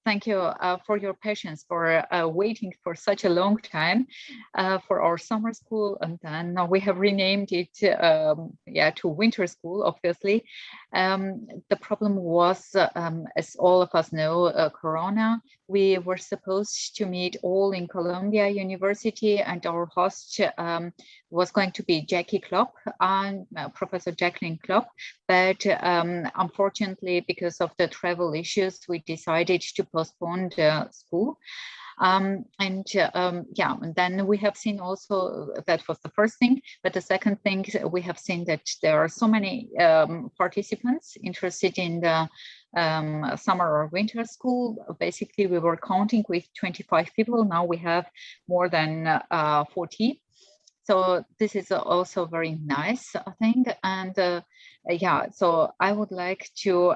thank you for your patience for waiting for such a long time for our summer school, and then we have renamed it to winter school, obviously. The problem was, as all of us know, Corona. We were supposed to meet all in Columbia University, and our host was going to be Jackie Klopp, Professor Jacqueline Klopp, but unfortunately, because of the travel issues, we decided to postpone the school. And then we have seen also, that was the first thing, but the second thing, we have seen that there are so many participants interested in the summer or winter school. Basically, we were counting with 25 people. Now we have more than 40. So this is also very nice, I think. And so I would like to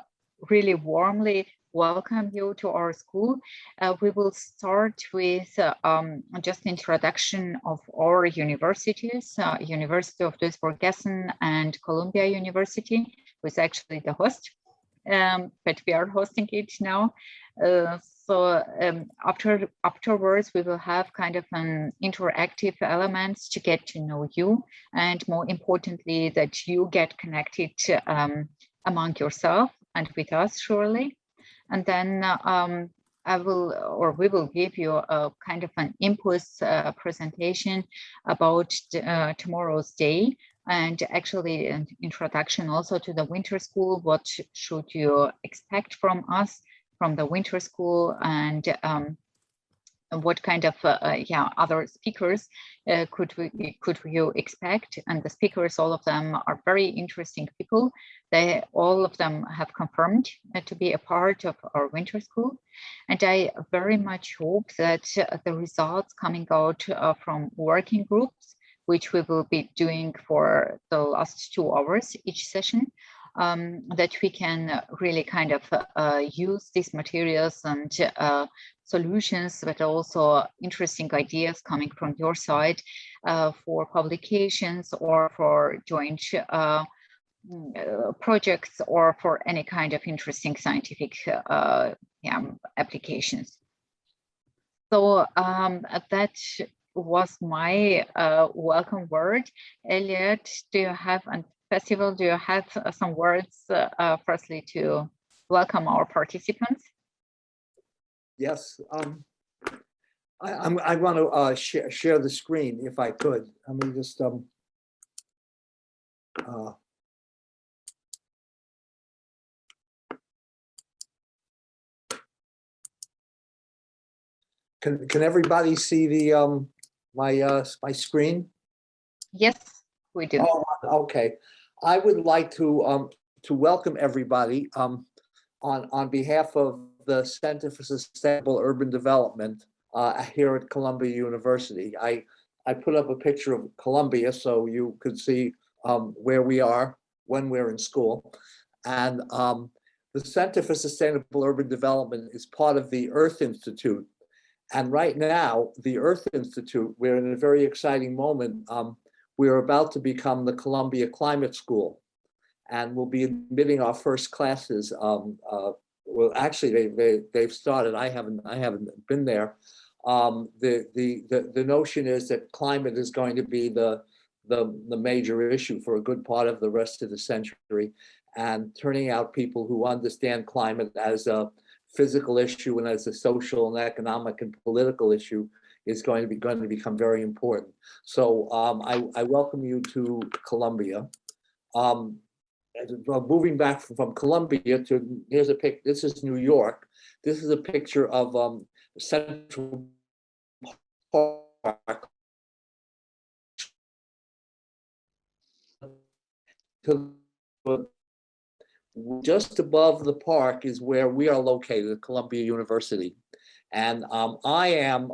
really warmly welcome you to our school. We will start with just introduction of our universities, University of Duisburg-Essen and Columbia University, who is actually the host, but we are hosting it now. Afterwards, we will have kind of an interactive elements to get to know you, and more importantly, that you get connected among yourself and with us, surely. And then we will give you a kind of an impulse presentation about tomorrow's day, and actually an introduction also to the winter school. What should you expect from us, from the winter school, and what kind of other speakers could you expect? And the speakers, all of them are very interesting people. All of them have confirmed to be a part of our winter school, and I very much hope that the results coming out from working groups, which we will be doing for the last 2 hours each session, that we can really kind of use these materials and solutions, but also interesting ideas coming from your side for publications or for joint projects, or for any kind of interesting scientific applications. So that was my welcome word. Elliot, do you have, and Festival, do you have some words firstly to welcome our participants? Yes, I want to share the screen if I could. Let me just Can everybody see the my screen? Yes, we do. Oh, okay. I would like to welcome everybody on behalf of the Center for Sustainable Urban Development here at Columbia University. I put up a picture of Columbia so you could see where we are when we're in school. And the Center for Sustainable Urban Development is part of the Earth Institute. And right now, the Earth Institute, we're in a very exciting moment. We're about to become the Columbia Climate School, and we'll be admitting our first classes. Well, actually, they've started. I haven't been there. The notion is that climate is going to be the major issue for a good part of the rest of the century, and turning out people who understand climate as a physical issue and as a social and economic and political issue is going to become very important. So I welcome you to Columbia. Moving back from Columbia to, here's a pic. This is New York. This is a picture of Central Park. Just above the park is where we are located at Columbia University. And I am,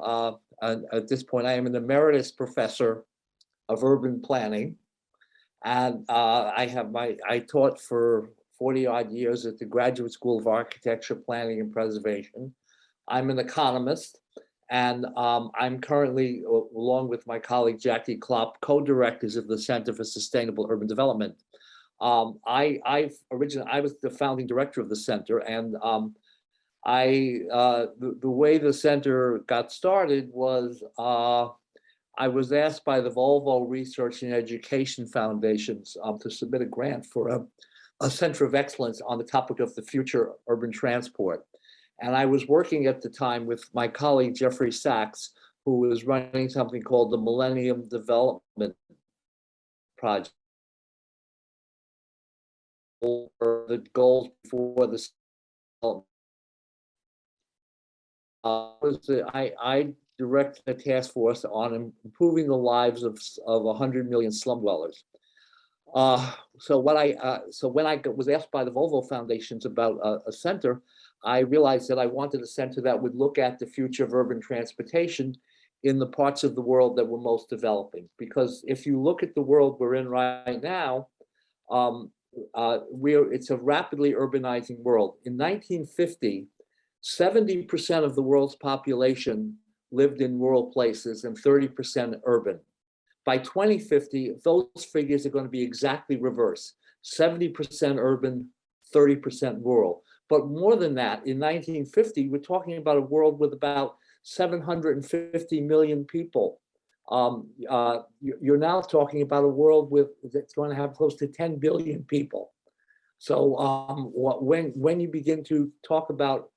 at this point, I am an emeritus professor of urban planning. And I taught for 40 odd years at the Graduate School of Architecture, Planning and Preservation. I'm an economist, and I'm currently, along with my colleague Jackie Klopp, co-directors of the Center for Sustainable Urban Development. I was the founding director of the center, and the way the center got started was I was asked by the Volvo Research and Education Foundations to submit a grant for a center of excellence on the topic of the future urban transport. And I was working at the time with my colleague, Jeffrey Sachs, who was running something called the Millennium Development Project. The goals for the I directed a task force on improving the lives of 100 million slum dwellers. So when I was asked by the Volvo Foundations about a center, I realized that I wanted a center that would look at the future of urban transportation in the parts of the world that were most developing. Because if you look at the world we're in right now, it's a rapidly urbanizing world. In 1950, 70% of the world's population lived in rural places and 30% urban. By 2050, those figures are going to be exactly reverse, 70% urban, 30% rural. But more than that, in 1950, we're talking about a world with about 750 million people. You're now talking about a world that's going to have close to 10 billion people. So when you begin to talk about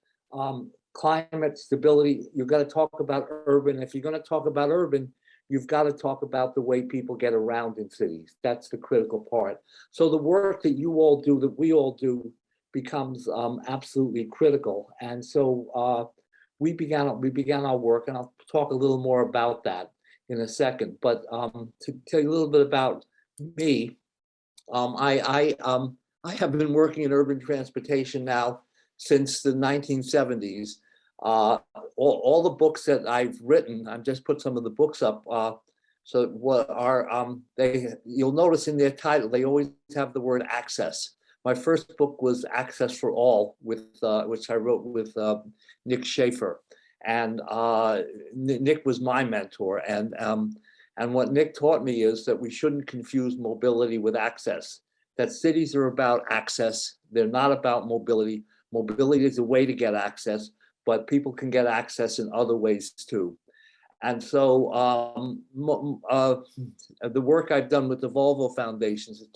climate stability, you've got to talk about urban. If you're going to talk about urban, you've got to talk about the way people get around in cities. That's the critical part. So the work that you all do, that we all do, becomes absolutely critical. And so we began our work, and I'll talk a little more about that in a second. But to tell you a little bit about me, I have been working in urban transportation now since the 1970s. All the books that I've written, I've just put some of the books up. So what are you'll notice in their title, they always have the word access. My first book was Access for All, which I wrote with Nick Schaefer, and Nick was my mentor. And what Nick taught me is that we shouldn't confuse mobility with access. That cities are about access; they're not about mobility. Mobility is a way to get access, but people can get access in other ways too. And so the work I've done with the Volvo Foundations, the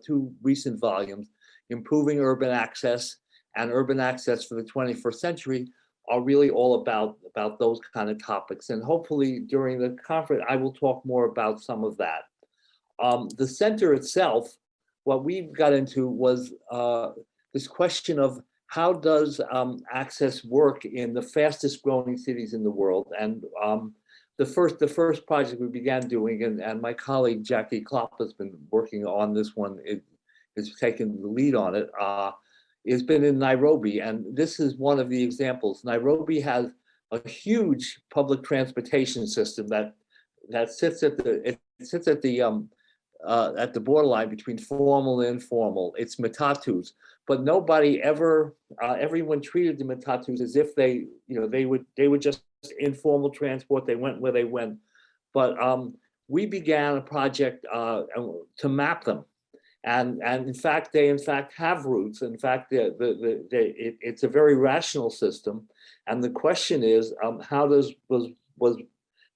two recent volumes, Improving Urban Access and Urban Access for the 21st Century, are really all about those kind of topics. And hopefully during the conference, I will talk more about some of that. The center itself, what we got into was this question of how does access work in the fastest growing cities in the world? And the first project we began doing, and my colleague Jackie Klopp has been working on this one, is taking the lead on it, has been in Nairobi. And this is one of the examples. Nairobi has a huge public transportation system that sits at the borderline between formal and informal. It's matatus, but nobody ever, everyone treated the matatus as if they were just informal transport. They went where they went. But we began a project to map them. And in fact, they have routes. In fact, it's a very rational system. And the question is,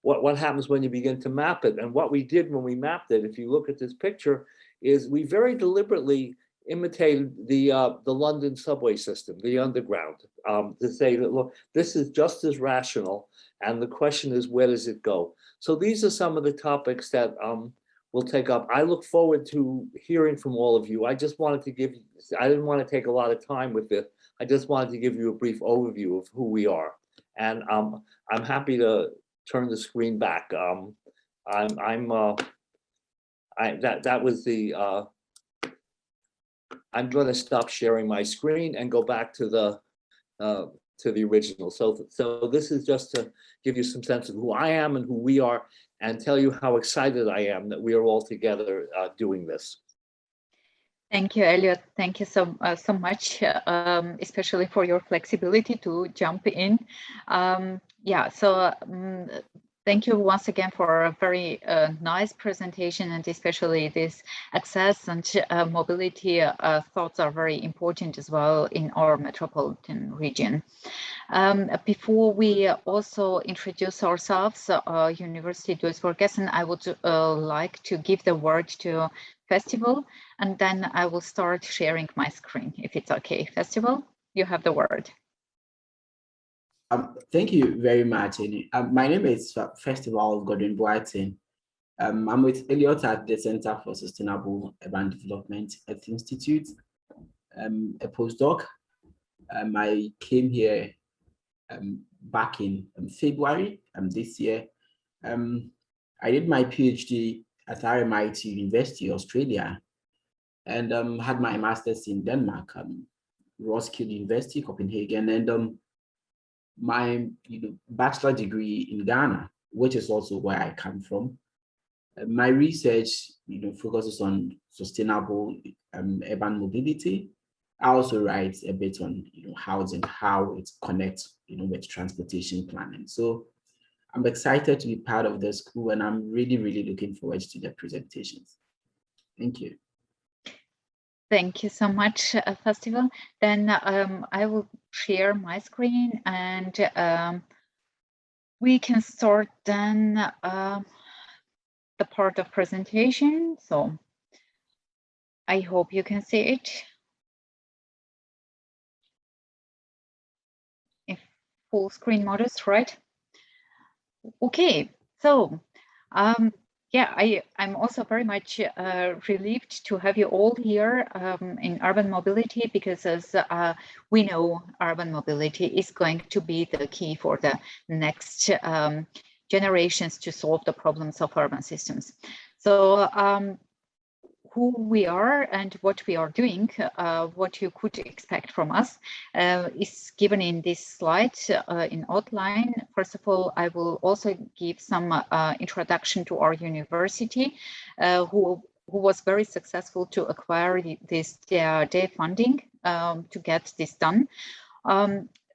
what happens when you begin to map it? And what we did when we mapped it, if you look at this picture, is we very deliberately imitated the London subway system, the underground, to say that, look, this is just as rational. And the question is, where does it go? So these are some of the topics that we'll take up. I look forward to hearing from all of you. I just wanted to I didn't want to take a lot of time with this. I just wanted to give you a brief overview of who we are. And I'm happy to turn the screen back. I'm going to stop sharing my screen and go back to the original. So this is just to give you some sense of who I am and who we are, and tell you how excited I am that we are all together doing this. Thank you, Elliot. Thank you so much, especially for your flexibility to jump in. Thank you once again for a very nice presentation, and especially this access and mobility thoughts are very important as well in our metropolitan region. Before we also introduce ourselves, University Duisburg-Essen, I would like to give the word to Festival, and then I will start sharing my screen, if it's okay. Festival, you have the word. Thank you very much. My name is Festival Godwin Boateng. I'm with Elliot at the Center for Sustainable Urban Development at the Institute, a postdoc. I came here back in February this year. I did my PhD at RMIT University, Australia, and had my master's in Denmark, Roskilde University, Copenhagen, and my bachelor degree in Ghana, which is also where I come from. My research focuses on sustainable urban mobility. I also write a bit on housing, how it connects with transportation planning. So I'm excited to be part of the school, and I'm really looking forward to the presentations. Thank you. Thank you so much, Festival. Then I will share my screen, and we can start then the part of presentation. So I hope you can see it. If full screen mode is right. Okay, so yeah, I'm also very much relieved to have you all here in urban mobility, because as we know, urban mobility is going to be the key for the next generations to solve the problems of urban systems. So who we are and what we are doing, what you could expect from us is given in this slide in outline. First of all, I will also give some introduction to our university, who was very successful to acquire this DAAD funding to get this done.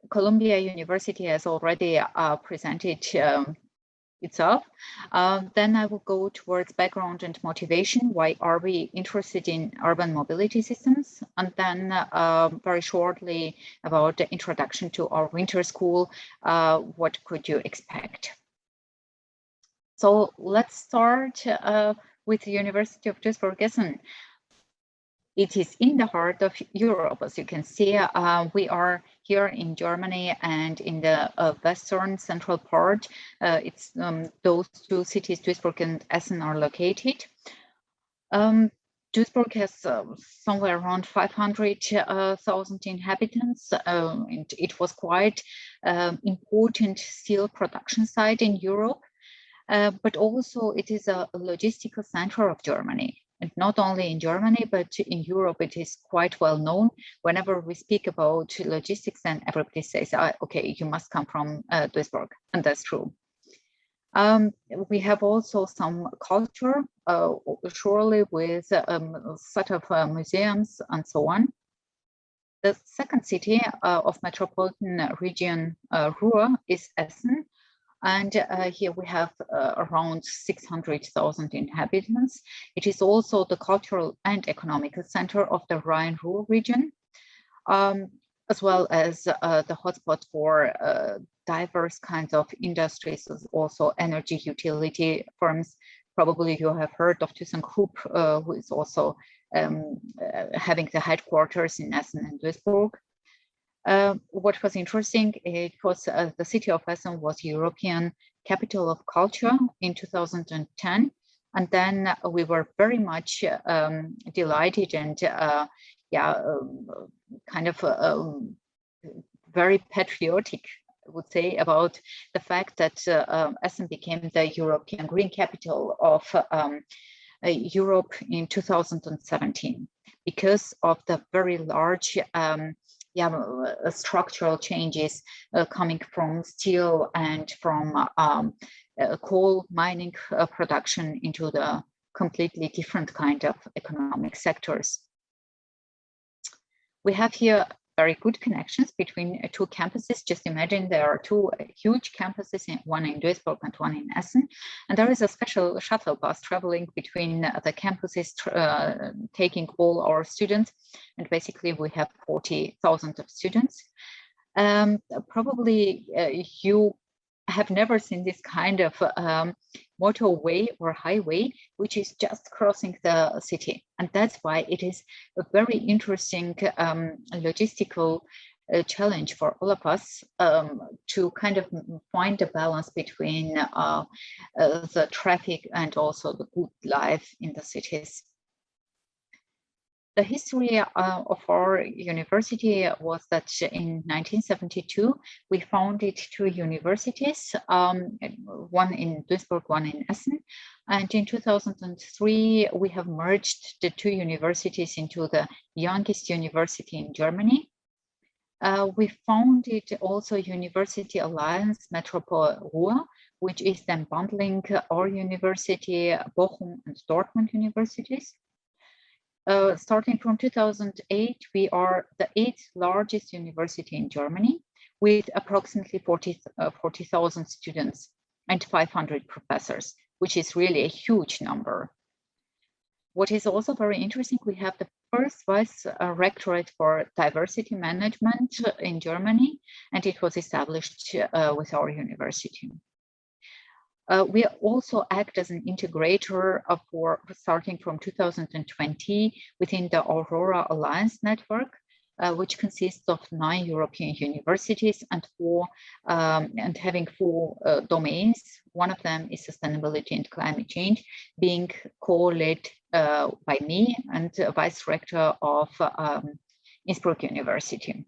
Columbia University has already presented itself. Then I will go towards background and motivation. Why are we interested in urban mobility systems? And then very shortly about the introduction to our winter school. What could you expect? So let's start with the University of Duisburg-Essen. It is in the heart of Europe. As you can see, we are here in Germany, and in the western central part, it's those two cities, Duisburg and Essen, are located. Duisburg has somewhere around 500,000 inhabitants, and it was quite important steel production site in Europe, but also it is a logistical center of Germany. And not only in Germany, but in Europe, it is quite well known. Whenever we speak about logistics, then everybody says, okay, you must come from Duisburg, and that's true. We have also some culture, surely with sort of museums and so on. The second city of metropolitan region, Ruhr, is Essen. And here we have around 600,000 inhabitants. It is also the cultural and economical center of the Rhine-Ruhr region, as well as the hotspot for diverse kinds of industries, also energy utility firms. Probably you have heard of ThyssenKrupp, who is also having the headquarters in Essen and Duisburg. What was interesting, it was the city of Essen was European Capital of Culture in 2010. And then we were very much delighted and kind of very patriotic, I would say, about the fact that Essen became the European Green Capital of Europe in 2017, because of the very large structural changes coming from steel and from coal mining production into the completely different kind of economic sectors. We have here very good connections between two campuses. Just imagine there are two huge campuses, one in Duisburg and one in Essen. And there is a special shuttle bus traveling between the campuses, taking all our students. And basically we have 40,000 of students. Probably you have never seen this kind of motorway or highway, which is just crossing the city. And that's why it is a very interesting logistical challenge for all of us to kind of find a balance between the traffic and also the good life in the cities. The history of our university was that in 1972, we founded two universities, one in Duisburg, one in Essen. And in 2003, we have merged the two universities into the youngest university in Germany. We founded also University Alliance Metropolitan, which is then bundling our university, Bochum and Dortmund universities. Starting from 2008, we are the 8th largest university in Germany with approximately 40,000 students and 500 professors, which is really a huge number. What is also very interesting, we have the first vice rectorate for diversity management in Germany, and it was established with our university. We also act as an integrator for starting from 2020 within the Aurora Alliance network, which consists of 9 European universities and having 4 domains. One of them is sustainability and climate change, being co-led by me and vice rector of Innsbruck University.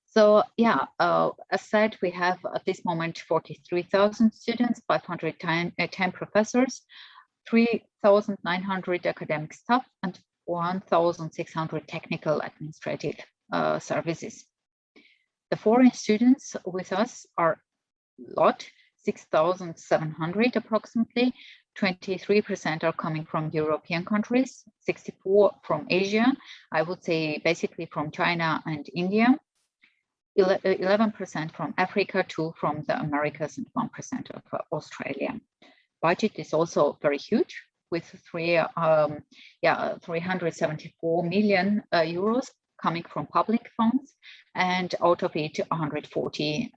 So yeah, as said, we have at this moment 43,000 students, 510 professors, 3,900 academic staff, and 1,600 technical administrative services. The foreign students with us are a lot, 6,700 approximately. 23% are coming from European countries, 64% from Asia, I would say basically from China and India. 11% from Africa, 2% from the Americas, and 1% of Australia. Budget is also very huge, with 374 million euros coming from public funds, and out of it, 140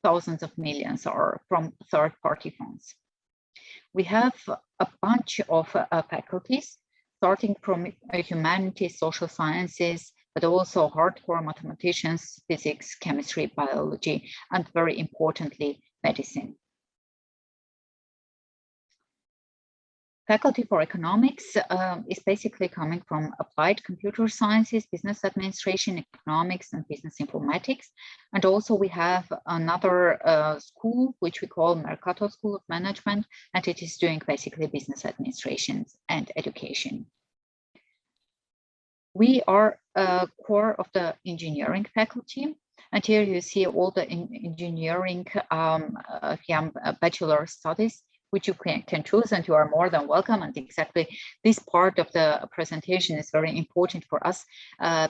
thousands of millions are from third-party funds. We have a bunch of faculties, starting from humanities, social sciences, but also hardcore mathematicians, physics, chemistry, biology, and very importantly, medicine. Faculty for economics is basically coming from applied computer sciences, business administration, economics, and business informatics. And also we have another school, which we call Mercator School of Management, and it is doing basically business administration and education. We are a core of the engineering faculty. And here you see all the engineering bachelor studies, which you can choose, and you are more than welcome. And exactly this part of the presentation is very important for us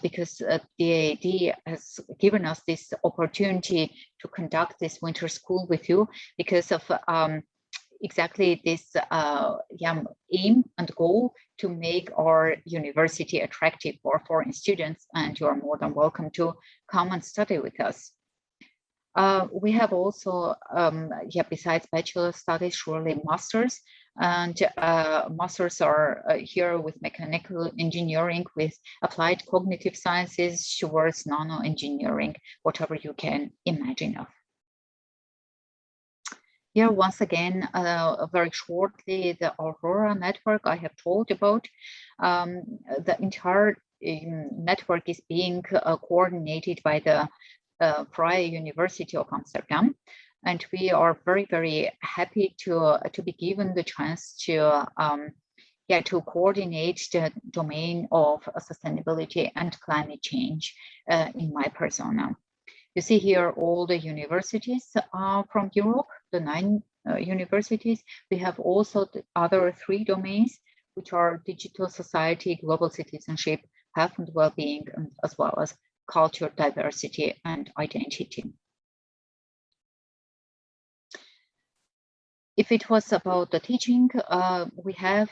because DAAD has given us this opportunity to conduct this winter school with you because of exactly this aim and goal to make our university attractive for foreign students, and you are more than welcome to come and study with us. We have also, besides bachelor studies, surely masters, and masters are here with mechanical engineering, with applied cognitive sciences towards nano engineering, whatever you can imagine of. Here, once again, very shortly, the Aurora network I have told about. The entire network is being coordinated by the Vrije University of Amsterdam, and we are very, very happy to be given the chance to coordinate the domain of sustainability and climate change in my persona. You see here all the universities from Europe, the 9 universities. We have also the other 3 domains, which are digital society, global citizenship, health and well-being, and as well as culture, diversity, and identity. If it was about the teaching, we have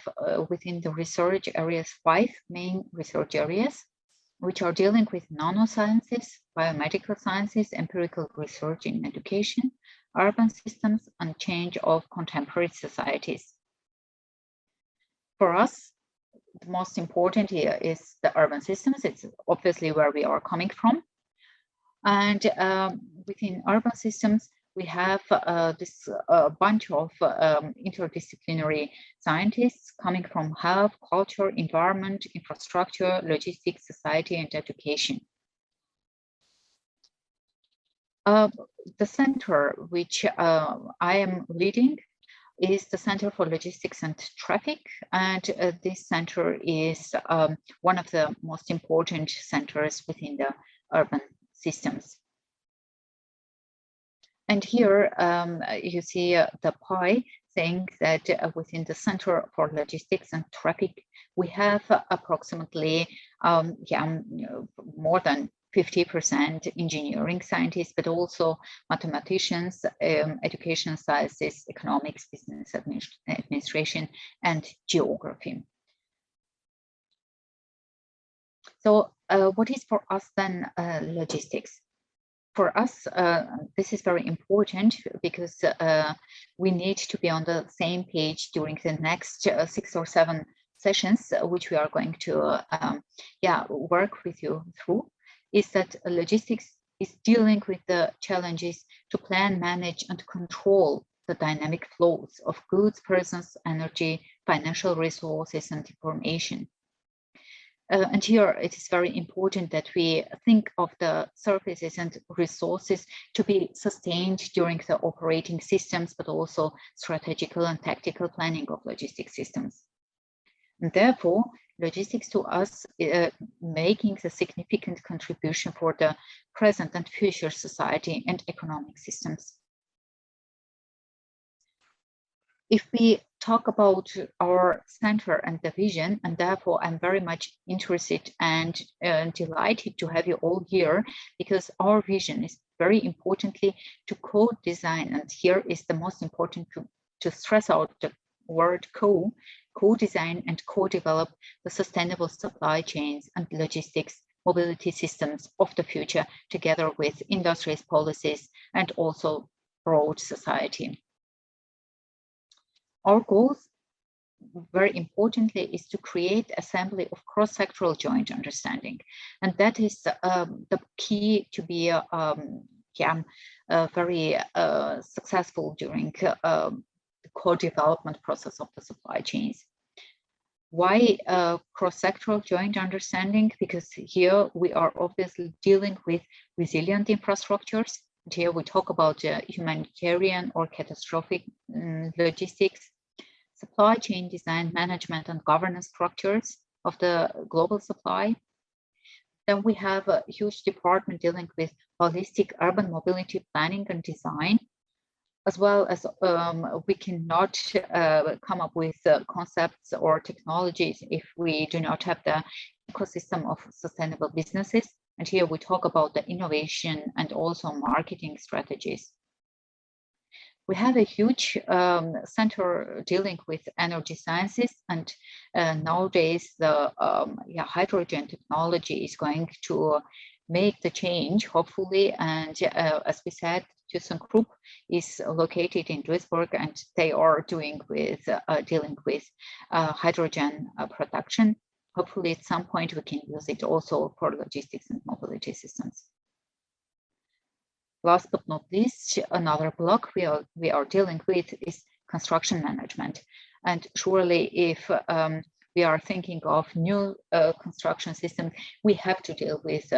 within the research areas 5 main research areas, which are dealing with nanosciences, biomedical sciences, empirical research in education, urban systems, and change of contemporary societies. For us, the most important here is the urban systems. It's obviously where we are coming from. And within urban systems, we have this bunch of interdisciplinary scientists coming from health, culture, environment, infrastructure, logistics, society, and education. The center which I am leading is the Center for Logistics and Traffic, and this center is one of the most important centers within the urban systems. And here you see the pie saying that within the Center for Logistics and Traffic, we have approximately more than 50% engineering scientists, but also mathematicians, education sciences, economics, business administration, and geography. So what is for us then logistics? For us, this is very important because we need to be on the same page during the next 6 or 7 sessions, which we are going to work with you through, is that logistics is dealing with the challenges to plan, manage, and control the dynamic flows of goods, persons, energy, financial resources, and information. And here it is very important that we think of the services and resources to be sustained during the operating systems, but also strategical and tactical planning of logistics systems. And therefore, logistics to us making a significant contribution for the present and future society and economic systems. If we talk about our center and the vision, and therefore I'm very much interested and delighted to have you all here, because our vision is very importantly to co-design, and here is the most important to stress out the word co-design and co-develop the sustainable supply chains and logistics mobility systems of the future together with industries, policies, and also broad society. Our goals, very importantly, is to create assembly of cross-sectoral joint understanding. And that is the key to be very successful during the co-development process of the supply chains. Why cross-sectoral joint understanding? Because here we are obviously dealing with resilient infrastructures. And here we talk about humanitarian or catastrophic logistics, supply chain design, management, and governance structures of the global supply. Then we have a huge department dealing with holistic urban mobility planning and design, as well as we cannot come up with concepts or technologies if we do not have the ecosystem of sustainable businesses. And here we talk about the innovation and also marketing strategies. We have a huge center dealing with energy sciences, and nowadays the hydrogen technology is going to make the change, hopefully. And as we said, ThyssenKrupp is located in Duisburg, and they are dealing with hydrogen production. Hopefully, at some point, we can use it also for logistics and mobility systems. Last but not least, another block we are dealing with is construction management. And surely, if we are thinking of new construction systems, we have to deal with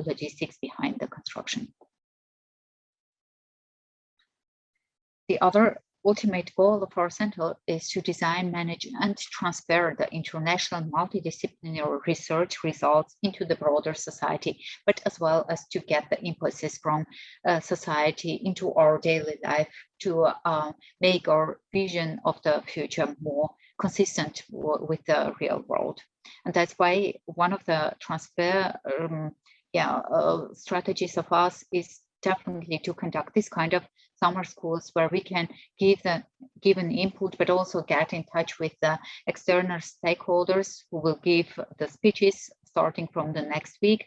logistics behind the construction. The other ultimate goal of our center is to design, manage, and transfer the international multidisciplinary research results into the broader society, but as well as to get the impulses from society into our daily life to make our vision of the future more consistent with the real world. And that's why one of the transfer strategies of us is definitely to conduct this kind of summer schools where we can give an input, but also get in touch with the external stakeholders who will give the speeches starting from the next week,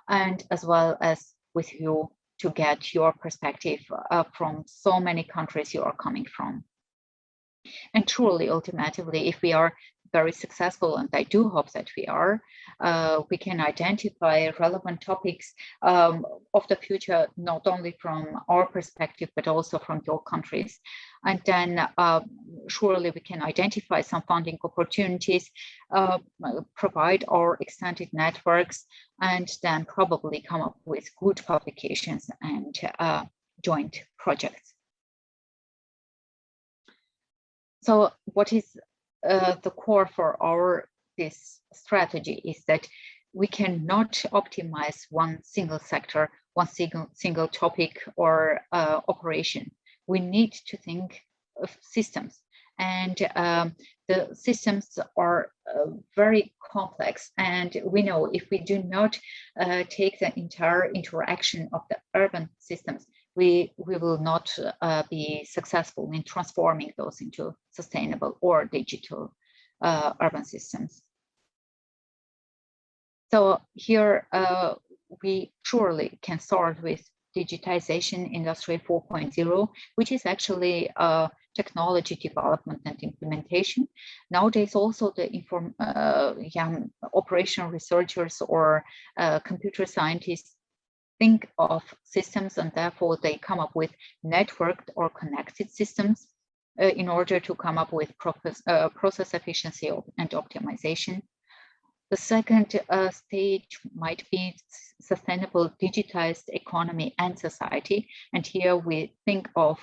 and as well as with you to get your perspective from so many countries you are coming from. And truly, ultimately, if we are very successful, and I do hope that we can identify relevant topics of the future, not only from our perspective, but also from your countries. And then surely we can identify some funding opportunities, provide our extended networks, and then probably come up with good publications and joint projects. So what is the core for this strategy is that we cannot optimize one single sector, one single topic or operation. We need to think of systems, and the systems are very complex. And we know if we do not take the entire interaction of the urban systems, we will not be successful in transforming those into sustainable or digital urban systems. So here we surely can start with digitization industry 4.0, which is actually technology development and implementation. Nowadays, also the operational researchers or computer scientists think of systems, and therefore they come up with networked or connected systems in order to come up with process efficiency and optimization. The second stage might be sustainable digitized economy and society. And here we think of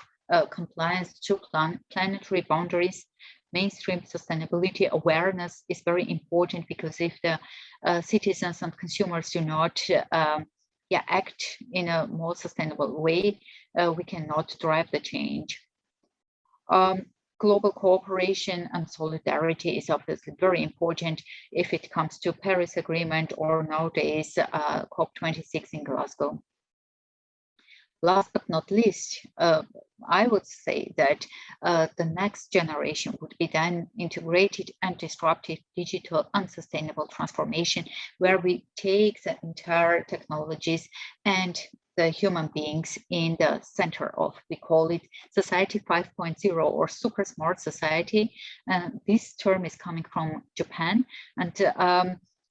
compliance to planetary boundaries. Mainstream sustainability awareness is very important, because if the citizens and consumers do not act in a more sustainable way, we cannot drive the change. Global cooperation and solidarity is obviously very important if it comes to Paris Agreement or nowadays COP26 in Glasgow. Last but not least, I would say that the next generation would be then integrated and disruptive digital and sustainable transformation, where we take the entire technologies and the human beings in the center of, we call it Society 5.0 or super smart society. This term is coming from Japan, and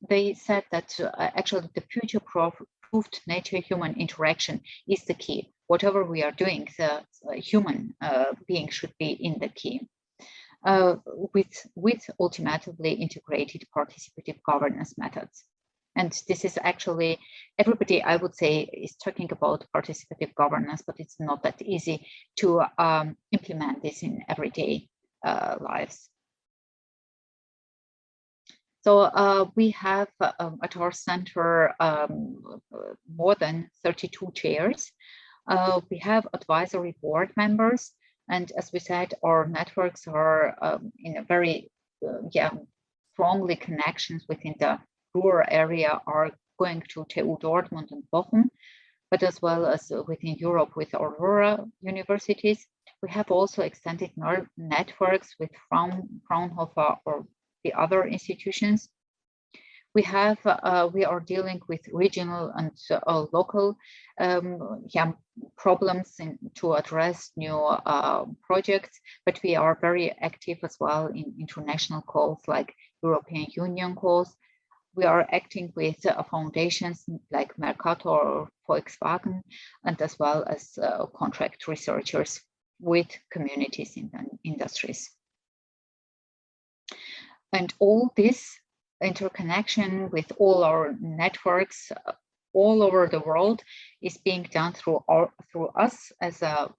they said that actually the future-proofed nature-human interaction is the key. Whatever we are doing, the human being should be in the key. With ultimately integrated participative governance methods. And this is actually, everybody, I would say, is talking about participative governance, but it's not that easy to implement this in everyday lives. So we have at our center more than 32 chairs. We have advisory board members. And as we said, our networks are in a very strongly connections within the rural area are going to TU Dortmund and Bochum, but as well as within Europe with our rural universities. We have also extended networks with Fraunhofer or the other institutions. We are dealing with regional and local problems to address new projects, but we are very active as well in international calls like European Union calls. We are acting with foundations like Mercator or Volkswagen, and as well as contract researchers with communities in the industries. And all this interconnection with all our networks all over the world is being done through us as a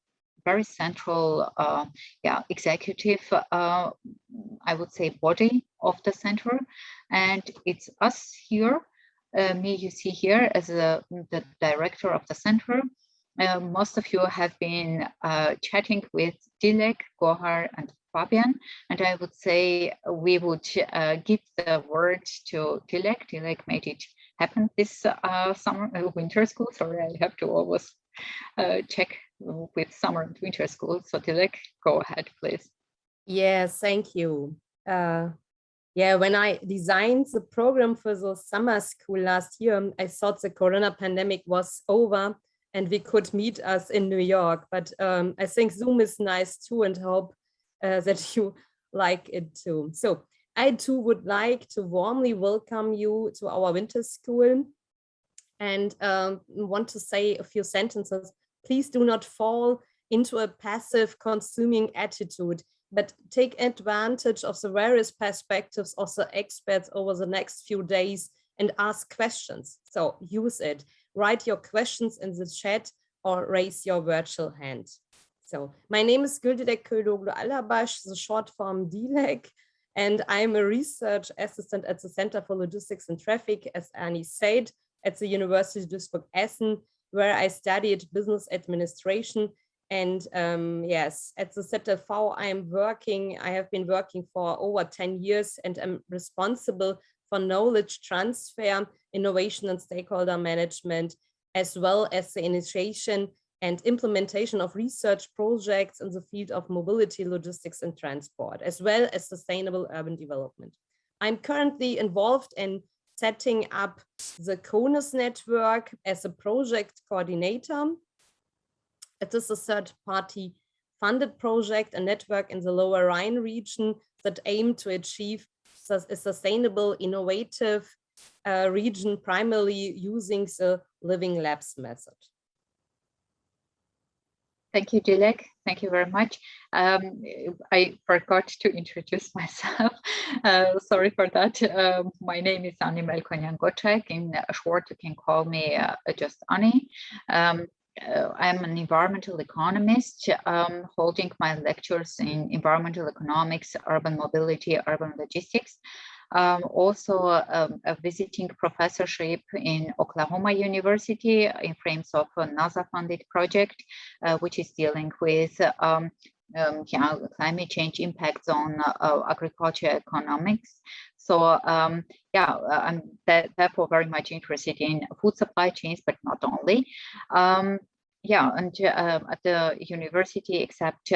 very central executive, I would say, body of the center. And it's us here, me you see here as the director of the center. most of you have been chatting with Dilek, Gohar, and Fabian, and I would say we would give the word to Dilek. Dilek made it happen this winter school. Sorry, I have to always check with summer and winter school. So Dilek, go ahead, please. Yes, thank you. Yeah, when I designed the program for the summer school last year, I thought the corona pandemic was over and we could meet us in New York. But I think Zoom is nice too, and hope that you like it too. So I too would like to warmly welcome you to our winter school and want to say a few sentences. Please do not fall into a passive consuming attitude, but take advantage of the various perspectives of the experts over the next few days and ask questions. So use it. Write your questions in the chat or raise your virtual hand. So my name is Güldilek Köydoglu Alabash, the short form DLEC, and I'm a research assistant at the Center for Logistics and Traffic, as Annie said, at the University of Duisburg-Essen, where I studied business administration. And yes, at the ZLV, I have been working for over 10 years and I'm responsible for knowledge transfer, innovation and stakeholder management, as well as the initiation and implementation of research projects in the field of mobility, logistics and transport, as well as sustainable urban development. I'm currently involved in setting up the CONUS network as a project coordinator. It is a third-party funded project, a network in the Lower Rhine region that aim to achieve a sustainable, innovative region, primarily using the Living Labs method. Thank you, Dilek. Thank you very much. I forgot to introduce myself. Sorry for that. My name is Annie Melkonyan-Gottschalk. In short, you can call me just Annie. I'm an environmental economist, holding my lectures in environmental economics, urban mobility, urban logistics. Also a visiting professorship in Oklahoma University in frames of a NASA-funded project, which is dealing with climate change impacts on agriculture economics. So yeah, I'm therefore very much interested in food supply chains, but not only. Yeah, and at the university, except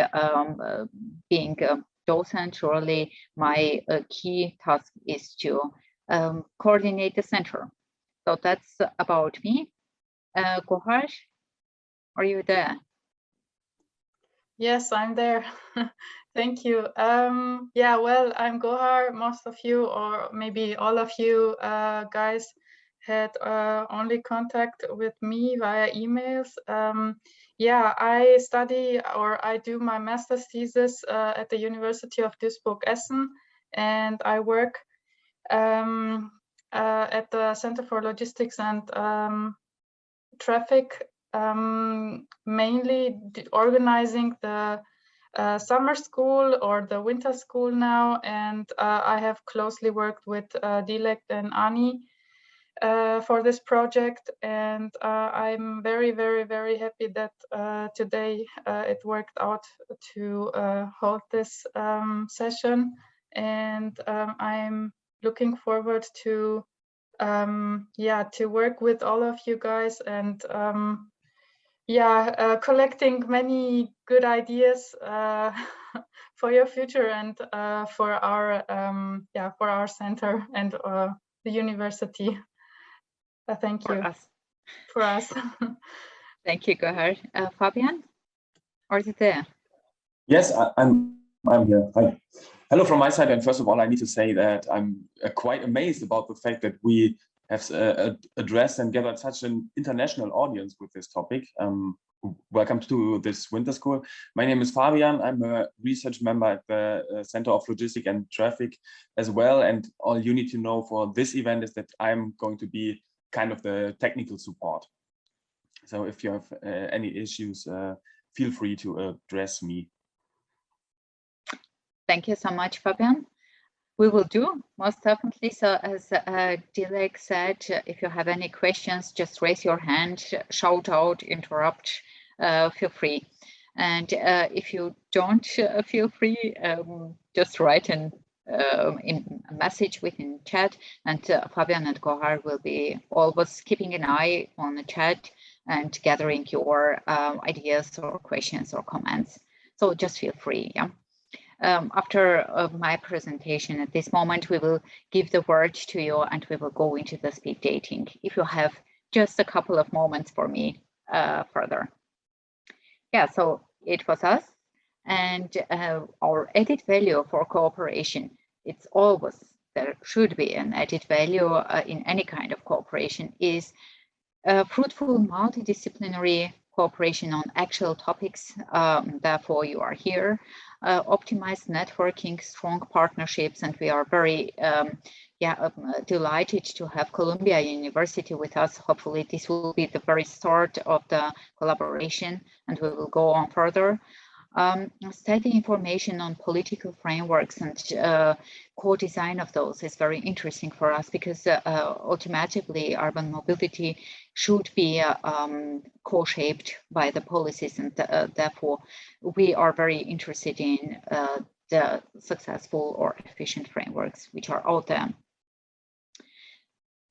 being a docent, surely my key task is to coordinate the center. So that's about me. Gohar, are you there? Yes, I'm there. Thank you. Yeah, well, I'm Gohar. Most of you, or maybe all of you guys, had only contact with me via emails. Yeah, I study, or I do my master's thesis at the University of Duisburg-Essen, and I work at the Center for Logistics and Traffic, mainly organizing the summer school or the winter school now, and I have closely worked with Dilek and Ani for this project, and I'm very, very, very happy that today it worked out to hold this session, and I'm looking forward to yeah, to work with all of you guys, and yeah, collecting many good ideas for your future and for our yeah, for our center and the university. Thank you. For us. Thank you, Gohar. Fabian, are you there? Yes, I'm here. Hi. Hello from my side. And first of all, I need to say that I'm quite amazed about the fact that we have addressed and gathered such an international audience with this topic. Welcome to this winter school. My name is Fabian. I'm a research member at the Center of Logistics and Traffic as well. And all you need to know for this event is that I'm going to be kind of the technical support. So if you have any issues, feel free to address me. Thank you so much, Fabian. We will do, most definitely. So as Dilek said, if you have any questions, just raise your hand, shout out, interrupt, feel free. And if you don't feel free, just write in a message within chat, and Fabian and Gohar will be always keeping an eye on the chat and gathering your ideas or questions or comments. So just feel free, yeah. After my presentation at this moment, we will give the word to you and we will go into the speed dating. If you have just a couple of moments for me further. Yeah, so it was us, and our added value for cooperation. It's always, there should be an added value in any kind of cooperation, is fruitful multidisciplinary cooperation on actual topics. Therefore, you are here. Optimized networking, strong partnerships, and we are very delighted to have Columbia University with us. Hopefully, this will be the very start of the collaboration, and we will go on further. Study information on political frameworks and co-design of those is very interesting for us, because ultimately urban mobility should be co-shaped by the policies, and therefore we are very interested in the successful or efficient frameworks which are out there.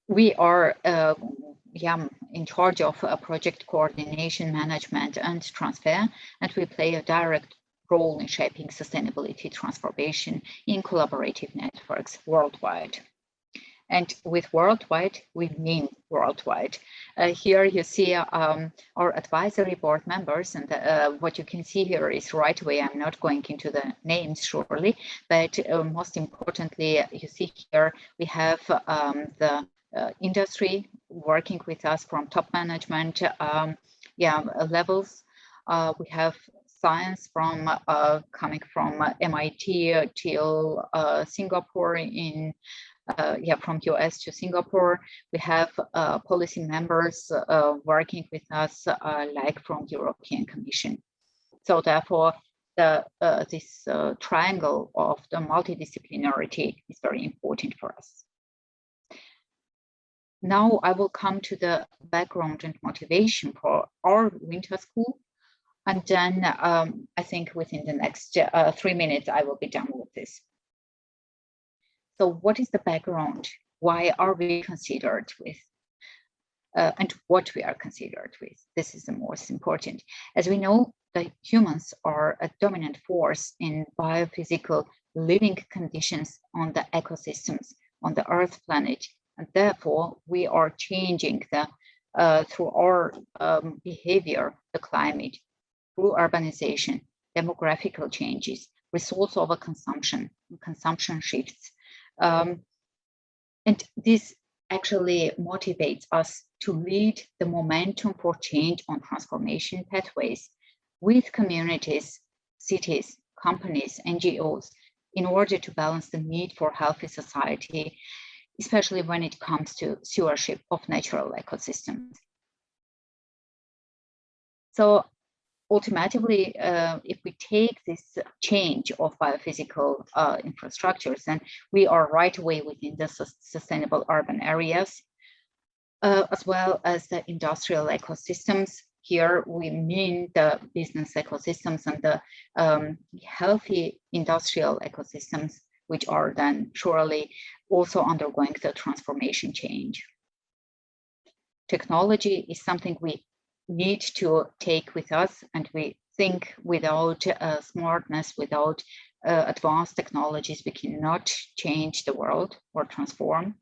We are in charge of project coordination, management, and transfer, and we play a direct role in shaping sustainability transformation in collaborative networks worldwide. And with worldwide, we mean worldwide. Here you see our advisory board members, and what you can see here is right away. I'm not going into the names surely, but most importantly, you see here we have the industry working with us from top management levels. We have science from coming from MIT till Singapore in from US to Singapore. We have policy members working with us like from European Commission. So therefore, this triangle of the multidisciplinarity is very important for us. Now I will come to the background and motivation for our winter school. And then I think within the next 3 minutes, I will be done with this. So what is the background? Why are we considered with? And what we are considered with? This is the most important. As we know, the humans are a dominant force in biophysical living conditions on the ecosystems on the Earth planet. And therefore, we are changing through our behavior, the climate, through urbanization, demographical changes, resource overconsumption, consumption shifts. And this actually motivates us to lead the momentum for change on transformation pathways with communities, cities, companies, NGOs, in order to balance the need for healthy society, especially when it comes to stewardship of natural ecosystems. So ultimately, if we take this change of biophysical infrastructures, then we are right away within the sustainable urban areas, as well as the industrial ecosystems. Here we mean the business ecosystems and the healthy industrial ecosystems, which are then surely also undergoing the transformation change. Technology is something we need to take with us, and we think without smartness, without advanced technologies, we cannot change the world or transform.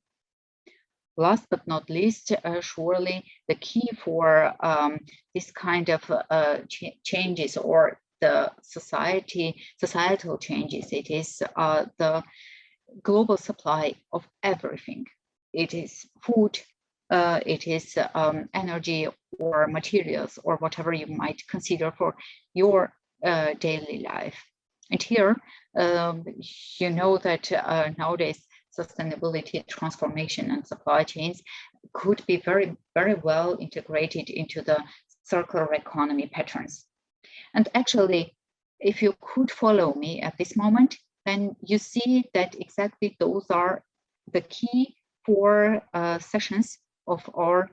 Last but not least, surely the key for this kind of changes or the societal changes, it is the global supply of everything. It is food, it is energy or materials or whatever you might consider for your daily life. And here, you know that nowadays sustainability, transformation, and supply chains could be very, very well integrated into the circular economy patterns. And actually, if you could follow me at this moment, then you see that exactly those are the key 4 sessions of our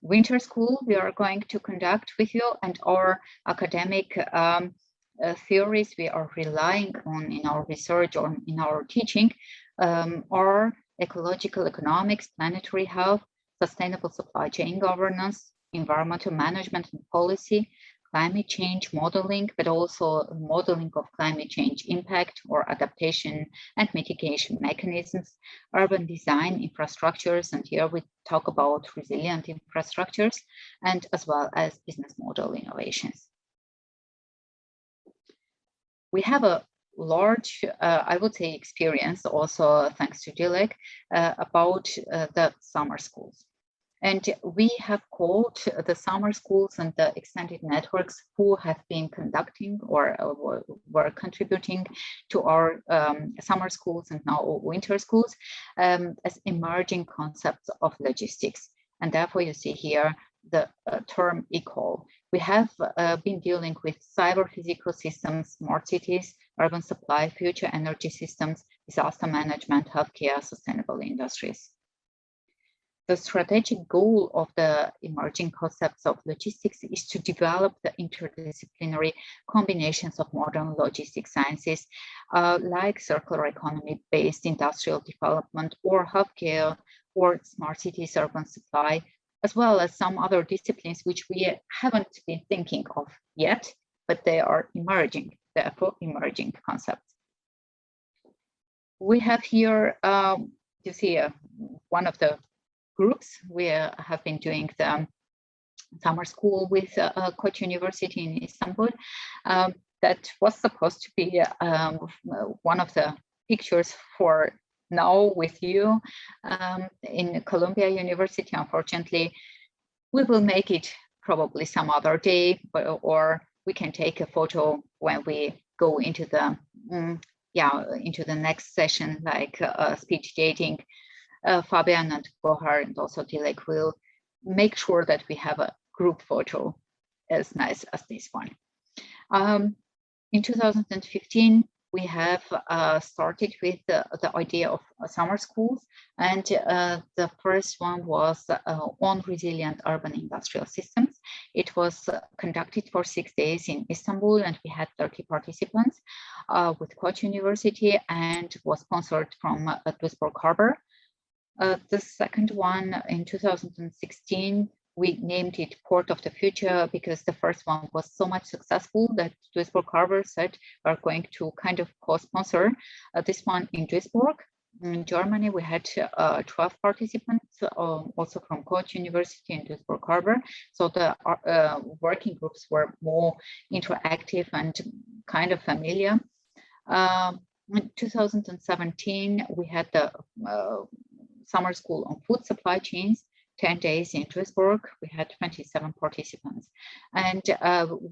winter school we are going to conduct with you, and our academic theories we are relying on in our research or in our teaching are ecological economics, planetary health, sustainable supply chain governance, environmental management and policy, climate change modeling, but also modeling of climate change impact or adaptation and mitigation mechanisms, urban design infrastructures, and here we talk about resilient infrastructures, and as well as business model innovations. We have a large, I would say, experience also thanks to DLEC about the summer schools. And we have called the summer schools and the extended networks who have been conducting or were contributing to our summer schools and now winter schools as emerging concepts of logistics. And therefore you see here the term eCall. We have been dealing with cyber physical systems, smart cities, urban supply, future energy systems, disaster management, healthcare, sustainable industries. The strategic goal of the emerging concepts of logistics is to develop the interdisciplinary combinations of modern logistics sciences like circular economy-based industrial development or healthcare or smart cities, urban supply, as well as some other disciplines which we haven't been thinking of yet, but they are emerging, therefore emerging concepts. We have here, you see one of the groups. We have been doing the summer school with Koç University in Istanbul. That was supposed to be one of the pictures for now with you in Columbia University. Unfortunately, we will make it probably some other day, or we can take a photo when we go into the into the next session, like speech dating. Fabian and Gohar and also Dilek will make sure that we have a group photo as nice as this one. In 2015, we have started with the idea of summer schools, and the first one was on resilient urban industrial systems. It was conducted for 6 days in Istanbul, and we had 30 participants with Koç University, and was sponsored from Duisburg Harbor. The second one in 2016, we named it Port of the Future because the first one was so much successful that Duisburg Harbor said we're going to kind of co-sponsor this one in Duisburg. In Germany, we had 12 participants, also from Koç University and Duisburg Harbor. So the working groups were more interactive and kind of familiar. In 2017, we had the summer school on food supply chains, 10 days in Duisburg. We had 27 participants. And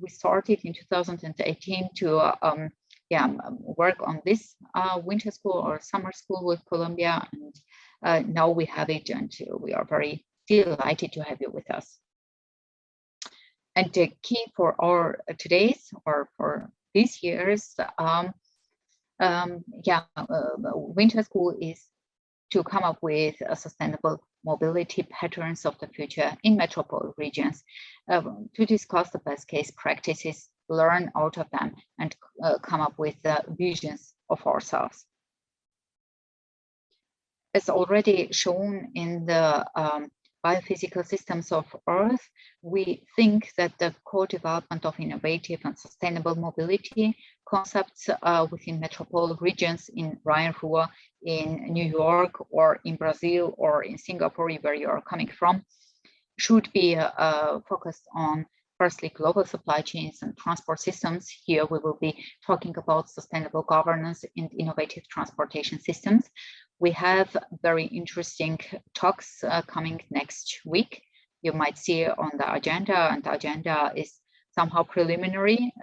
we started in 2018 to work on this winter school or summer school with Columbia. And now we have it, and we are very delighted to have you with us. And the key for our today's or for this year's winter school is to come up with a sustainable mobility patterns of the future in metropolitan regions, to discuss the best case practices, learn out of them, and come up with the visions of ourselves. As already shown in the biophysical systems of Earth, we think that the co-development of innovative and sustainable mobility concepts within metropolitan regions in Rhine-Ruhr, in New York, or in Brazil, or in Singapore, where you are coming from, should be focused on firstly global supply chains and transport systems. Here we will be talking about sustainable governance and innovative transportation systems. We have very interesting talks coming next week. You might see on the agenda, and the agenda is somehow preliminary.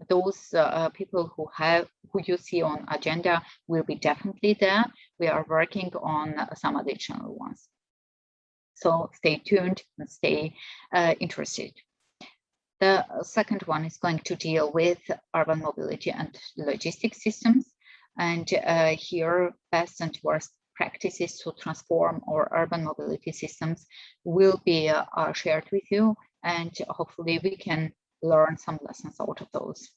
Those people who you see on agenda will be definitely there. We are working on some additional ones. So stay tuned and stay interested. The second one is going to deal with urban mobility and logistics systems. And here, best and worst practices to transform our urban mobility systems will be shared with you. And hopefully we can learn some lessons out of those.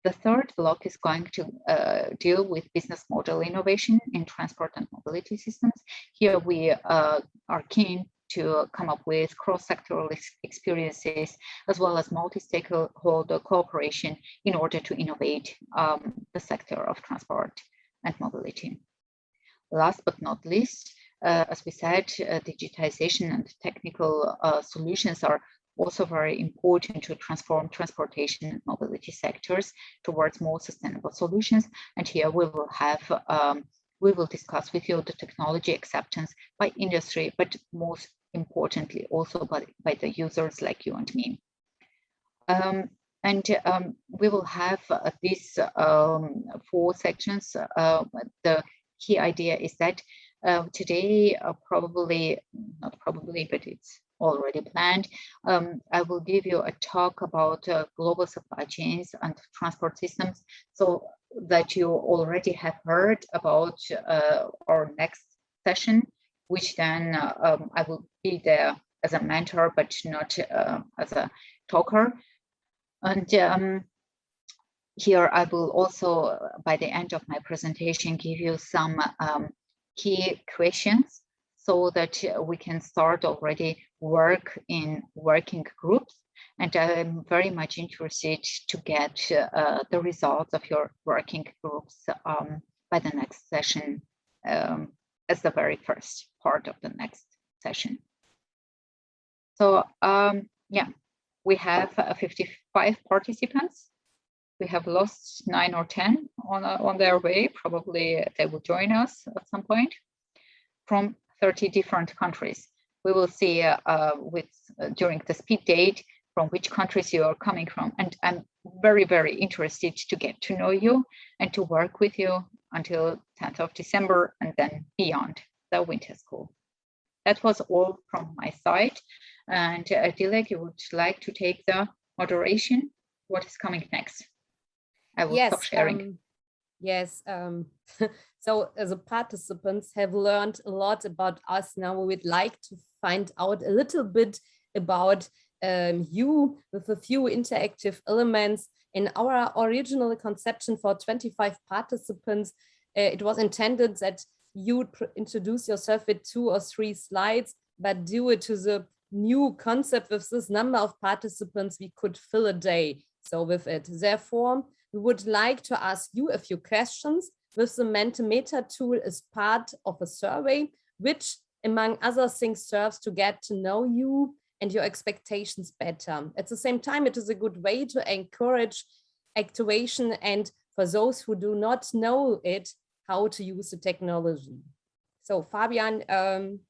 The third block is going to deal with business model innovation in transport and mobility systems. Here we are keen to come up with cross-sectoral experiences as well as multi-stakeholder cooperation in order to innovate the sector of transport and mobility. Last but not least, as we said, digitization and technical solutions are also very important to transform transportation and mobility sectors towards more sustainable solutions. And here we will have we will discuss with you the technology acceptance by industry, but most importantly also by the users like you and me. We will have these 4 sections. The key idea is that today, not probably, but it's already planned, I will give you a talk about global supply chains and transport systems, so that you already have heard about our next session, which then I will be there as a mentor, but not as a talker. And here I will also, by the end of my presentation, give you some key questions so that we can start already work in working groups. And I'm very much interested to get the results of your working groups by the next session as the very first part of the next session. So yeah, we have 55 participants. We have lost 9 or 10 on their way. Probably they will join us at some point from 30 different countries. We will see during the speed date from which countries you are coming from. And I'm very, very interested to get to know you and to work with you until 10th of December and then beyond the winter school. That was all from my side. And Dilek, you would like to take the moderation? What is coming next? I will stop sharing. Yes. So the participants have learned a lot about us. Now we would like to find out a little bit about you with a few interactive elements. In our original conception for 25 participants, it was intended that you would introduce yourself with 2 or 3 slides, but due to the new concept with this number of participants, we could fill a day. So with it, therefore, we would like to ask you a few questions with the Mentimeter tool as part of a survey, which among other things serves to get to know you and your expectations better. At the same time, it is a good way to encourage activation and for those who do not know it, how to use the technology. So Fabian,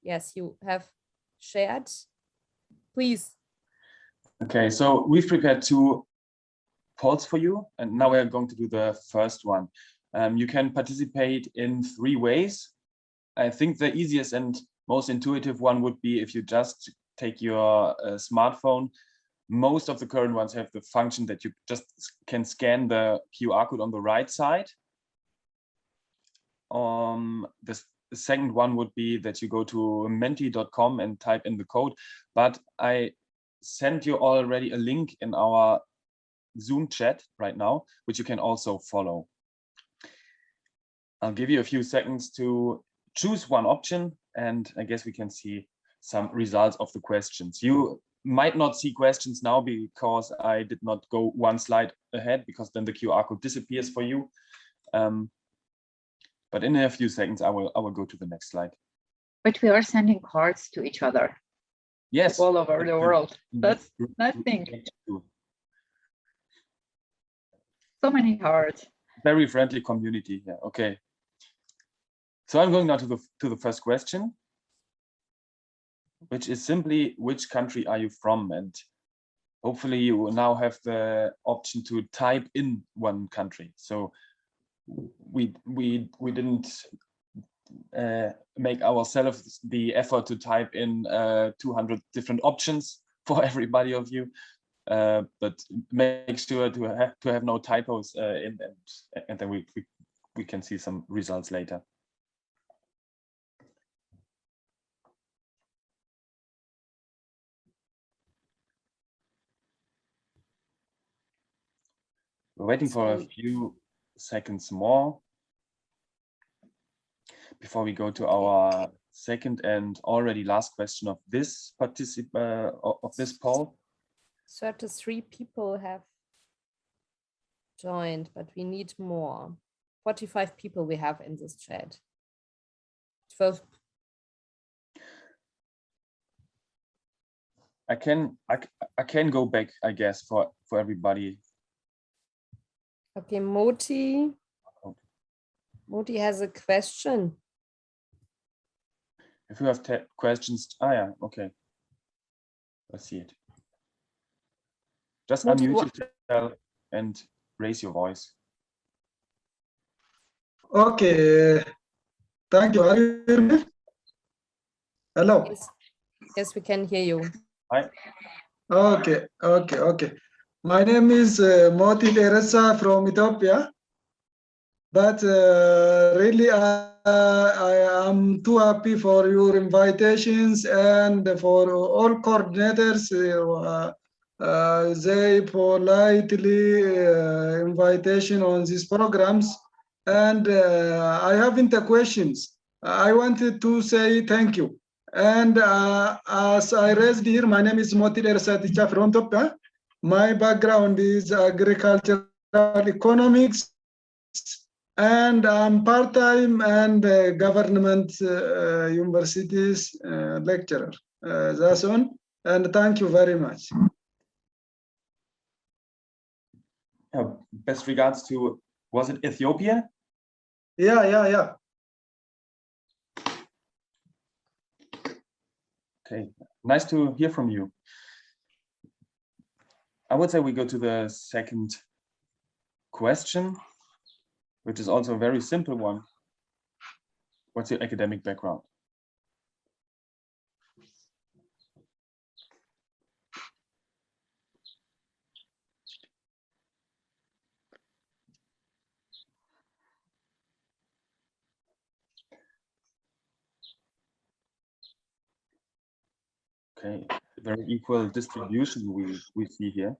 yes, you have shared, please. Okay, so we've prepared 2 polls for you, and now we're going to do the first one. You can participate in 3 ways. I think the easiest and most intuitive one would be if you just take your smartphone. Most of the current ones have the function that you just can scan the QR code on the right side. The second one would be that you go to menti.com and type in the code, but I sent you already a link in our Zoom chat right now, which you can also follow. I'll give you a few seconds to choose one option, and I guess we can see some results of the questions. You might not see questions now because I did not go 1 slide ahead, because then the QR code disappears for you. But in a few seconds, I will go to the next slide. But we are sending cards to each other. Yes, all over the world. That's nice thing. So many cards. Very friendly community here. Okay. So I'm going now to the first question, which is simply, which country are you from? And hopefully you will now have the option to type in one country. So we didn't make ourselves the effort to type in 200 different options for everybody of you, but make sure to have no typos in, and then we can see some results later. We're waiting for a few seconds more before we go to our second and already last question of this of this poll. 33 people have joined, but we need more. 45 people we have in this chat. 12. I can go back, I guess, for everybody. Okay, Moti has a question. If you have questions, yeah, okay. Let's see it. Just Moti, unmute yourself and raise your voice. Okay, thank you. Are you hear me? Hello. Yes, we can hear you. Hi. Okay. My name is Moti Teresa from Ethiopia, but really I am too happy for your invitations and for all coordinators. They politely invitation on these programs, and I haven't the questions. I wanted to say thank you. And as I raised here, my name is Moti Teresa from Ethiopia. My background is agricultural economics, and I'm part-time and government universities lecturer. That's on, and thank you very much. Best regards to, was it Ethiopia? Yeah. Okay, nice to hear from you. I would say we go to the second question, which is also a very simple one. What's your academic background? Okay, very equal distribution we see here.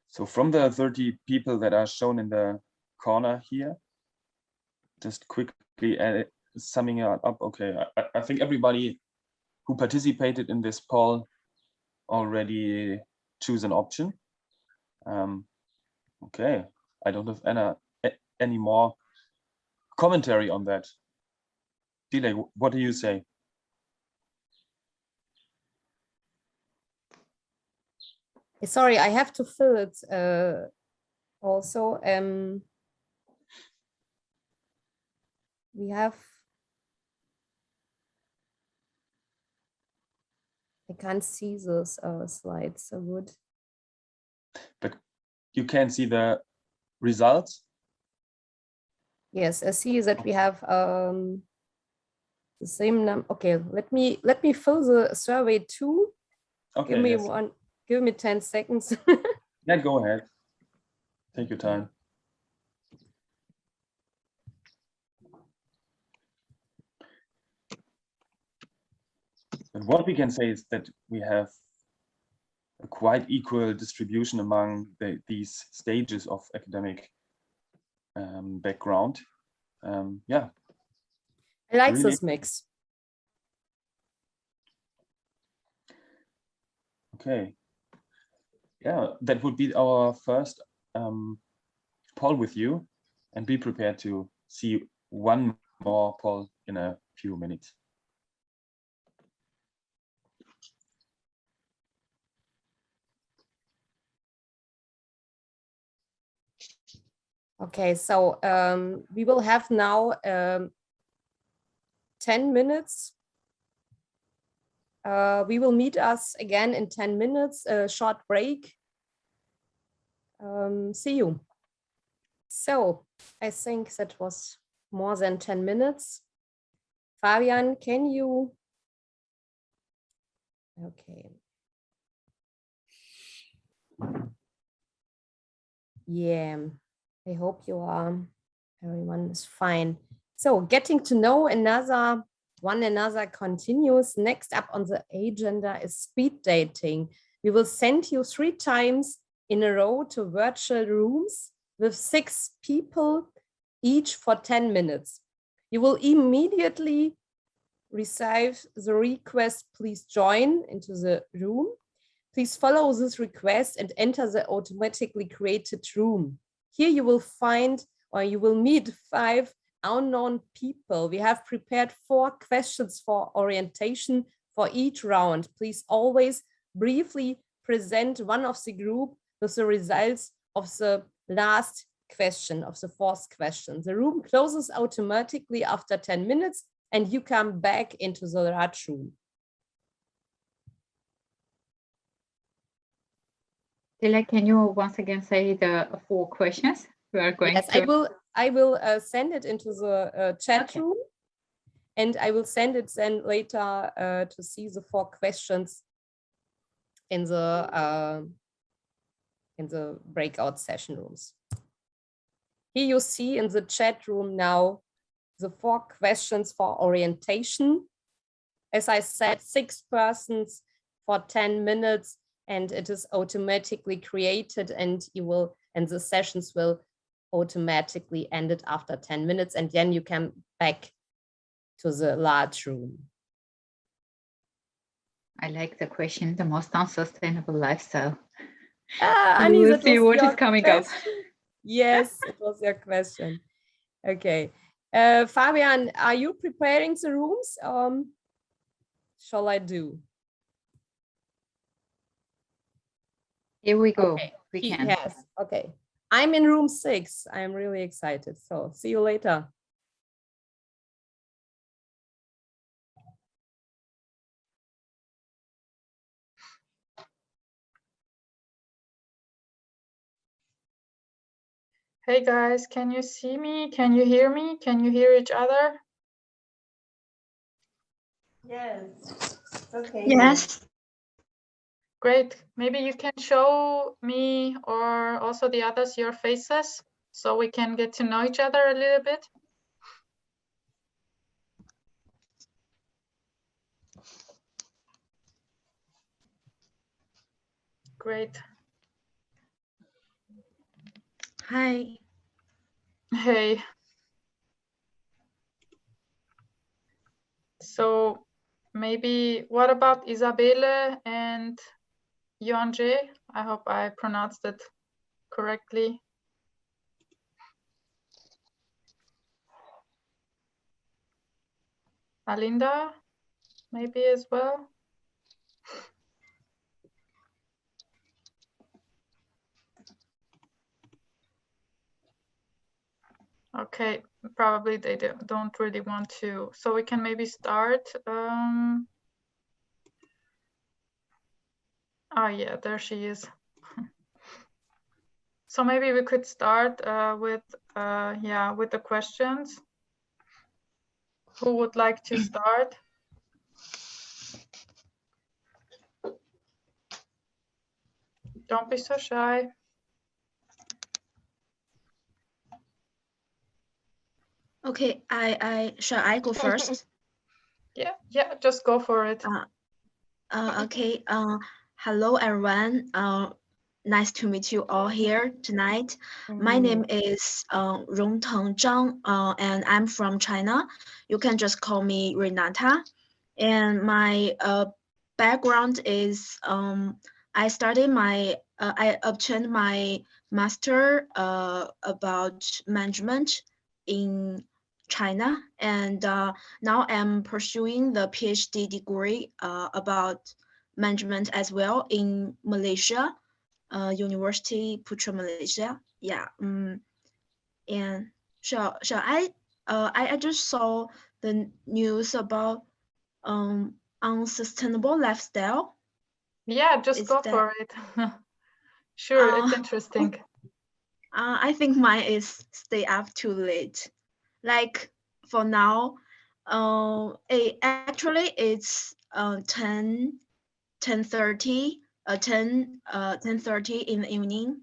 So from the 30 people that are shown in the corner here, just quickly summing it up. Okay, I think everybody who participated in this poll already choose an option. Okay, I don't have any more commentary on that. Delay, what do you say? Sorry, I have to fill it also. We have, I can't see those slides so good. But you can see the results? Yes, I see that we have the same number. Okay, let me fill the survey too. Okay, give me 10 seconds. Yeah, go ahead. Take your time. But what we can say is that we have a quite equal distribution among these stages of academic background. Yeah. I like really, this mix. Okay. Yeah, that would be our first poll with you, and be prepared to see one more poll in a few minutes. Okay, so we will have now 10 minutes. We will meet us again in 10 minutes, a short break. See you. So I think that was more than 10 minutes. Fabian, can you? Okay. Yeah, I hope you are, everyone is fine. So getting to know one another continues. Next up on the agenda is speed dating. We will send you 3 times in a row to virtual rooms with 6 people, each for 10 minutes. You will immediately receive the request, please join into the room. Please follow this request and enter the automatically created room. Here you will find, or you will meet 5 unknown people. We have prepared 4 questions for orientation for each round. Please always briefly present one of the group with the results of the last question, of the 4th question. The room closes automatically after 10 minutes and you come back into the large room. Dila, can you once again say the 4 questions we are going yes, to? I will send it into the chat room, and I will send it then later to see the 4 questions in the breakout session rooms. Here you see in the chat room now the 4 questions for orientation. As I said, 6 persons for 10 minutes, and it is automatically created, and the sessions will automatically end it after 10 minutes, and then you come back to the large room. I like the question, the most unsustainable lifestyle. Annie, we'll see what is coming up. Yes, it was your question. Okay. Fabian, are you preparing the rooms? Shall I do? Here we go. Okay. We can. Yes. Okay. I'm in room 6. I'm really excited. So see you later. Hey guys, can you see me? Can you hear me? Can you hear each other? Yes. Okay. Yes. Great. Maybe you can show me or also the others your faces so we can get to know each other a little bit. Great. Hi. Hey. So maybe what about Isabelle and Yonje? I hope I pronounced it correctly. Alinda, maybe as well. Okay, probably they don't really want to. So we can maybe start. Oh yeah, there she is. So maybe we could start with the questions. Who would like to start? Don't be so shy. Okay, shall I go first? Yeah, just go for it. Okay. Hello everyone. Nice to meet you all here tonight. My name is Rongteng Zhang, and I'm from China. You can just call me Renata. And my background is I obtained my master about management in China, and now I'm pursuing the PhD degree about management as well in Malaysia, University Putra Malaysia. Yeah. And shall I? I just saw the news about unsustainable lifestyle. Yeah, just go for it. Sure, it's interesting. I think mine is stay up too late. Like for now, actually it's 10:30 10:30 in the evening,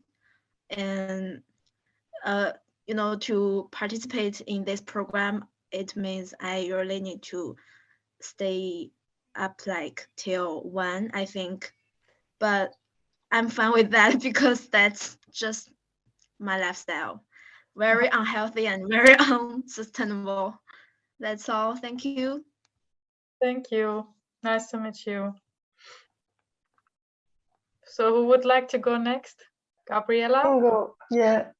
and to participate in this program, it means I really need to stay up like till 1, I think. But I'm fine with that because that's just my lifestyle. Very unhealthy and very unsustainable. That's all. Thank you. Thank you. Nice to meet you. So who would like to go next? Gabriela? Go. Yeah.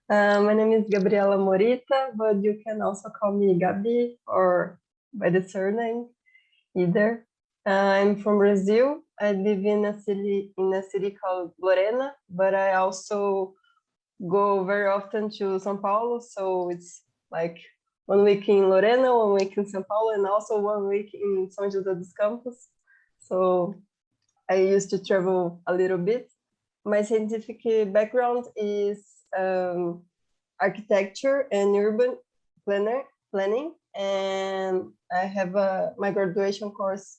My name is Gabriela Morita, but you can also call me Gabi or by the surname either. I'm from Brazil. I live in a city called Lorena, but I also go very often to São Paulo. So it's like 1 week in Lorena, 1 week in São Paulo, and also 1 week in São José dos Campos. So I used to travel a little bit. My scientific background is architecture and urban planning, and I have my graduation course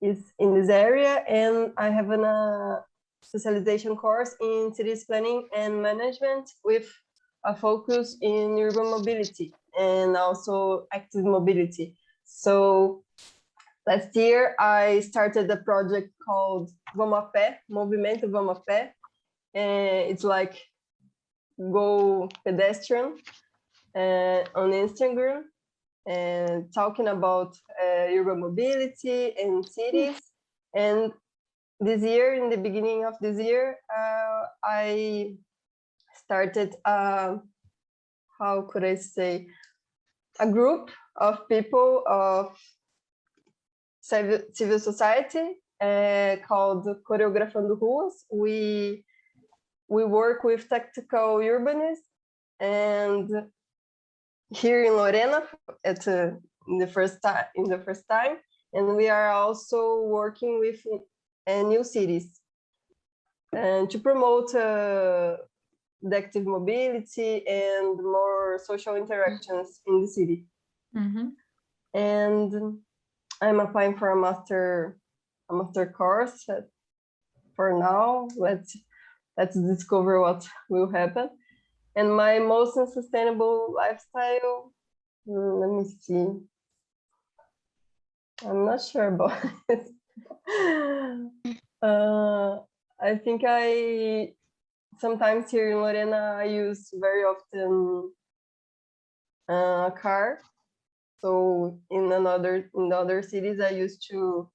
is in this area, and I have a specialization course in cities planning and management with a focus in urban mobility and also active mobility. So last year, I started a project called Vamos a Pé, Movimento Vamos a Pé. It's like go pedestrian on Instagram and talking about urban mobility and cities. And this year, in the beginning of this year, I started, how could I say, a group of people of civil society called Coreografando Ruas. We work with tactical urbanists, and here in Lorena in the first time, and we are also working with new cities and to promote the active mobility and more social interactions in the city. Mm-hmm. And I'm applying for a master course. For now, let's discover what will happen. And my most unsustainable lifestyle, let me see. I'm not sure about it. I think sometimes here in Lorena, I use very often a car. So in other cities, I used to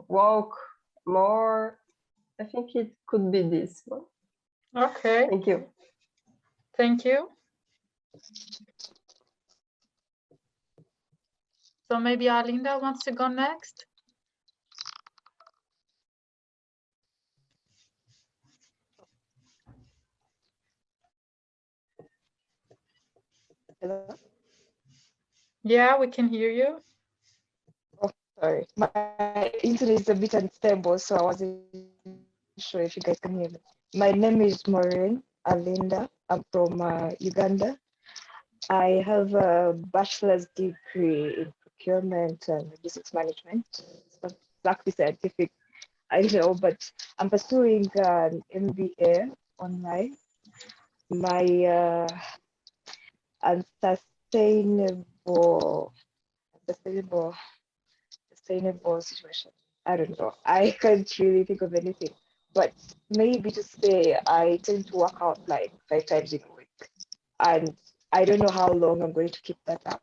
walk more. I think it could be this one. Okay. Thank you. Thank you. So maybe Arlinda wants to go next. Hello? Yeah, we can hear you. Oh, sorry. My internet is a bit unstable, so I wasn't sure if you guys can hear me. My name is Maureen Arlinda. I'm from Uganda. I have a bachelor's degree in procurement and logistics management. It's exactly scientific, I know, but I'm pursuing an MBA online. My sustainable situation. I don't know. I can't really think of anything. But maybe to say I tend to work out like 5 times in a week. And I don't know how long I'm going to keep that up.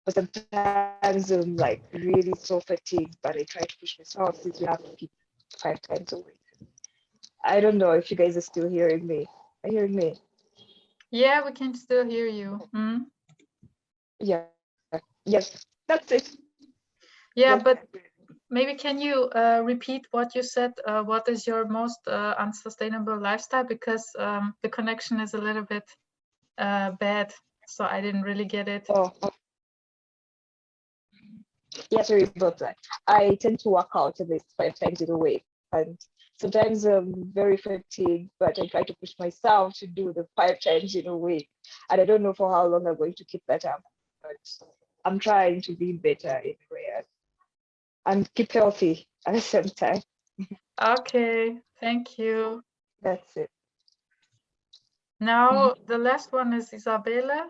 But sometimes I'm like really so fatigued, but I try to push myself since we have to keep 5 times a week. I don't know if you guys are still hearing me. Are you hearing me? Yeah, we can still hear you. Mm? Yeah. Yes, that's it. Yeah, Yes. but maybe can you repeat what you said? What is your most unsustainable lifestyle? Because the connection is a little bit bad, so I didn't really get it. Oh. Yeah, sorry about that. I tend to work out at least 5 times in a week, and sometimes I'm very fatigued, but I try to push myself to do the 5 times in a week. And I don't know for how long I'm going to keep that up, but I'm trying to be better in prayer and keep healthy at the same time. Okay, thank you. That's it. Now the last one is Isabella.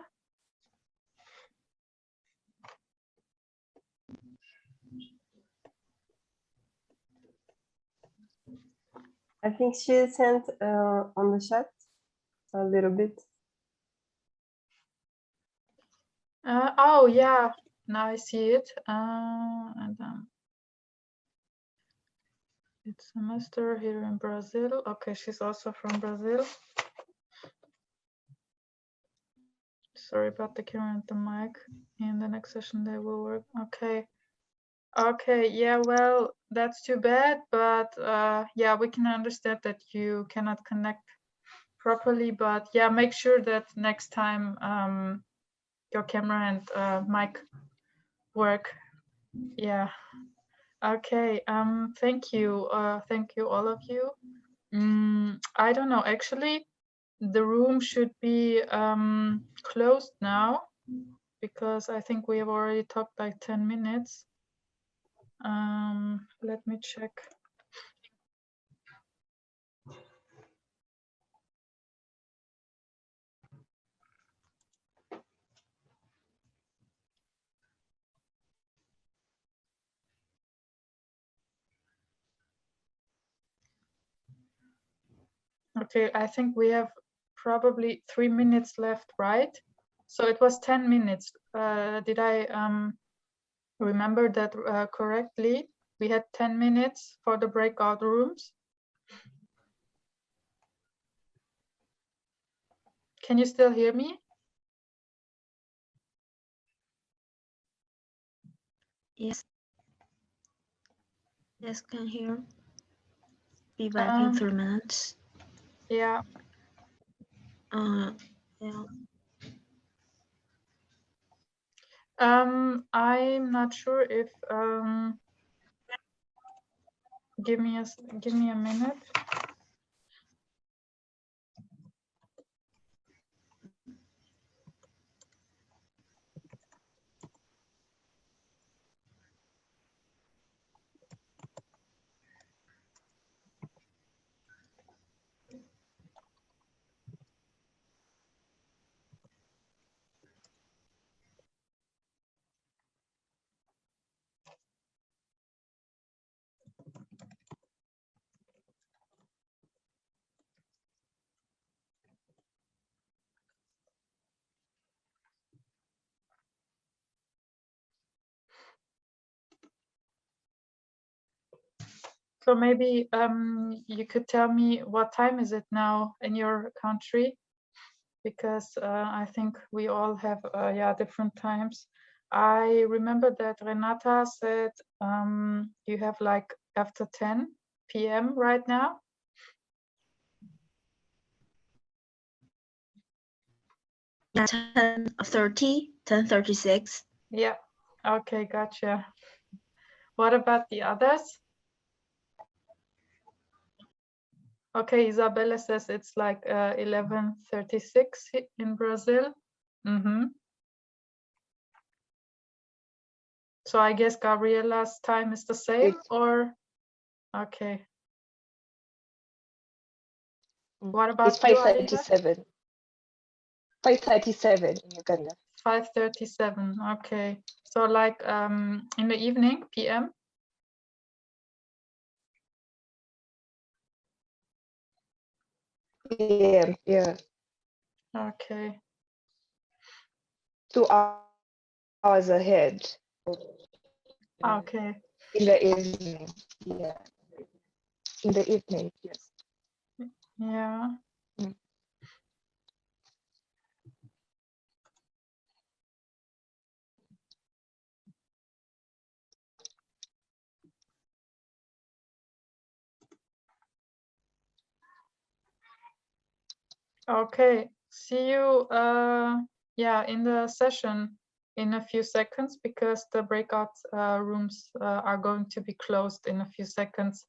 I think she sent on the chat a little bit. Oh yeah, now I see it. And it's semester here in Brazil. Okay, she's also from Brazil. Sorry about the camera and the mic. In the next session they will work. Okay. Okay, yeah, well, that's too bad, but yeah, we can understand that you cannot connect properly, but yeah, make sure that next time your camera and mic work. Yeah. Okay. Thank you. Thank you, all of you. I don't know. Actually, the room should be closed now because I think we have already talked like 10 minutes. Let me check. Okay, I think we have probably 3 minutes left, right? So it was 10 minutes. Did I remember that correctly? We had 10 minutes for the breakout rooms. Can you still hear me? Yes. Yes, can hear. Be back in 3 minutes. Yeah. Yeah. I'm not sure if give me a minute. So maybe you could tell me what time is it now in your country? Because I think we all have yeah, different times. I remember that Renata said you have like after 10 p.m. right now. Yeah, 10:30, 10:36. Yeah. Okay, gotcha. What about the others? Okay, Isabella says it's like 11:36 in Brazil. So I guess Gabriela's time is the same, or okay. What about it's 5:37. 5:37 in Uganda. 5:37. Okay. So like in the evening, PM. Yeah, yeah. Okay. 2 hours ahead. Okay. In the evening, yeah. In the evening, yes. Yeah. Okay. See you yeah, in the session in a few seconds because the breakout rooms are going to be closed in a few seconds.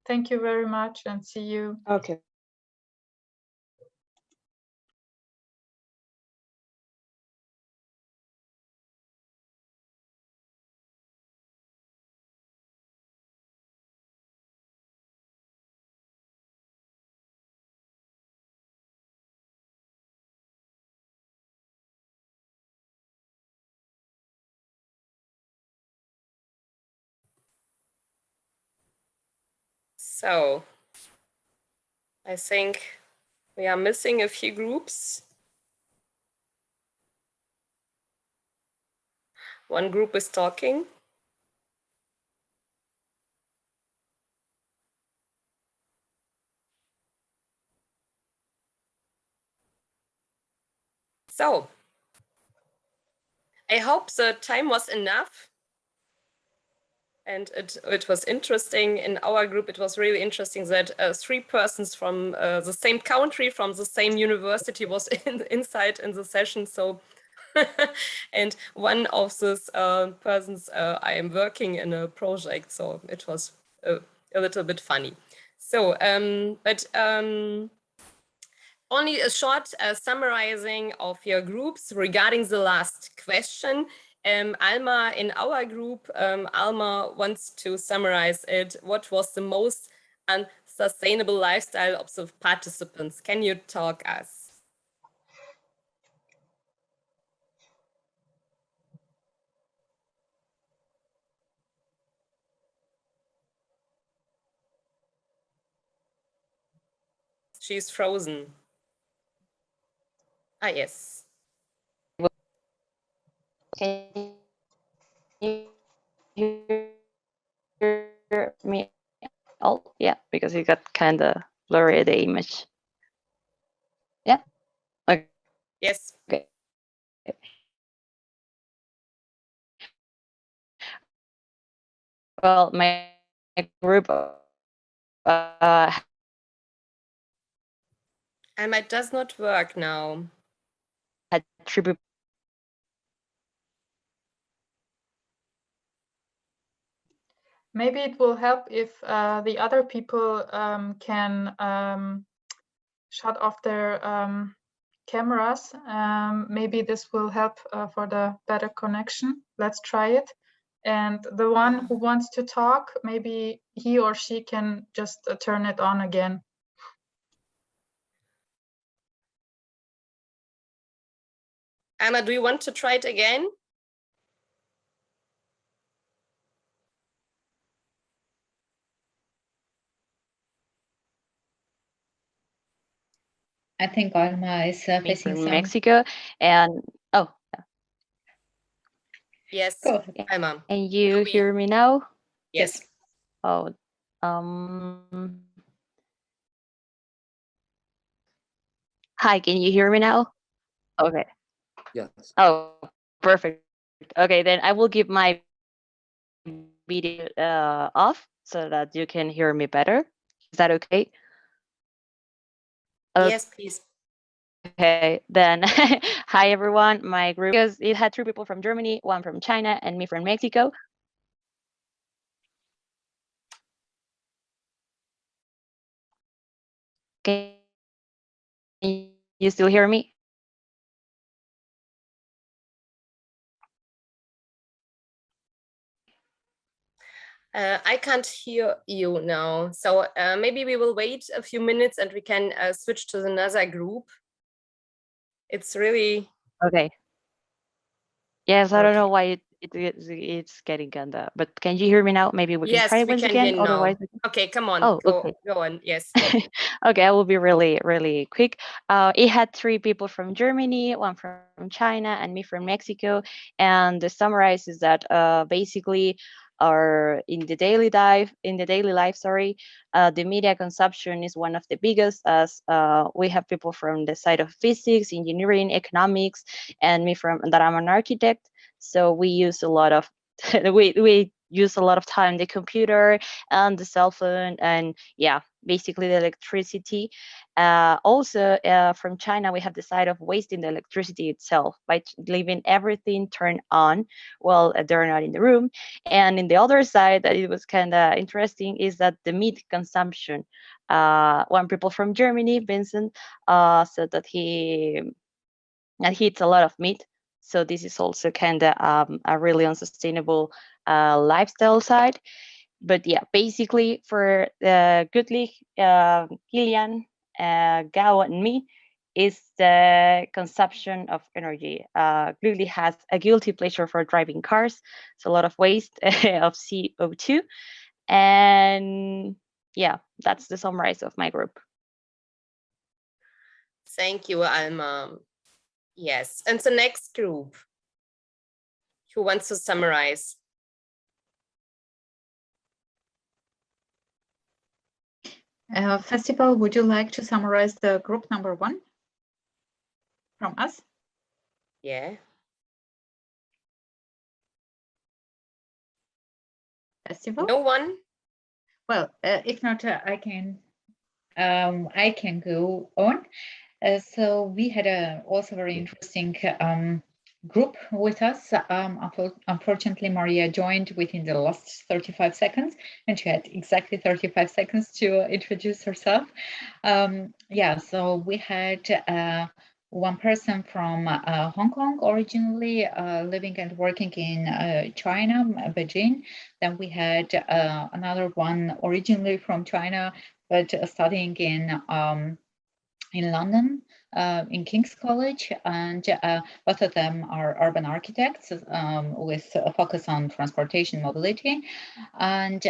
Thank you very much and see you. Okay. So I think we are missing a few groups. One group is talking. So I hope the time was enough. And it was interesting. In our group, it was really interesting that 3 persons from the same country, from the same university was inside in the session. So, and one of these persons, I am working in a project. So it was a little bit funny. So, only a short summarizing of your groups regarding the last question. Alma, in our group, Alma wants to summarize it. What was the most unsustainable lifestyle of the participants? Can you talk us? She's frozen. Ah, yes. Can you hear me? Oh, yeah, because it got kind of blurry, the image. Yeah. Okay. Yes. Okay. Well, my group And it does not work now. had 3 people. Maybe it will help if the other people can shut off their cameras. Maybe this will help for the better connection. Let's try it. And the one who wants to talk, maybe he or she can just turn it on again. Anna, do you want to try it again? I think Alma is facing from some. Mexico, and oh, yes, go ahead. Yeah. Alma. And you hear me now? Yes. Oh, hi, can you hear me now? Okay. Yes. Oh, perfect. Okay, then I will keep my video off so that you can hear me better. Is that okay? Yes, please. Okay, then hi everyone. My group, because it had 3 people from Germany, 1 from China, and me from Mexico. Can you still hear me? I can't hear you now. So maybe we will wait a few minutes and we can switch to another group. It's really... Okay. Yes, I don't know why it's getting kinda, but can you hear me now? Maybe we can try it once again. Otherwise, okay, come on. Oh, go, okay. Go on. Yes. Okay, I will be really, really quick. It had 3 people from Germany, 1 from China, and me from Mexico. And the summarize is that basically, in the daily life, the media consumption is one of the biggest, as we have people from the side of physics, engineering, economics, and me from that I'm an architect. So we use a lot of we use a lot of time the computer and the cell phone, and yeah, basically the electricity. Also, from China, we have the side of wasting the electricity itself by leaving everything turned on while they're not in the room. And in the other side, that it was kind of interesting, is that the meat consumption. One people from Germany, Vincent, said that he eats a lot of meat. So this is also kind of a really unsustainable lifestyle side. But yeah, basically for Gutlich, Kilian, Gao, and me, is the consumption of energy. Gutlich has a guilty pleasure for driving cars. It's a lot of waste of CO2. And yeah, that's the summary of my group. Thank you, Alma. Yes, and the next group, who wants to summarize? Festival, would you like to summarize the group number 1 from us? Yeah. Festival? No one? Well, if not, I can go on. So we had a also very interesting group with us. Unfortunately, Maria joined within the last 35 seconds, and she had exactly 35 seconds to introduce herself. Yeah, so we had one person from Hong Kong originally, living and working in China, Beijing. Then we had another one originally from China, but studying in London, in King's College, and both of them are urban architects with a focus on transportation mobility. And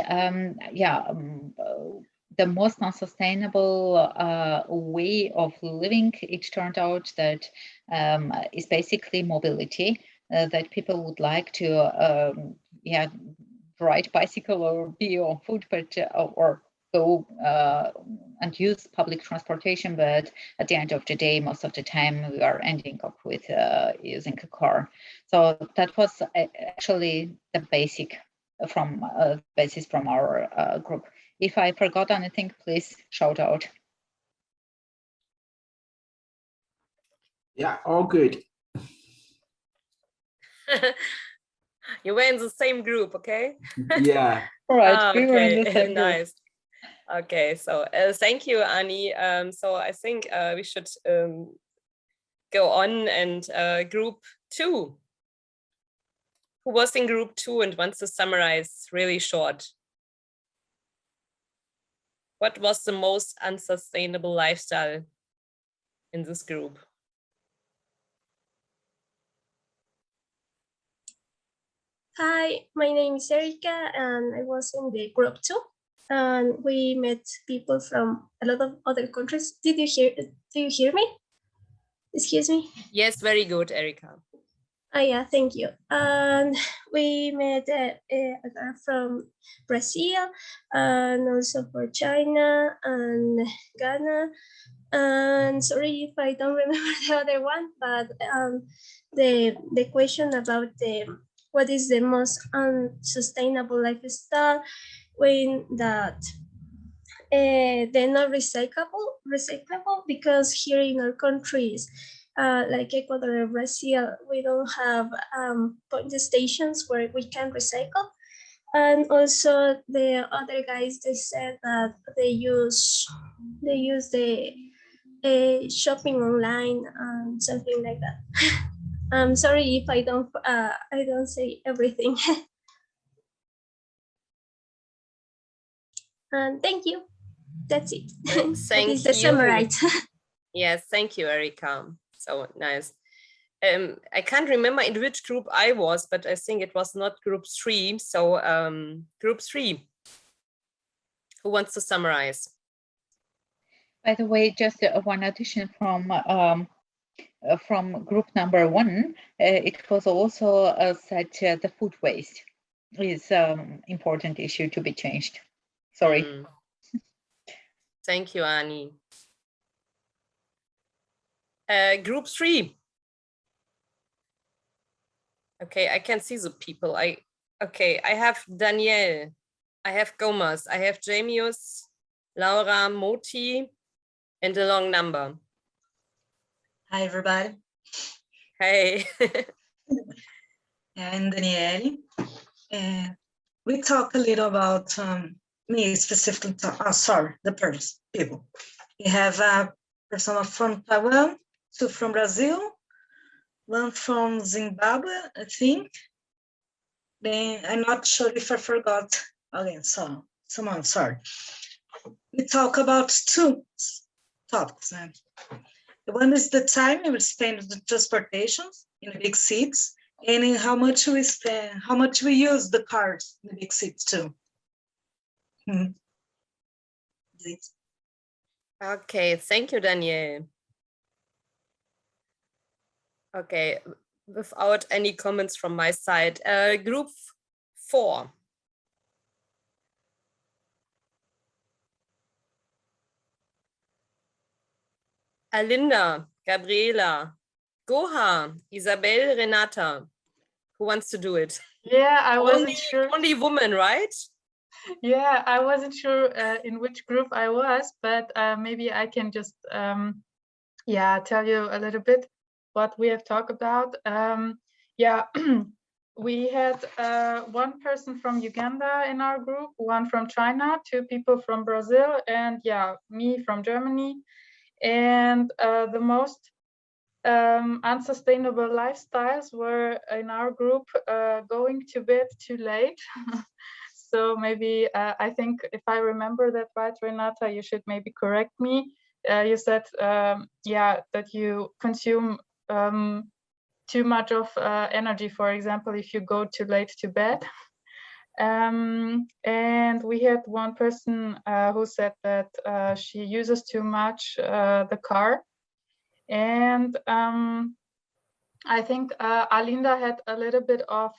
the most unsustainable way of living, it turned out that is basically mobility, that people would like to ride bicycle or be on foot, but or go and use public transportation, but at the end of the day, most of the time we are ending up with using a car. So that was actually the basis from our group. If I forgot anything, please shout out. Yeah, all good. You were in the same group, okay? Yeah. All right, we were in the same group. Nice. Okay, so thank you, Annie. So I think we should go on and group 2. Who was in group 2 and wants to summarize really short? What was the most unsustainable lifestyle in this group? Hi, my name is Erika, and I was in the group 2. And we met people from a lot of other countries. Do you hear me? Excuse me? Yes, very good, Erika. Oh yeah, thank you. And we met a girl from Brazil, and also for China and Ghana. And sorry if I don't remember the other one, but the question about what is the most unsustainable lifestyle, when that they're not recyclable, because here in our countries, like Ecuador or Brazil, we don't have point stations where we can recycle. And also the other guys, they said that they use the shopping online and something like that. I'm sorry if I don't say everything. And thank you. That's it. Thank is the you. summary. Yes, thank you, Erika. So nice. I can't remember in which group I was, but I think it was not group 3. So group 3. Who wants to summarize? By the way, just one addition from group number 1, it was also said the food waste is important issue to be changed. Sorry. Thank you, Annie. Group 3. Okay, I can see the people. Okay, I have Danielle, I have Gomas, I have Jamius, Laura, Moti, and a long number. Hi, everybody. Hey. I'm Daniele. We talk a little about me specifically. Sorry, the people. We have a person from Taiwan, two from Brazil, one from Zimbabwe, I think. Then I'm not sure if I forgot again. So, someone, sorry. We talk about two topics. One is the time we spend the transportation in the big cities, and in how much we spend, how much we use the cars in the big cities too. Okay, thank you, Danielle. Okay, without any comments from my side, group 4. Alinda, Gabriela, Goha, Isabel, Renata. Who wants to do it? Yeah, I wasn't sure. Only woman, right? Yeah, I wasn't sure in which group I was, but maybe I can just yeah, tell you a little bit what we have talked about. Yeah, we had one person from Uganda in our group, one from China, 2 people from Brazil, and yeah, me from Germany. And the most unsustainable lifestyles were in our group going to bed too late. So maybe I think if I remember that right, Renata, you should maybe correct me. You said, yeah, that you consume too much of energy, for example, if you go too late to bed. And we had one person who said that she uses too much the car. And I think Alinda had a little bit of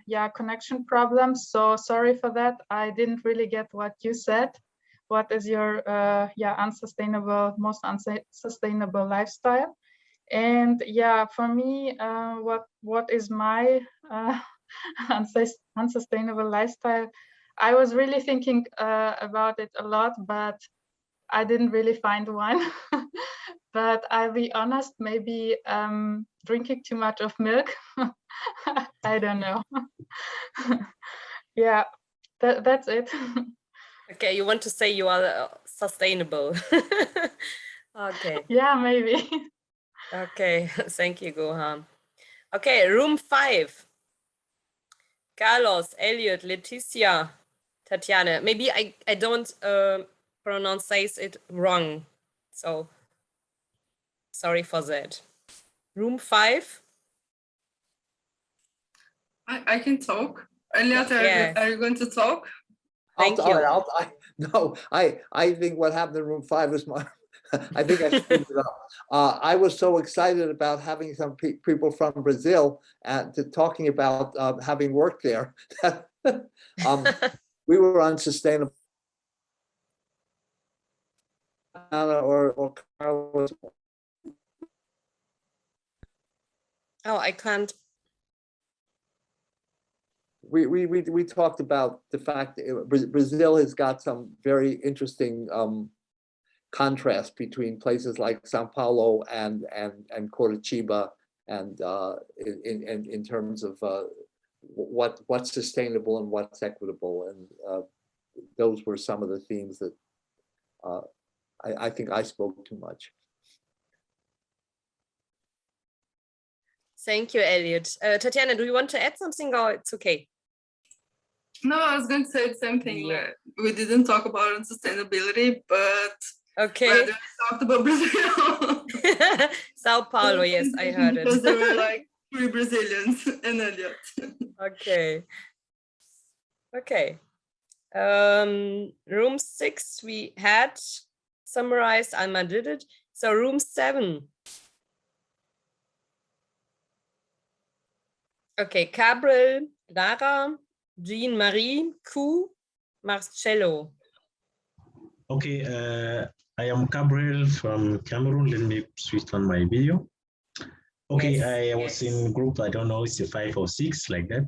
yeah, connection problems. So sorry for that. I didn't really get what you said. What is your yeah, unsustainable, most unsustainable lifestyle? And yeah, for me, what is my unsustainable lifestyle? I was really thinking about it a lot, but I didn't really find one. But I'll be honest, maybe drinking too much of milk. I don't know. Yeah, that's it. Okay, you want to say you are sustainable. Okay. Yeah, maybe. Okay, thank you, Gohan. Okay, room 5. Carlos, Elliot, Leticia, Tatiana. Maybe I don't pronounce it wrong. So sorry for that. Room 5. I can talk. Elliot, Yes. are you going to talk? Thank you. No, I think what happened in room 5 is my, I think I screwed it up. I was so excited about having some people from Brazil and talking about having worked there. We were unsustainable. Or Carlos. Oh, I can't. We talked about the fact that Brazil has got some very interesting contrast between places like Sao Paulo and Curitiba, and in terms of what's sustainable and what's equitable, and those were some of the themes that I think I spoke too much. Thank you, Elliot. Tatiana, do you want to add something, or it's okay? No, I was going to say the same thing. Yeah. We didn't talk about sustainability, but okay, we talked about Brazil. Sao Paulo, yes, I heard it. Because there were like 3 Brazilians and Elliot. Okay. Okay. Room 6 we had summarized. Alma did it. So room 7. Okay, Gabriel, Lara, Jean Marie, Q, Marcello. Okay, I am Gabriel from Cameroon. Let me switch on my video. Okay, Yes. I was in group, I don't know, it's a 5 or 6 like that.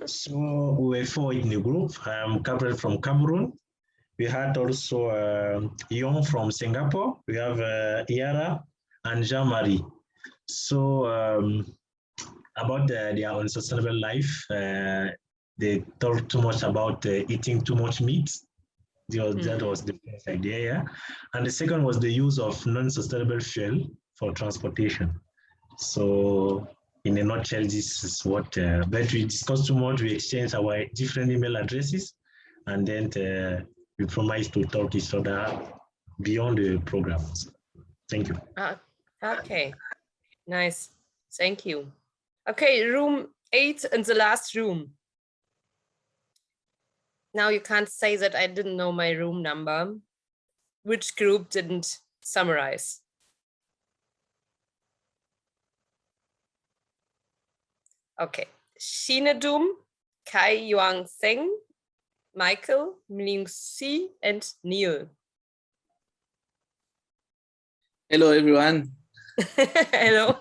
So we were 4 in the group. I'm Gabriel from Cameroon. We had also Yon from Singapore. We have Iara and Jean-Marie. So about their unsustainable life, they talked too much about eating too much meat. That was the first idea, yeah. And the second was the use of non-sustainable fuel for transportation. So in a nutshell, this is what, but we discussed too much, we exchanged our different email addresses, and then we promised to talk each other beyond the programs. Thank you. Okay, nice, thank you. Okay, room 8 in the last room. Now you can't say that I didn't know my room number. Which group didn't summarize? Okay, Shinedum, Kai Yuan Seng, Michael, Mling Si, and Neil. Hello, everyone. Hello.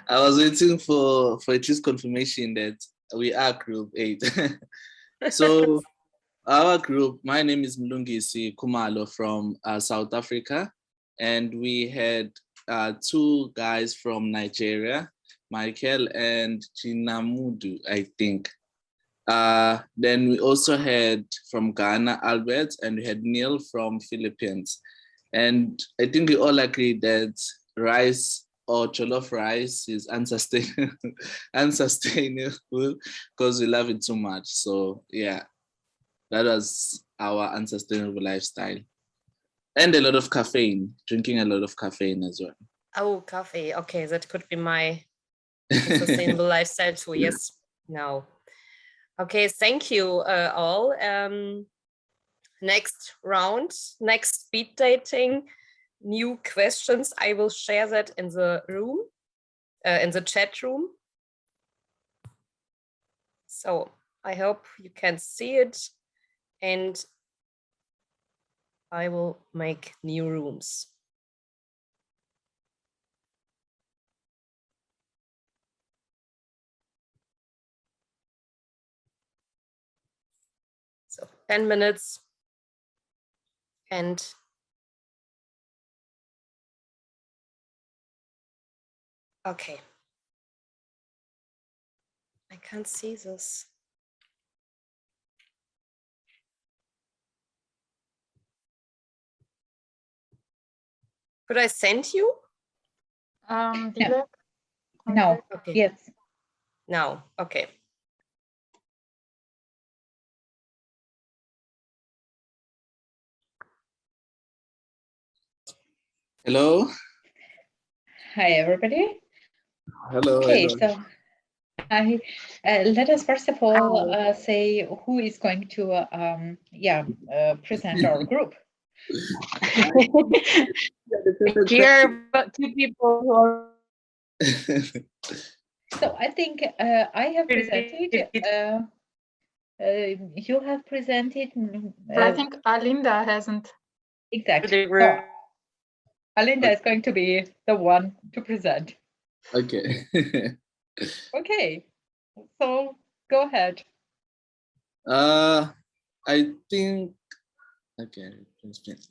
I was waiting for at least confirmation that we are group 8. So our group, my name is Mlungisi Kumalo from South Africa, and we had 2 guys from Nigeria, Michael and Chinamudu, I think. Then we also had from Ghana, Albert, and we had Neil from Philippines. And I think we all agree that rice or jollof rice is unsustainable because we love it too much. So yeah, that was our unsustainable lifestyle. And a lot of caffeine, drinking a lot of caffeine as well. Oh, coffee. Okay, that could be my sustainable lifestyle too. Yes, no. Okay, thank you all. Next round, next speed dating, new questions. I will share that in the room, in the chat room. So I hope you can see it, and I will make new rooms. So 10 minutes. And okay. I can't see this. Could I send you? No. No. Okay. Yes. No. Okay. Hello. Hi, everybody. Hello. Okay, hello. so let us first of all say who is going to present our group. Here, but 2 people who are. So I think I have presented. You have presented. I think Alinda hasn't. Exactly. So Alinda is going to be the one to present. Okay. Okay. So go ahead. I think. Okay.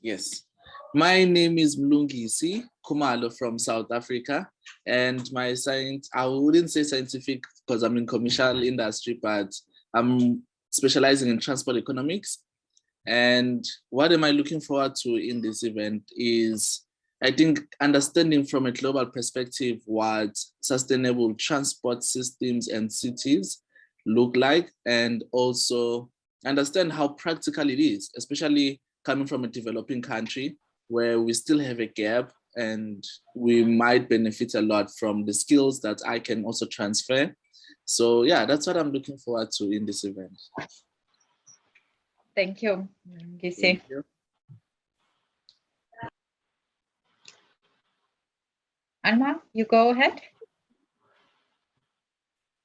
Yes. My name is Mlungisi Kumalo from South Africa, and my science, I wouldn't say scientific because I'm in commercial industry, but I'm specializing in transport economics. And what am I looking forward to in this event is, I think, understanding from a global perspective what sustainable transport systems and cities look like, and also understand how practical it is, especially coming from a developing country where we still have a gap, and we might benefit a lot from the skills that I can also transfer. So yeah, that's what I'm looking forward to in this event. Thank you, Gisi. Thank you. Alma, you go ahead.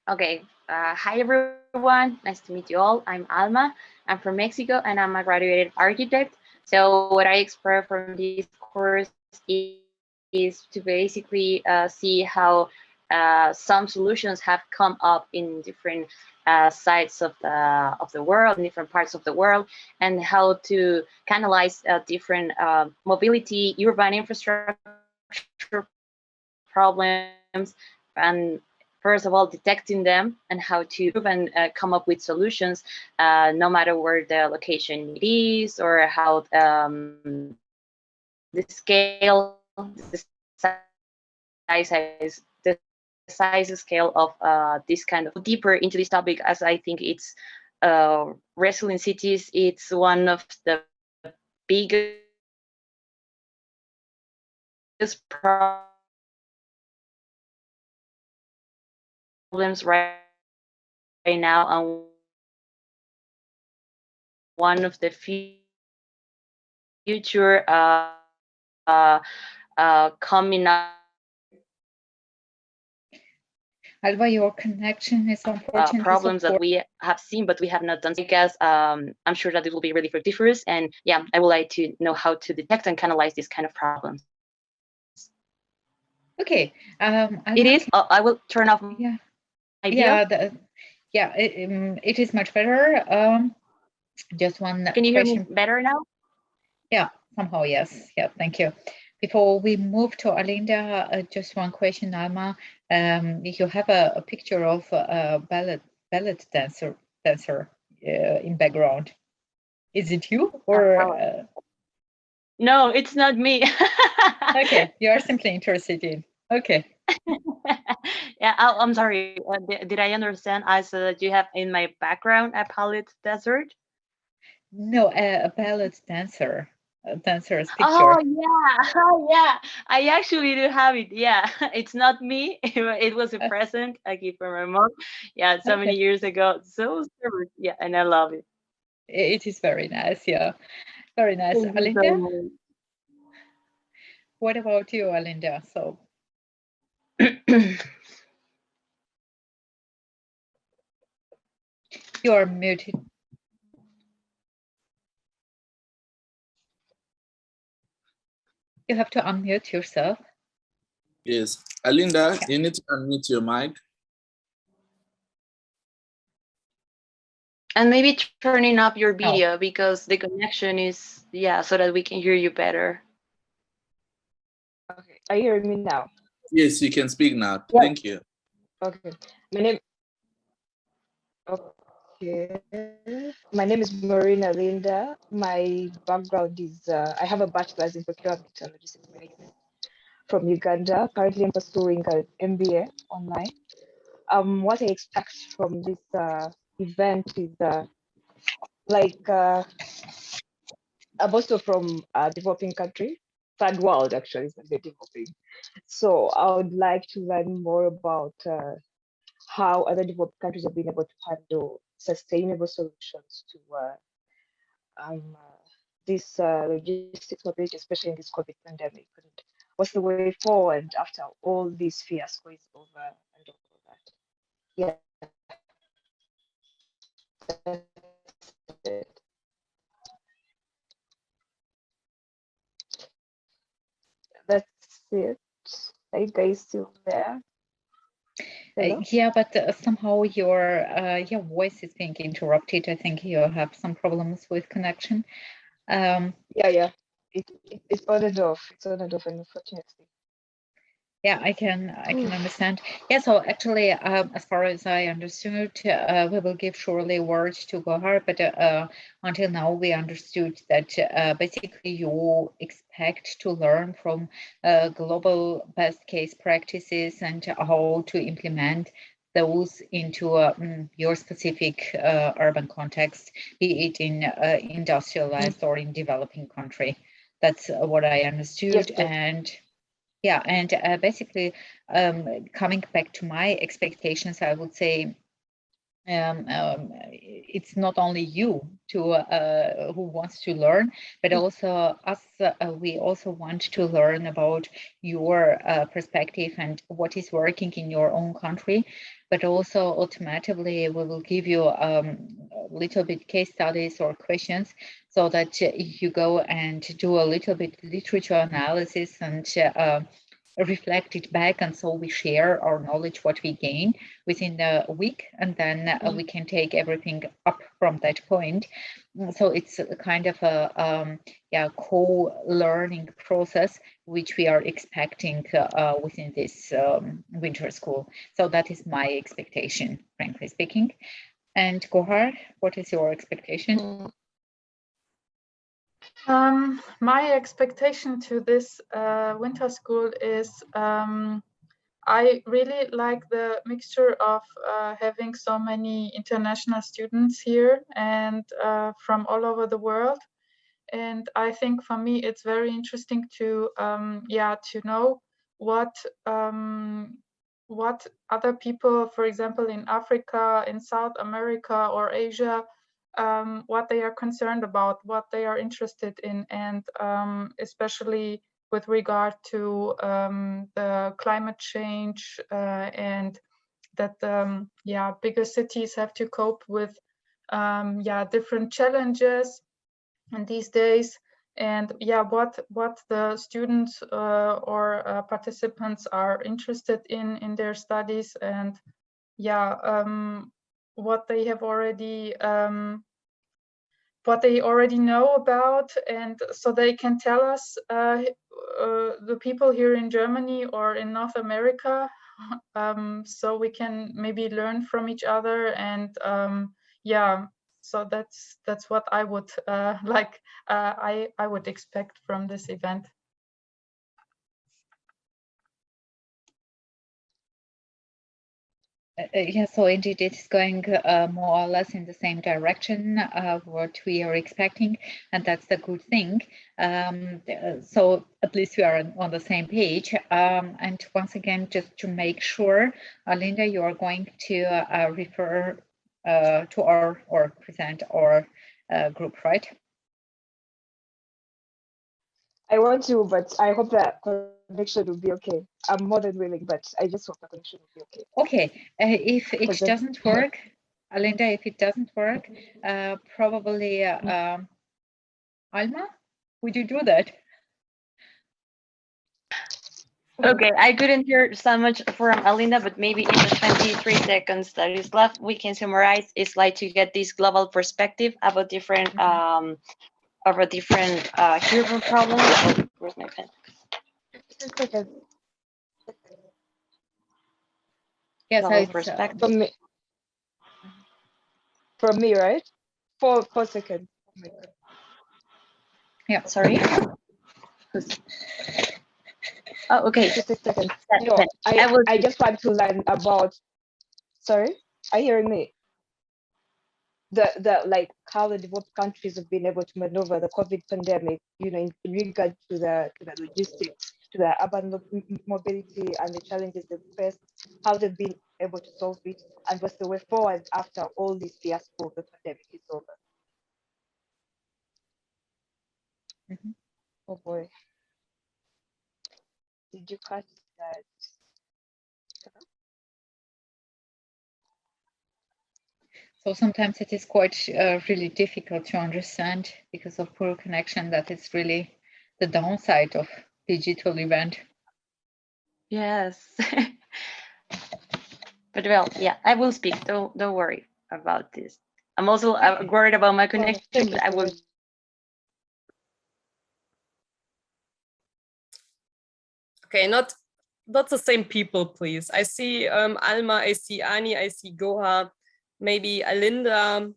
Okay. Hi, everyone. Nice to meet you all. I'm Alma. I'm from Mexico, and I'm a graduated architect. So what I expect from this course is is to basically see how some solutions have come up in different sides of the world, in different parts of the world, and how to canalize different mobility, urban infrastructure problems, and first of all detecting them and how to and come up with solutions, no matter where the location it is or how the scale, the size scale of this kind of deeper into this topic, as I think it's resilient cities. It's one of the biggest problems right now, and one of the future coming up. Alba, your connection is unfortunately problems that we have seen, but we have not done. Because I'm sure that it will be really fructiferous, and yeah, I would like to know how to detect and canalize these kind of problems. Okay, it is. I will turn off. Yeah, idea. It is much better. Just one. Can you question. hear me better now? Yeah, somehow yes. Yeah, thank you. Before we move to Alinda, just one question, Alma. You have a picture of a ballet dancer in background. Is it you or? No, it's not me. Okay, you are simply interested in. Okay. Yeah, I'm sorry. Did I understand? I said that you have in my background a ballet dancer. No, a ballet dancer. Dancer's picture. Oh yeah, I actually do have it. Yeah, it's not me. It was a present I gave from my mom. Yeah, so many years ago. So yeah, and I love it. It is very nice. Yeah, very nice. Thank you Alinda, so much. What about you, Alinda? So. You are muted. You have to unmute yourself. Yes. Alinda, you need to unmute your mic. And maybe turning up your video because the connection is, so that we can hear you better. Okay, are you hearing me now? Yes, you can speak now. Yeah. Thank you. Okay. My name is Marina Linda. My background is I have a bachelor's in procurement and logistics management from Uganda. Currently, I'm pursuing an MBA online. What I expect from this event is I'm also from a developing country, third world actually, it's not very developing. So I would like to learn more about how other developed countries have been able to handle sustainable solutions to this logistics mobility, especially in this COVID pandemic. And what's the way forward after all this fiasco is over and all of that? Yeah. That's it. That's it. Are you guys still there? Yeah, but somehow your voice is being interrupted. I think you have some problems with connection. Yeah. It's on and off. It's on and off, unfortunately. Yeah, I can understand. Yeah, so actually, as far as I understood, we will give shortly words to Gohar, but until now we understood that basically you expect to learn from global best case practices and how to implement those into your specific urban context, be it in industrialized or in developing country. That's what I understood. Yes, and yeah, and basically coming back to my expectations, I would say it's not only you who wants to learn, but also us. We also want to learn about your perspective and what is working in your own country. But also automatically we will give you a little bit case studies or questions so that you go and do a little bit literature analysis and reflect it back, and so we share our knowledge, what we gain within a week, and then we can take everything up from that point. So it's a kind of a co-learning process which we are expecting within this winter school. So that is my expectation, frankly speaking. And Gohar, what is your expectation? My expectation to this winter school is I really like the mixture of having so many international students here and from all over the world. And I think for me, it's very interesting to to know what other people, for example, in Africa, in South America or Asia, what they are concerned about, what they are interested in, and especially with regard to the climate change and that bigger cities have to cope with different challenges in these days, and what the students or participants are interested in their studies, and what they have already know about, and so they can tell us the people here in Germany or in North America, so we can maybe learn from each other, and so that's what I would like. I would expect from this event. So indeed, it's going more or less in the same direction what we are expecting, and that's the good thing. So at least we are on the same page. And once again, just to make sure, Linda, you are going to refer to our or present our group, right? I want to, but I hope that connection will be okay. I'm more than willing, but I just hope the connection will be okay. Okay, if it doesn't work, Linda, if it doesn't work, probably Alma, would you do that? Okay, I couldn't hear so much from Alinda, but maybe in the 23 seconds that is left, we can summarize. It's like to get this global perspective about different urban problems. Oh, where's my pen? Yes, global perspective. From me, right? 4 seconds. Oh my God. Yeah, sorry. Oh, okay. Just a second. No, I just want to learn about. Sorry, are you hearing me? The like how the developed countries have been able to maneuver the COVID pandemic, you know, in regard to the logistics, to the urban mobility and the challenges they faced, how they've been able to solve it, and what's the way forward after all this fiasco of the pandemic is over. Mm-hmm. Oh boy. Did you catch that? So sometimes it is quite really difficult to understand because of poor connection. That is really the downside of digital event. Yes. But well, yeah, I will speak. Don't worry about this. I'm also worried about my connection, but I will. Okay, not the same people, please. I see Alma, I see Ani, I see Goha, maybe Alinda,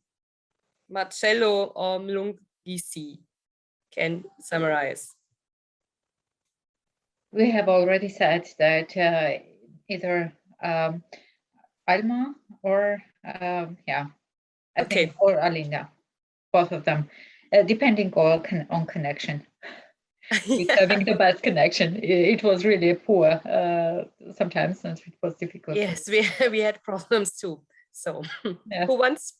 Marcello, or Mlungisi can summarize. We have already said that either Alma or I think, or Alinda, both of them, depending on connection. It's having the best connection. It was really poor sometimes, and it was difficult. Yes, we had problems too. So yes. Who wants?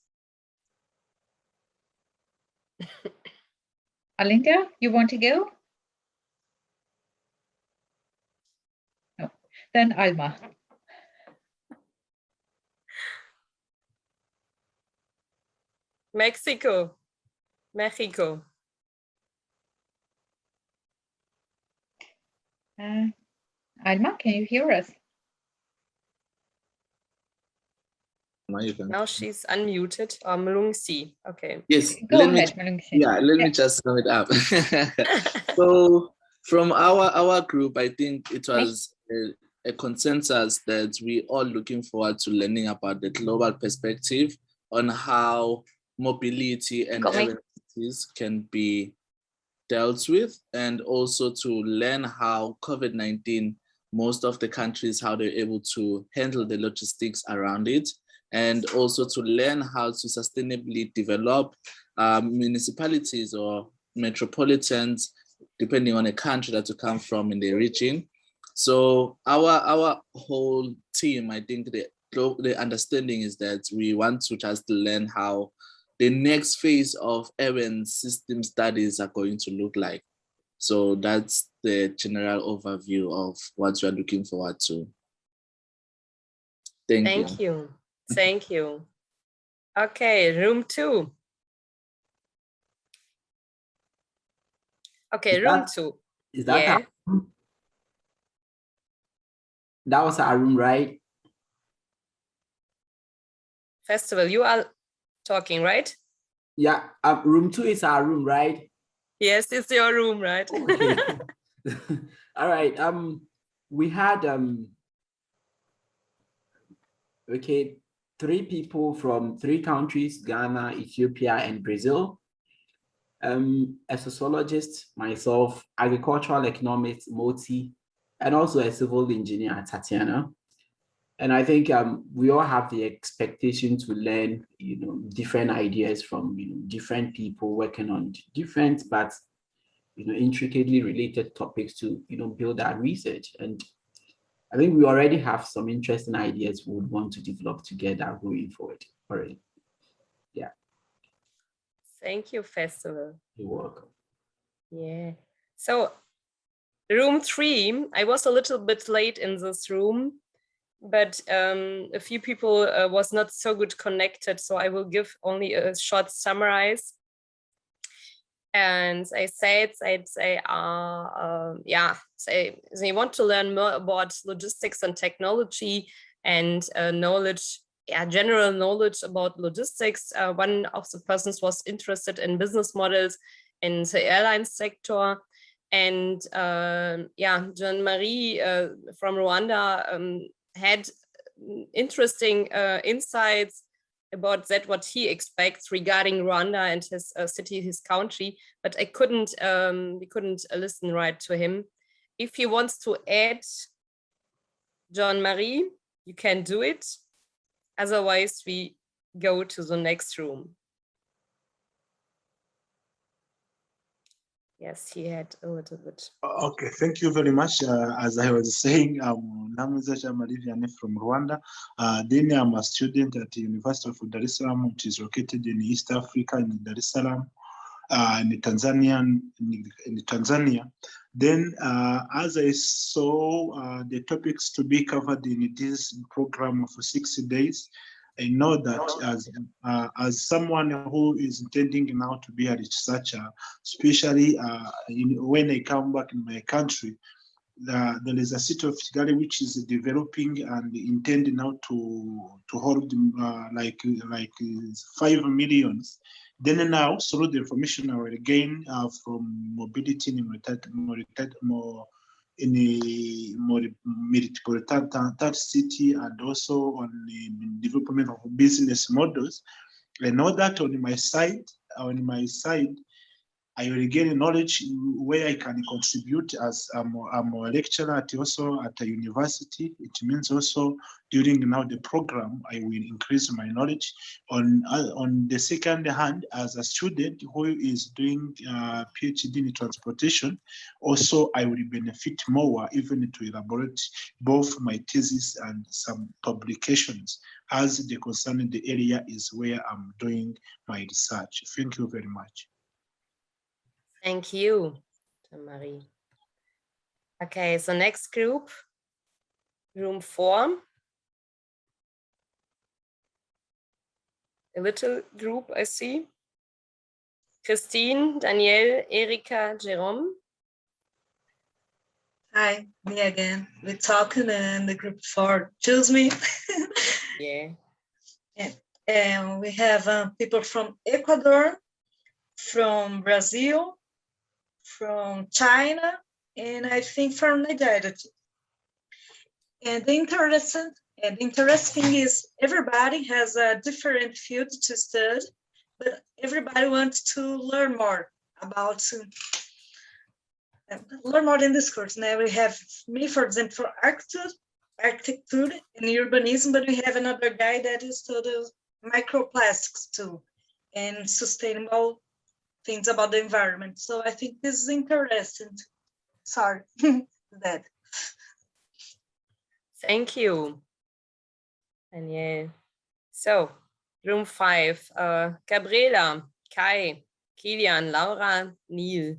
Alinda, you want to go? No. Then Alma. Mexico. Alma, can you hear us? Now she's unmuted. Malungsi. Okay. Yes. Go ahead, Malungsi. Yeah, let me just sum it up. So from our group, I think it was a consensus that we all looking forward to learning about the global perspective on how mobility and emergencies can be dealt with, and also to learn how COVID-19, most of the countries, how they're able to handle the logistics around it, and also to learn how to sustainably develop municipalities or metropolitans, depending on the country that you come from in the region. So our whole team, I think the understanding is that we want to just learn how the next phase of urban system studies are going to look like. So that's the general overview of what we are looking forward to. Thank you. Thank you. Okay, room 2. Okay, room 2. Is that that was our room, right? Festival, you are talking, right? Yeah, room 2 is our room, right? Yes, it's your room, right? Okay. All right. We had okay, 3 people from 3 countries: Ghana, Ethiopia, and Brazil. A sociologist, myself, agricultural economist, Moti, and also a civil engineer, Tatiana. And I think we all have the expectation to learn, different ideas from different people working on different but intricately related topics to build our research. And I think we already have some interesting ideas we would want to develop together going forward already. Yeah. Thank you, Festival. You're welcome. Yeah. So room 3, I was a little bit late in this room, but a few people was not so good connected. So I will give only a short summarize. And they said they want to learn more about logistics and technology and knowledge, general knowledge about logistics. One of the persons was interested in business models in the airline sector. And Jean-Marie from Rwanda had interesting insights about that, what he expects regarding Rwanda and his city, his country, but we couldn't listen right to him. If he wants to add, Jean-Marie, you can do it. Otherwise, we go to the next room. Yes, he had a little bit. Okay, thank you very much. As I was saying, I'm Namiza Jamaliviane from Rwanda. Then I'm a student at the University of Dar es Salaam, which is located in East Africa, in Dar es Salaam, in Tanzania. Then, as I saw the topics to be covered in this program for 60 days, I know that as someone who is intending now to be a researcher, especially when I come back in my country, there is a city of Kigali which is developing and intending now to hold like 5 million. Then now, through the information I will gain from mobility in the Metropolitan city, and also on the development of business models. I know that on my side, I will gain knowledge where I can contribute as I'm a lecturer also at a university. It means also during now the program, I will increase my knowledge. On the second hand, as a student who is doing PhD in transportation, also I will benefit more even to elaborate both my thesis and some publications, as the concern the area is where I'm doing my research. Thank you very much. Thank you, Marie. Okay, so next group, room 4. A little group, I see. Christine, Danielle, Erika, Jerome. Hi, me again. We're talking and the group 4 choose me. Yeah. And we have people from Ecuador, from Brazil, from China, and I think from Nigeria. And the interesting is everybody has a different field to study, but everybody wants to learn more about learn more in this course. Now we have me, for example, for architecture and urbanism, but we have another guy that is studies microplastics too, and sustainable things about the environment. So I think this is interesting. Sorry, that. Thank you. And yeah, so room 5, Gabriela, Kai, Kilian, Laura, Neil.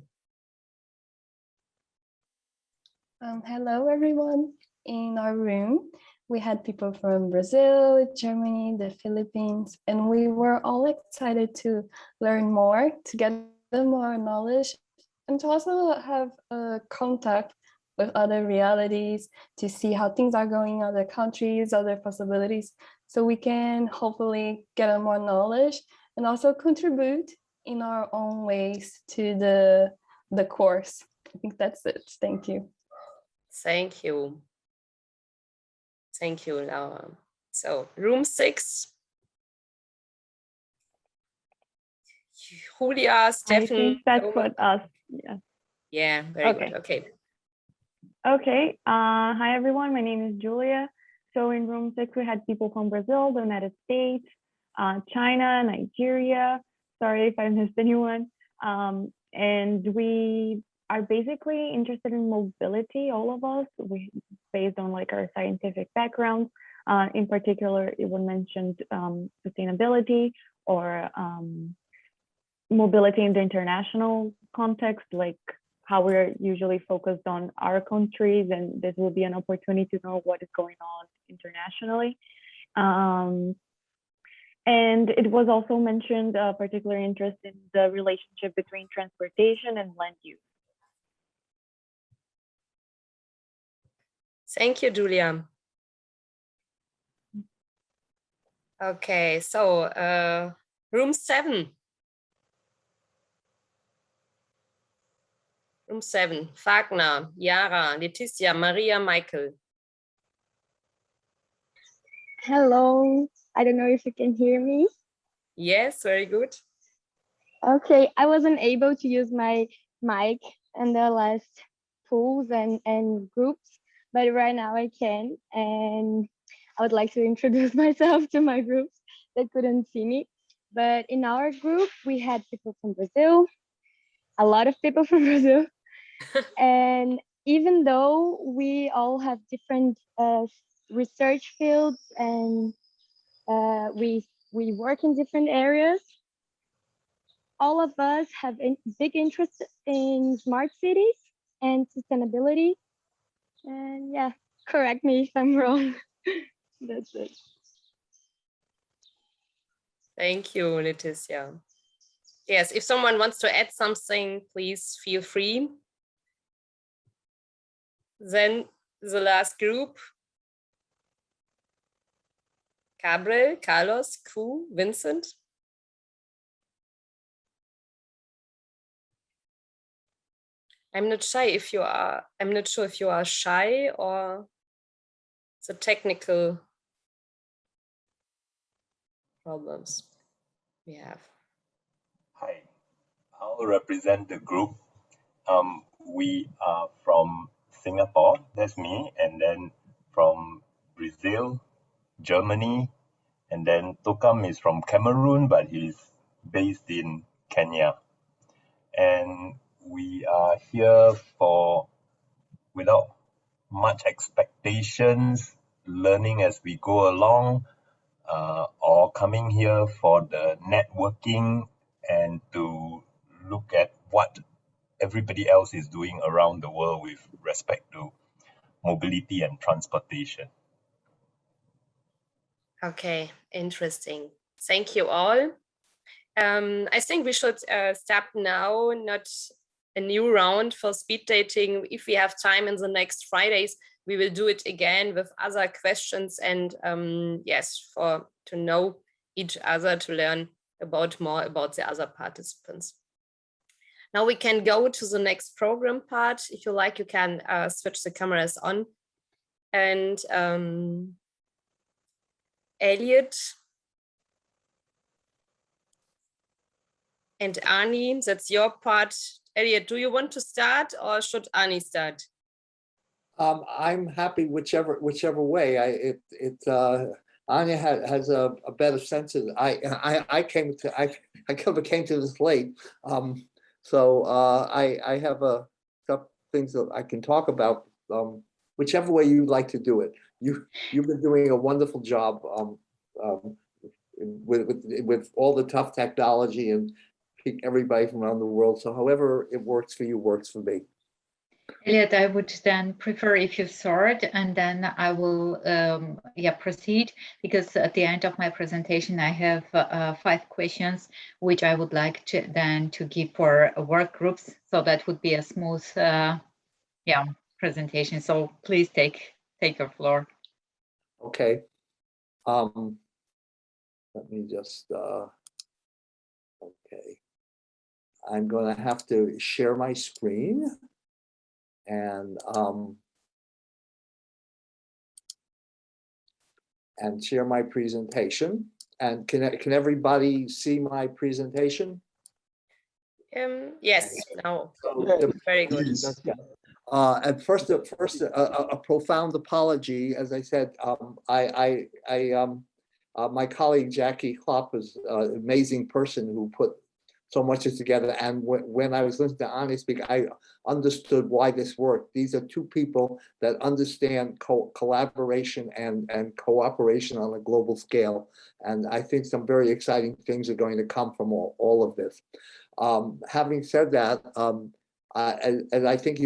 Hello, everyone. In our room, we had people from Brazil, Germany, the Philippines, and we were all excited to learn more, to get more knowledge, and to also have contact with other realities, to see how things are going in other countries, other possibilities, so we can hopefully get more knowledge and also contribute in our own ways to the course. I think that's it. Thank you. Thank you. Thank you, Laura. So room 6. Julia, Stefan. I think that's what us, yeah. Yeah, very good. Okay. Okay. Hi, everyone. My name is Julia. So in room 6, we had people from Brazil, the United States, China, Nigeria. Sorry if I missed anyone. And we are basically interested in mobility, all of us, based on like our scientific backgrounds. In particular, it was mentioned sustainability or mobility in the international context, like how we're usually focused on our countries, and this will be an opportunity to know what is going on internationally. And it was also mentioned a particular interest in the relationship between transportation and land use. Thank you, Julia. Okay, so room 7. Room 7, Wagner, Yara, Leticia, Maria, Michael. Hello, I don't know if you can hear me. Yes, very good. Okay, I wasn't able to use my mic in the last pools and groups, but right now I can. And I would like to introduce myself to my groups that couldn't see me. But in our group, we had people from Brazil, a lot of people from Brazil. And even though we all have different research fields and we work in different areas, all of us have a big interest in smart cities and sustainability. And yeah, correct me if I'm wrong. That's it. Thank you, Leticia. Yes, if someone wants to add something, please feel free. Then the last group, Gabriel, Carlos, Ku, Vincent. I'm not sure if you are shy or the technical problems we have. Hi, I'll represent the group. We are from Singapore, that's me, and then from Brazil, Germany, and then Tokam is from Cameroon, but he's based in Kenya. And we are here without much expectations, learning as we go along, or coming here for the networking and to look at what everybody else is doing around the world with respect to mobility and transportation. Okay, interesting. Thank you all. I think we should stop now, not a new round for speed dating. If we have time in the next Fridays, we will do it again with other questions and yes, to know each other, to learn more about the other participants. Now we can go to the next program part. If you like, you can switch the cameras on. And Elliot and Ani, that's your part. Elliot, do you want to start or should Ani start? I'm happy whichever way. Anya has a better sense of it. I came to this late, so I have a couple things that I can talk about. Whichever way you'd like to do it. You've been doing a wonderful job with all the tough technology and everybody from around the world. So however it works for you works for me. Elliot, I would then prefer if you start and then I will proceed, because at the end of my presentation I have 5 questions which I would like to give for work groups, so that would be a smooth presentation. So please take your floor. Okay. Let me just okay. I'm going to have to share my screen and share my presentation. And can everybody see my presentation? Yes. Now. Very good. And first, a profound apology. As I said, my colleague Jackie Klopp is an amazing person who put so much of it together. And when I was listening to Ani speak, I understood why this worked. These are 2 people that understand collaboration and cooperation on a global scale. And I think some very exciting things are going to come from all of this. Having said that, as I think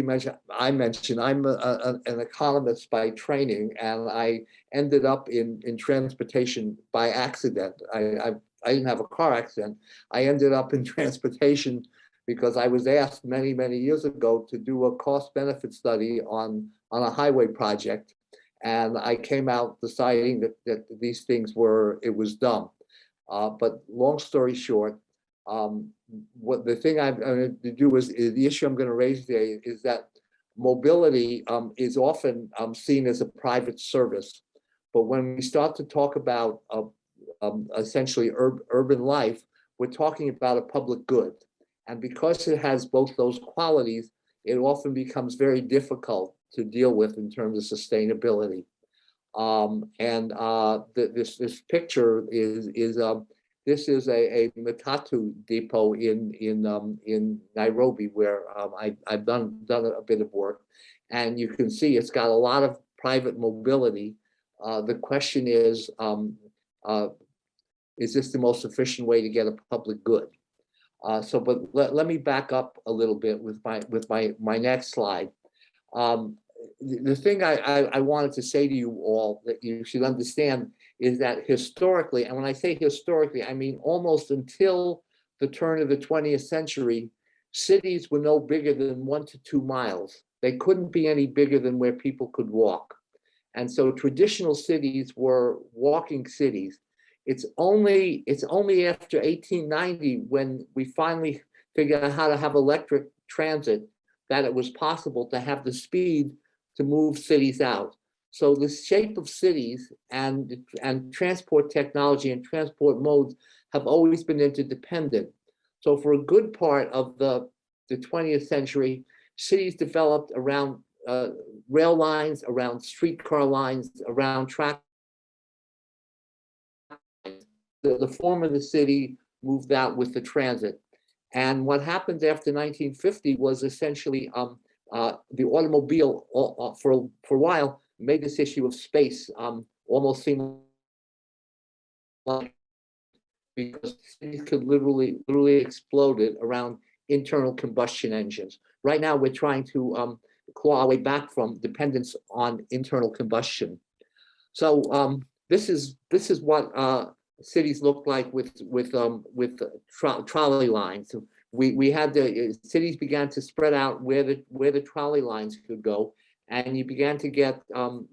I mentioned, I'm an economist by training, and I ended up in transportation by accident. I didn't have a car accident. I ended up in transportation because I was asked many, many years ago to do a cost-benefit study on a highway project. And I came out deciding that these things it was dumb. But long story short, what the thing I'm going to do is the issue I'm going to raise today is that mobility is often seen as a private service. But when we start to talk about essentially urban life, we're talking about a public good. And because it has both those qualities, it often becomes very difficult to deal with in terms of sustainability. This picture is this is a Matatu depot in Nairobi, where I've done a bit of work, and you can see it's got a lot of private mobility. The question is this the most efficient way to get a public good? But let me back up a little bit with my next slide. The thing I wanted to say to you all that you should understand is that historically, and when I say historically, I mean almost until the turn of the 20th century, cities were no bigger than 1 to 2 miles. They couldn't be any bigger than where people could walk. And so traditional cities were walking cities. It's only after 1890 when we finally figured out how to have electric transit that it was possible to have the speed to move cities out. So the shape of cities and transport technology and transport modes have always been interdependent. So for a good part of the 20th century, cities developed around rail lines, around streetcar lines, around track. The form of the city moved out with the transit. And what happened after 1950 was essentially the automobile for a while made this issue of space almost seem like, because cities could literally exploded around internal combustion engines. Right now, we're trying to claw our way back from dependence on internal combustion. So this is what cities look like with trolley lines. we had the cities began to spread out where the trolley lines could go, and you began to get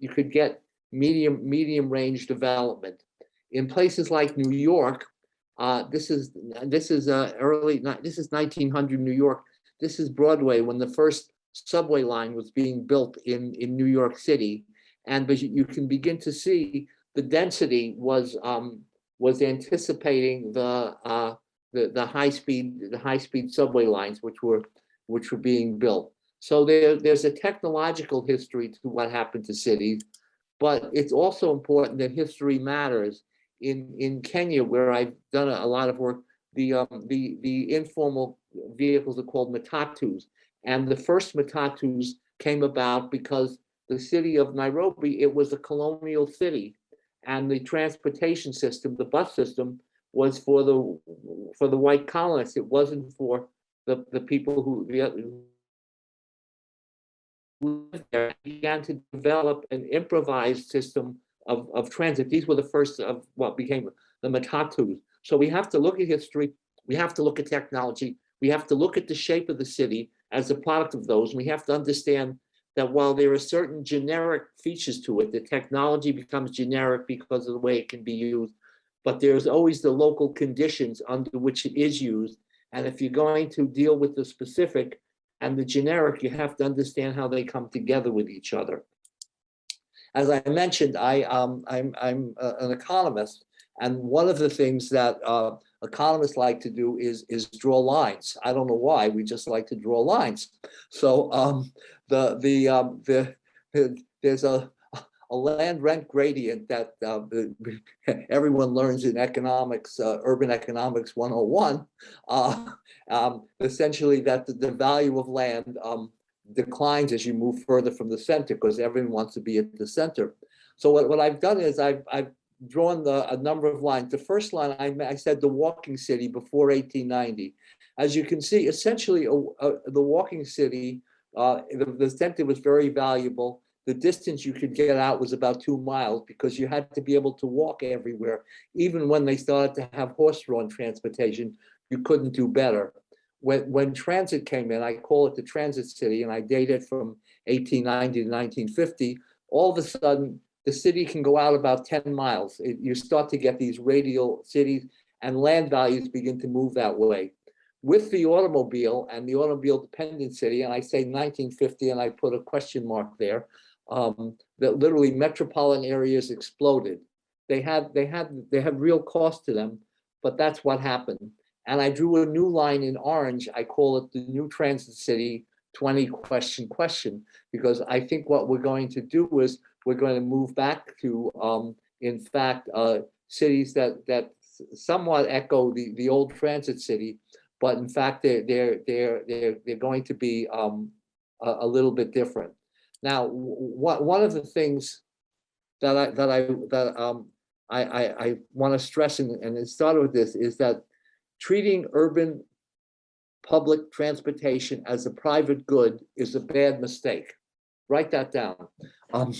you could get medium range development in places like New York. This is 1900 New York. This is Broadway when the first subway line was being built in New York City, and but you can begin to see the density was anticipating the high speed subway lines which were being built. So there's a technological history to what happened to cities, but it's also important that history matters. In Kenya, where I've done a lot of work, the informal vehicles are called matatus, and the first matatus came about because the city of Nairobi, it was a colonial city, and the transportation system, the bus system, was for the white colonists. It wasn't for the people who lived there. Began to develop an improvised system of transit. These were the first of what became the matatus. So we have to look at history, we have to look at technology, we have to look at the shape of the city as a product of those. And we have to understand that while there are certain generic features to it, the technology becomes generic because of the way it can be used, but there's always the local conditions under which it is used. And if you're going to deal with the specific and the generic, you have to understand how they come together with each other. As I mentioned, I'm an economist, and one of the things that economists like to do is draw lines. I don't know why, we just like to draw lines. So there's a land rent gradient that everyone learns in economics, urban economics 101, essentially that the value of land declines as you move further from the center because everyone wants to be at the center. So what I've done is I've drawn a number of lines. The first line, I said the walking city before 1890. As you can see, essentially the walking city, the center was very valuable. The distance you could get out was about 2 miles because you had to be able to walk everywhere. Even when they started to have horse-drawn transportation, you couldn't do better. When transit came in, I call it the transit city, and I date it from 1890 to 1950, all of a sudden, the city can go out about 10 miles. You start to get these radial cities, and land values begin to move that way. With the automobile and the automobile dependent city, and I say 1950, and I put a question mark there, that literally metropolitan areas exploded. They had real cost to them, but that's what happened. And I drew a new line in orange. I call it the new transit city 20 question, because I think what we're going to do is we're going to move back to, in fact, cities that somewhat echo the old transit city, but in fact they're going to be a little bit different. Now, one of the things that I want to stress, and it started with this, is that treating urban public transportation as a private good is a bad mistake. Write that down. And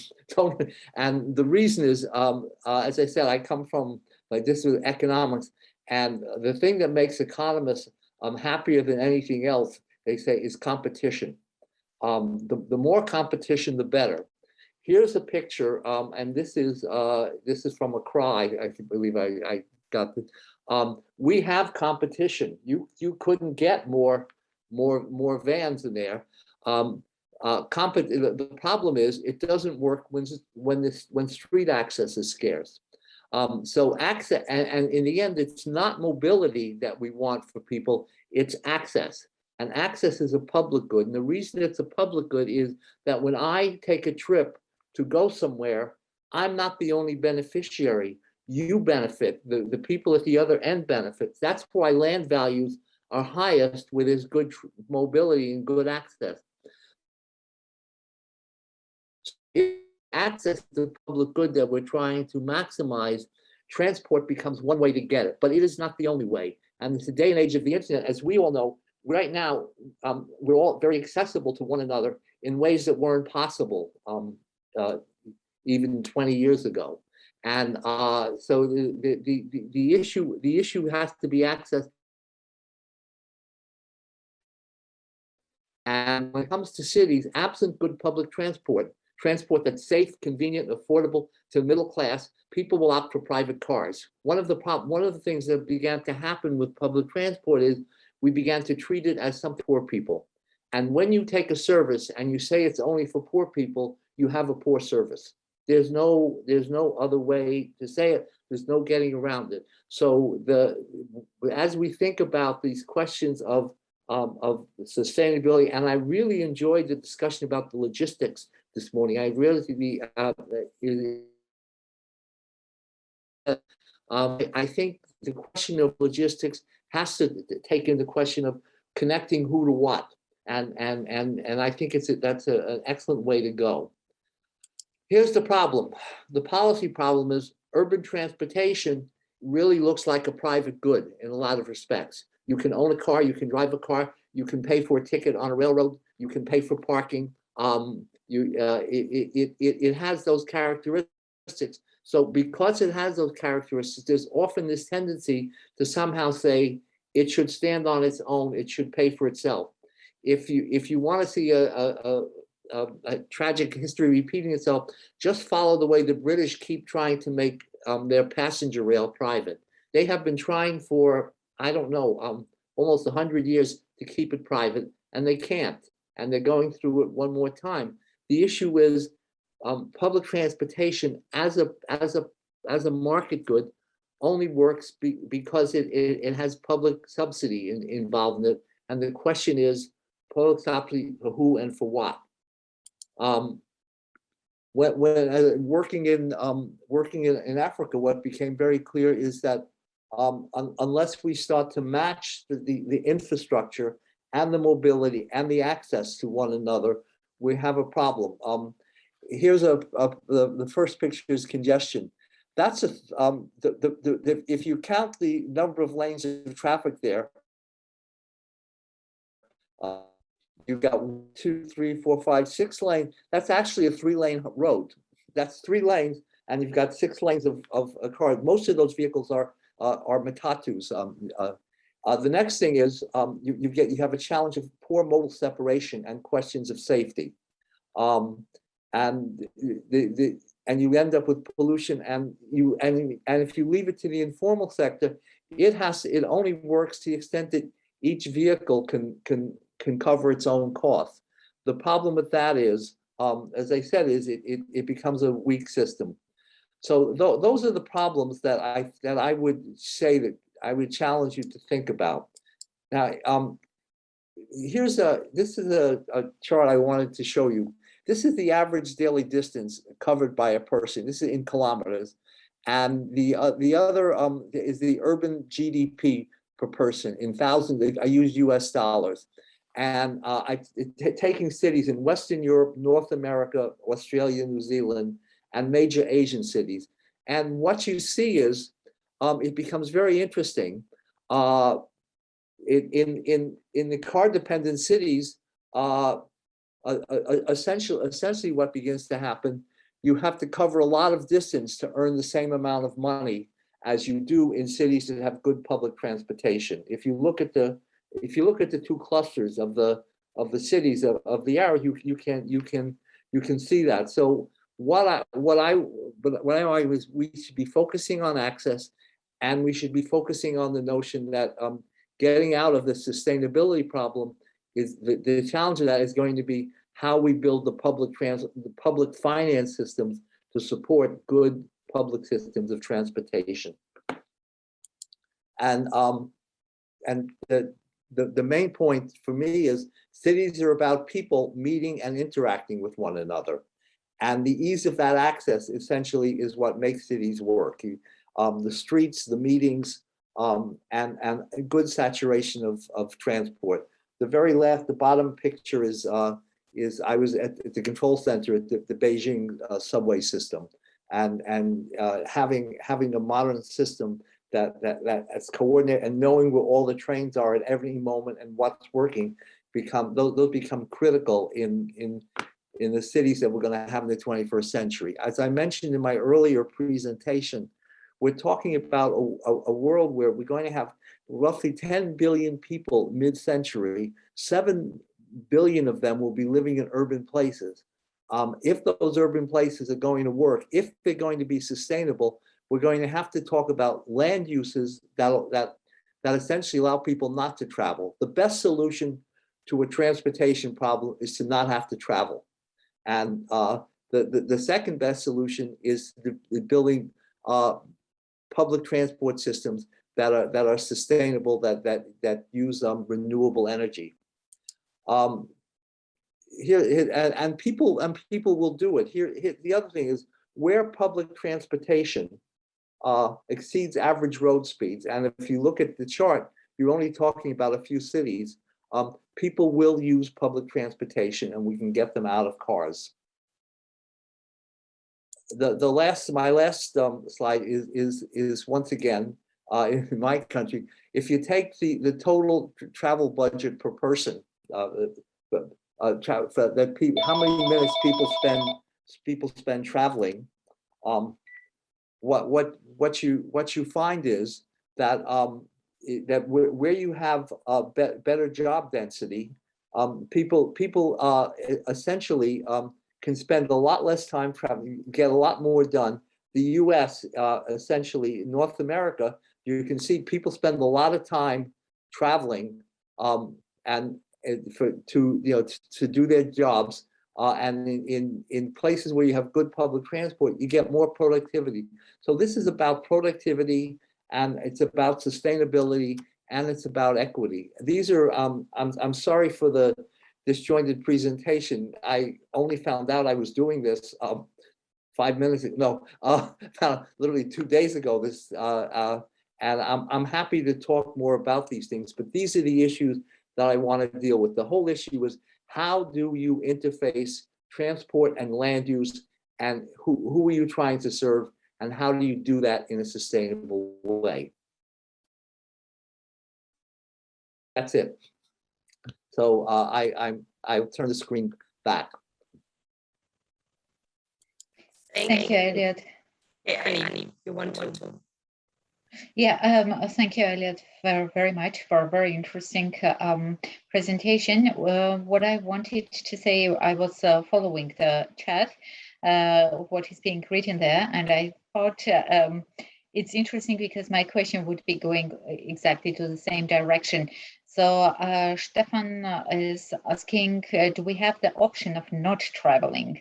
the reason is, as I said, I come from this is economics, and the thing that makes economists happier than anything else, they say, is competition. The more competition, the better. Here's a picture, and this is from a cry. I believe I got this. We have competition. You couldn't get more vans in there. The problem is it doesn't work when street access is scarce. So access, and in the end, it's not mobility that we want for people, it's access. And access is a public good. And the reason it's a public good is that when I take a trip to go somewhere, I'm not the only beneficiary. You benefit, the people at the other end benefit. That's why land values are highest where there's good mobility and good access. If access to the public good that we're trying to maximize, transport becomes one way to get it, but it is not the only way. And it's the day and age of the internet, as we all know, right now, we're all very accessible to one another in ways that weren't possible even 20 years ago. And so the issue has to be access And when it comes to cities, absent good public transport, transport that's safe, convenient, affordable to the middle class, people will opt for private cars. One of the things that began to happen with public transport is we began to treat it as something for poor people. And when you take a service and you say it's only for poor people, you have a poor service. There's no other way to say it. There's no getting around it. So as we think about these questions of sustainability, and I really enjoyed the discussion about the logistics this morning. I really I think the question of logistics has to take into question of connecting who to what, and I think that's an excellent way to go. Here's the problem. The policy problem is urban transportation really looks like a private good in a lot of respects. You can own a car, you can drive a car, you can pay for a ticket on a railroad, you can pay for parking. It has those characteristics. So because it has those characteristics, there's often this tendency to somehow say it should stand on its own, it should pay for itself. If you want to see a tragic history repeating itself, just follow the way the British keep trying to make their passenger rail private. They have been trying for, I don't know, almost 100 years to keep it private, and they can't. And they're going through it one more time. The issue is public transportation as a market good only works because it has public subsidy involved in it. And the question is, public subsidy for who and for what? When working in Africa, what became very clear is that unless we start to match the infrastructure and the mobility and the access to one another, we have a problem. Here's the first picture is congestion. That's if you count the number of lanes of traffic there, you've got 2, 3, 4, 5, 6 lanes. That's actually a 3-lane road. That's 3 lanes, and you've got 6 lanes of a car. Most of those vehicles are matatus. The next thing is you have a challenge of poor modal separation and questions of safety, and you end up with pollution. And if you leave it to the informal sector, it only works to the extent that each vehicle can cover its own cost. The problem with that is, as I said, is it becomes a weak system. So those are the problems that I would say that I would challenge you to think about. Now, this is a chart I wanted to show you. This is the average daily distance covered by a person. This is in kilometers, and the other is the urban GDP per person in thousands. I use US dollars. And taking cities in Western Europe, North America, Australia, New Zealand, and major Asian cities. And what you see is, it becomes very interesting. In the car-dependent cities, essentially what begins to happen, you have to cover a lot of distance to earn the same amount of money as you do in cities that have good public transportation. If you look at the 2 clusters of the cities of the arrow, you can see that. So what I argue is we should be focusing on access, and we should be focusing on the notion that getting out of the sustainability problem is the challenge of that is going to be how we build the public finance systems to support good public systems of transportation. And the main point for me is cities are about people meeting and interacting with one another. And the ease of that access essentially is what makes cities work. The streets, the meetings, and a good saturation of transport. The bottom picture is I was at the control center at the Beijing subway system, and having a modern system that's coordinated and knowing where all the trains are at every moment and what's working those become critical in the cities that we're going to have in the 21st century. As I mentioned in my earlier presentation, we're talking about a world where we're going to have roughly 10 billion people mid-century, 7 billion of them will be living in urban places. If those urban places are going to work, if they're going to be sustainable, we're going to have to talk about land uses that essentially allow people not to travel. The best solution to a transportation problem is to not have to travel. And the second best solution is building public transport systems that are sustainable, that use renewable energy. And people will do it. Here, the other thing is where public transportation exceeds average road speeds, and if you look at the chart, you're only talking about a few cities. People will use public transportation, and we can get them out of cars. My last slide is once again in my country. If you take the total travel budget per person, how many minutes people spend traveling, what you find is that where you have better job density, people essentially can spend a lot less time traveling, get a lot more done. The U.S. Essentially North America, you can see people spend a lot of time traveling and to do their jobs. And in places where you have good public transport, you get more productivity. So this is about productivity, and it's about sustainability, and it's about equity. These are, I'm sorry for the disjointed presentation. I only found out I was doing this 5 minutes ago, no, literally 2 days ago. And I'm happy to talk more about these things, but these are the issues that I want to deal with. The whole issue is, how do you interface transport and land use, and who are you trying to serve, and how do you do that in a sustainable way? That's it. So I'll turn the screen back. Thank you, Elliot. Yeah, Annie, you want to? Yeah, thank you, Elliot, very much for a very interesting presentation. What I wanted to say, I was following the chat, what is being written there, and I thought it's interesting because my question would be going exactly to the same direction. So Stefan is asking, do we have the option of not traveling?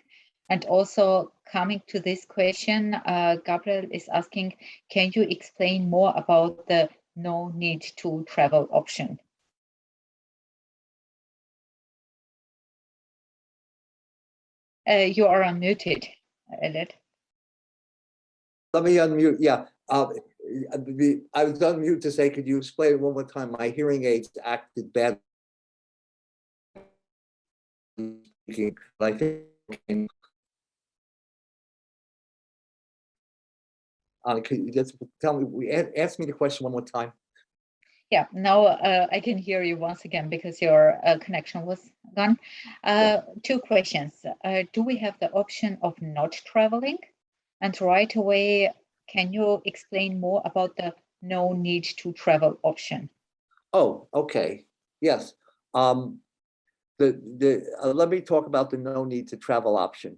And also coming to this question, Gabriel is asking, can you explain more about the no need to travel option? You are unmuted, Elliot. Let me unmute, yeah. I was on mute to say, could you explain it one more time? My hearing aids acted bad. I think. Could you just tell me, ask me the question one more time? Yeah, now I can hear you once again because your connection was gone. Two questions. Do we have the option of not traveling? And right away, can you explain more about the no need to travel option? Oh, okay. Yes. Let me talk about the no need to travel option.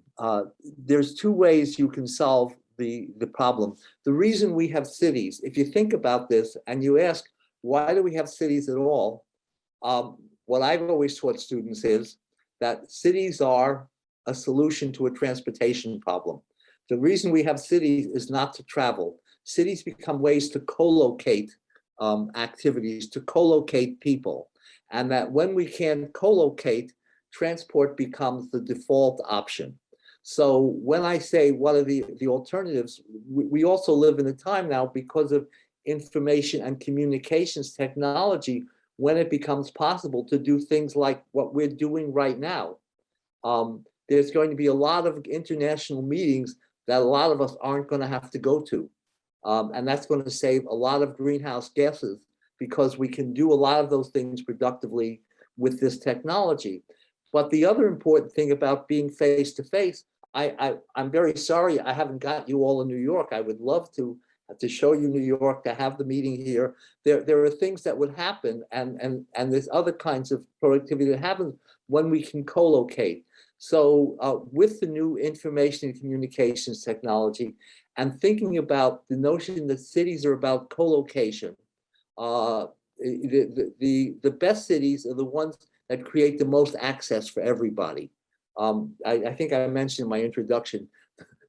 There's two ways you can solve the problem. The reason we have cities, if you think about this and you ask, why do we have cities at all? What I've always taught students is that cities are a solution to a transportation problem. The reason we have cities is not to travel. Cities become ways to co-locate activities, to co-locate people. And that when we can co-locate, transport becomes the default option. So when I say what are the alternatives, we also live in a time now because of information and communications technology, when it becomes possible to do things like what we're doing right now. There's going to be a lot of international meetings that a lot of us aren't going to have to go to. And that's going to save a lot of greenhouse gases because we can do a lot of those things productively with this technology. But the other important thing about being face-to-face, I'm very sorry I haven't got you all in New York. I would love to to show you New York, to have the meeting here. There are things that would happen, and there's other kinds of productivity that happens when we can co-locate. So with the new information and communications technology, and thinking about the notion that cities are about co-location, the best cities are the ones that create the most access for everybody. I think I mentioned in my introduction,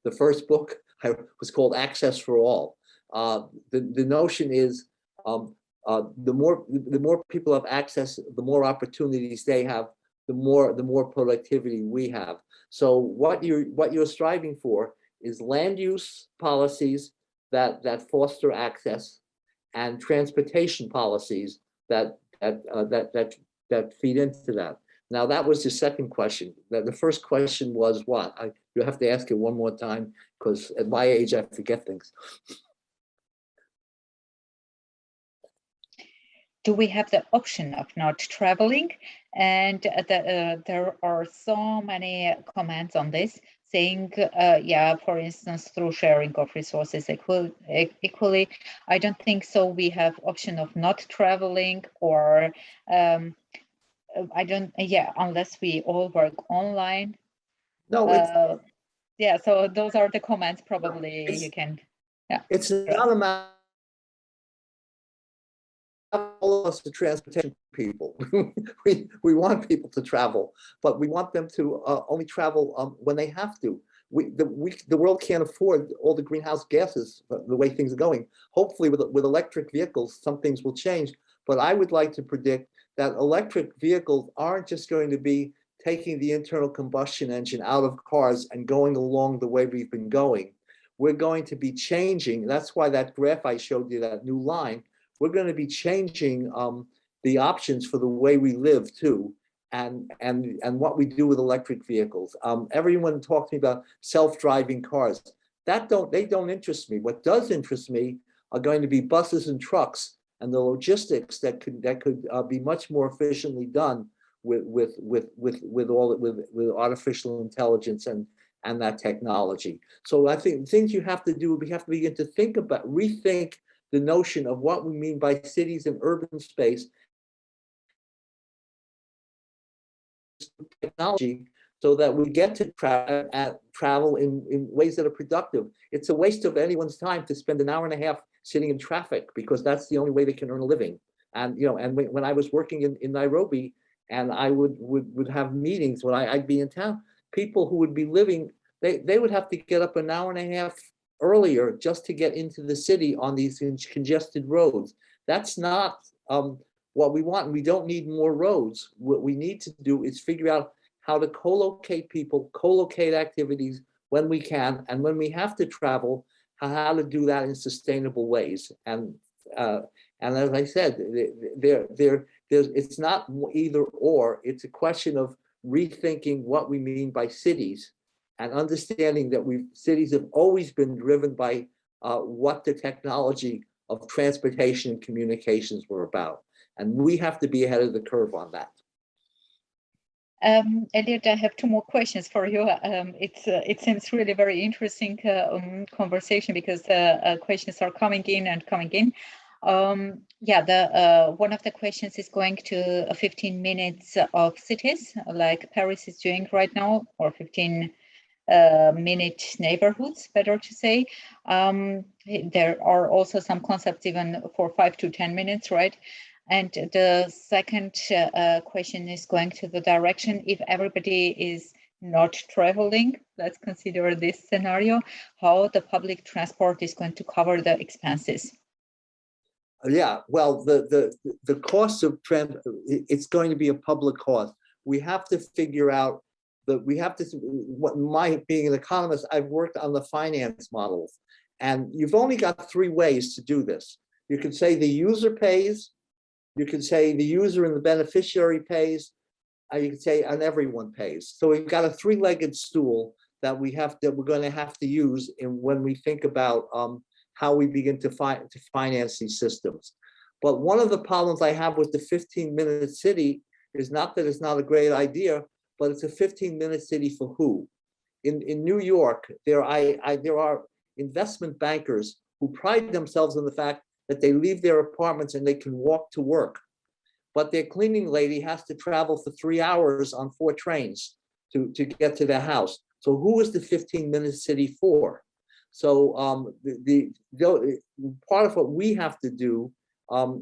the first book was called Access for All. The notion is the more people have access, the more opportunities they have, the more productivity we have. So what you're striving for is land use policies that foster access, and transportation policies that feed into that. Now that was the second question. The first question was what? You have to ask it one more time, because at my age I forget things. Do we have the option of not traveling? And there are so many comments on this saying, yeah, for instance, through sharing of resources equally. I don't think so. We have option of not traveling, or unless we all work online. No, yeah, so those are the comments. Probably you can, yeah. It's not a matter all of us the transportation people. we want people to travel, but we want them to only travel when they have to. The world can't afford all the greenhouse gases the way things are going. Hopefully with electric vehicles, some things will change, but I would like to predict that electric vehicles aren't just going to be taking the internal combustion engine out of cars and going along the way we've been going. We're going to be changing. That's why that graph I showed you, that new line, we're going to be changing the options for the way we live too, and what we do with electric vehicles. Everyone talks to me about self-driving cars. They don't interest me. What does interest me are going to be buses and trucks, and the logistics that could be much more efficiently done with artificial intelligence and that technology. So I think things you have to do, we have to begin to think about, rethink the notion of what we mean by cities and urban space technology, so that we get to travel in ways that are productive. It's a waste of anyone's time to spend an hour and a half sitting in traffic, because that's the only way they can earn a living. And when I was working in Nairobi, and I would have meetings when I'd be in town, people who would be living, they would have to get up an hour and a half earlier just to get into the city on these congested roads. That's not what we want. We don't need more roads. What we need to do is figure out how to co-locate people, co-locate activities when we can, and when we have to travel, how to do that in sustainable ways. And as I said, it's not either or. It's a question of rethinking what we mean by cities, and understanding that cities have always been driven by what the technology of transportation and communications were about. And we have to be ahead of the curve on that. Elliot, I have two more questions for you. It seems really very interesting conversation, because questions are coming in and coming in. One of the questions is going to 15 minutes of cities, like Paris is doing right now, or 15 minute neighborhoods, better to say. There are also some concepts even for 5 to 10 minutes, right? And the second question is going to the direction, if everybody is not traveling, let's consider this scenario, how the public transport is going to cover the expenses. Yeah, well, the cost of transport, it's going to be a public cost. We have to figure out being an economist, I've worked on the finance models, and you've only got 3 ways to do this. You could say the user pays, you could say the user and the beneficiary pays, you could say and everyone pays. So we've got a 3-legged stool that we're going to have to use when we think about how we begin to finance these systems. But one of the problems I have with the 15-minute city is not that it's not a great idea, but it's a 15-minute city for who? In New York, there are investment bankers who pride themselves on the fact that they leave their apartments and they can walk to work. But their cleaning lady has to travel for 3 hours on 4 trains to get to their house. So who is the 15-minute city for? So part of what we have to do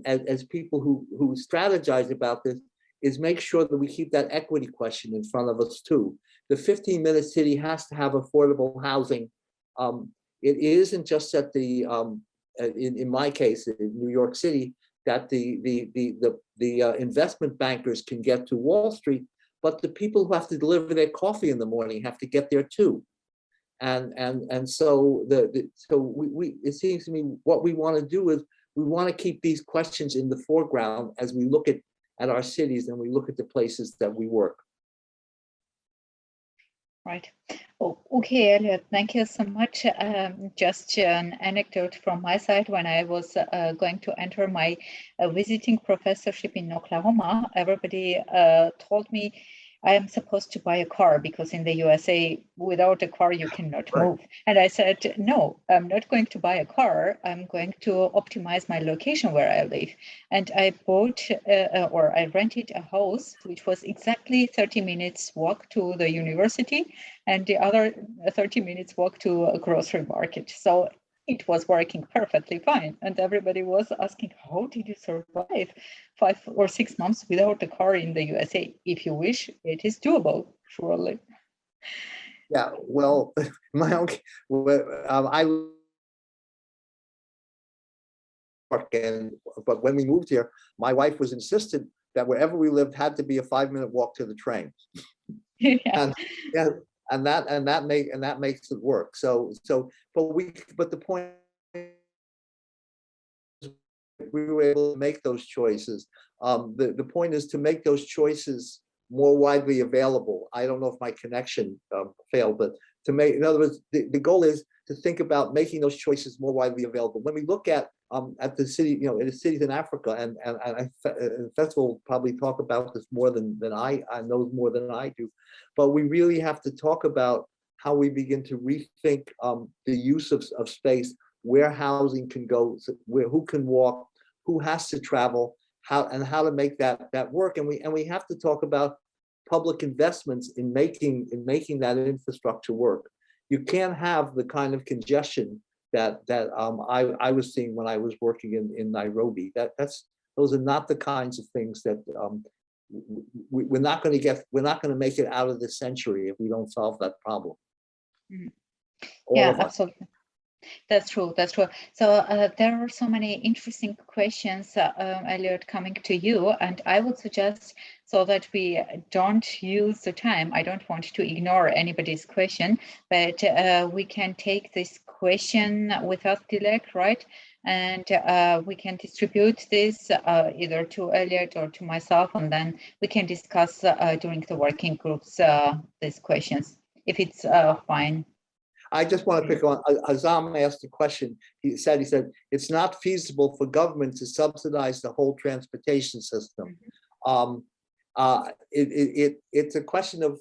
as people who strategize about this is make sure that we keep that equity question in front of us too. The 15-minute city has to have affordable housing. It isn't just that in my case, in New York City, that the investment bankers can get to Wall Street, but the people who have to deliver their coffee in the morning have to get there too. And so it seems to me what we want to do is we want to keep these questions in the foreground as we look at our cities and we look at the places that we work. Right. Oh, okay, Elliot, thank you so much. Just an anecdote from my side. When I was going to enter my visiting professorship in Oklahoma, everybody told me I am supposed to buy a car because in the USA, without a car, you cannot move. And I said, no, I'm not going to buy a car. I'm going to optimize my location where I live. And I bought or I rented a house, which was exactly 30 minutes walk to the university and the other 30 minutes walk to a grocery market. So it was working perfectly fine. And everybody was asking, how did you survive 5 or 6 months without a car in the USA? If you wish, it is doable, surely. Yeah, well, my own, but when we moved here, my wife was insistent that wherever we lived had to be a 5-minute walk to the train. Yeah. And that makes it work. But the point is we were able to make those choices. The point is to make those choices more widely available. I don't know if my connection failed, but to make, in other words, the goal is to think about making those choices more widely available. When we look at the city, in the cities in Africa, and Festival will probably talk about this more than I know more than I do, but we really have to talk about how we begin to rethink the use of space, where housing can go, who can walk, who has to travel, how to make that work, and we have to talk about public investments in making that infrastructure work. You can't have the kind of congestion that I was seeing when I was working in Nairobi. Those are not the kinds of things that we're not going to make it out of this century if we don't solve that problem. Mm-hmm. Yeah, absolutely. That's true. That's true. So there are so many interesting questions, Elliot, coming to you, and I would suggest, so that we don't use the time, I don't want to ignore anybody's question, but we can take this question without delay, right? And we can distribute this either to Elliot or to myself, and then we can discuss during the working groups these questions, if it's fine. I just want to pick on, Azam asked a question. He said, it's not feasible for government to subsidize the whole transportation system. It's a question of,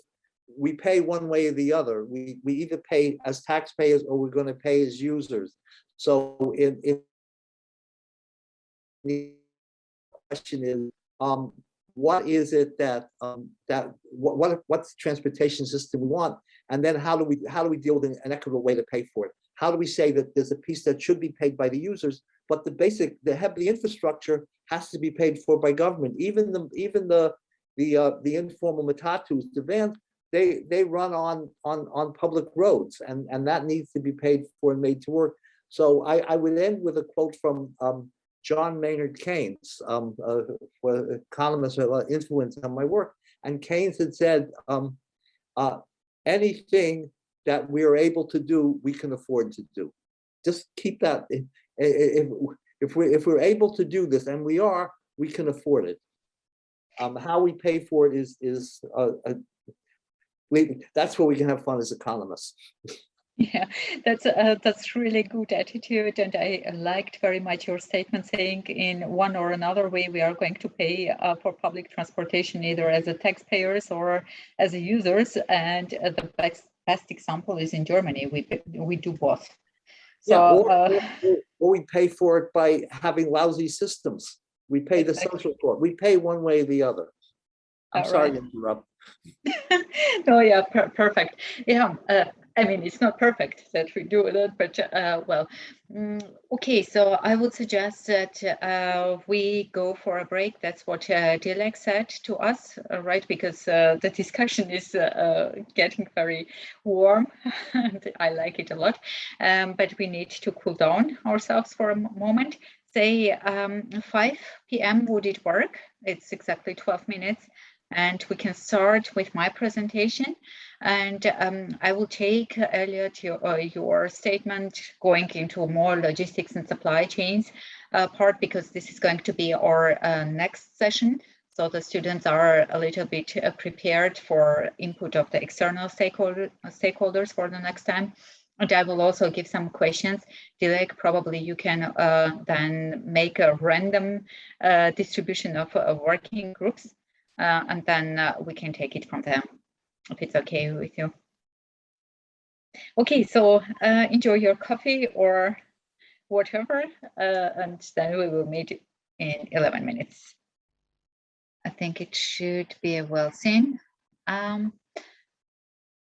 we pay one way or the other. We either pay as taxpayers or we're going to pay as users. So the question is, what is it what's the transportation system we want, and then how do we deal with an equitable way to pay for it? How do we say that there's a piece that should be paid by the users, but the heavy infrastructure has to be paid for by government? Even the informal matatus, the vans, they run on public roads, and that needs to be paid for and made to work. So I would end with a quote from John Maynard Keynes, economist with a lot of influence on my work. And Keynes had said, anything that we are able to do, we can afford to do. Just keep that. If we're able to do this, and we are, we can afford it. How we pay for it is that's where we can have fun as economists. Yeah, that's really good attitude, and I liked very much your statement saying in one or another way we are going to pay for public transportation, either as a taxpayers or as a users. And the best example is in Germany. We do both. So, or we pay for it by having lousy systems. We pay the social court. We pay one way or the other. I'm sorry to interrupt. No, yeah, perfect. Yeah, I mean, it's not perfect that we do that, but well, okay. So I would suggest that we go for a break. That's what Dilek said to us, right? Because the discussion is getting very warm, and I like it a lot. But we need to cool down ourselves for a moment. Say 5 p.m. would it work? It's exactly 12 minutes. And we can start with my presentation. And I will take, Elliot, your statement going into more logistics and supply chains part, because this is going to be our next session. So the students are a little bit prepared for input of the external stakeholders for the next time. And I will also give some questions. Dilek, probably you can then make a random distribution of working groups. And then we can take it from there, if it's okay with you. Okay, so enjoy your coffee or whatever, and then we will meet in 11 minutes. I think it should be well seen.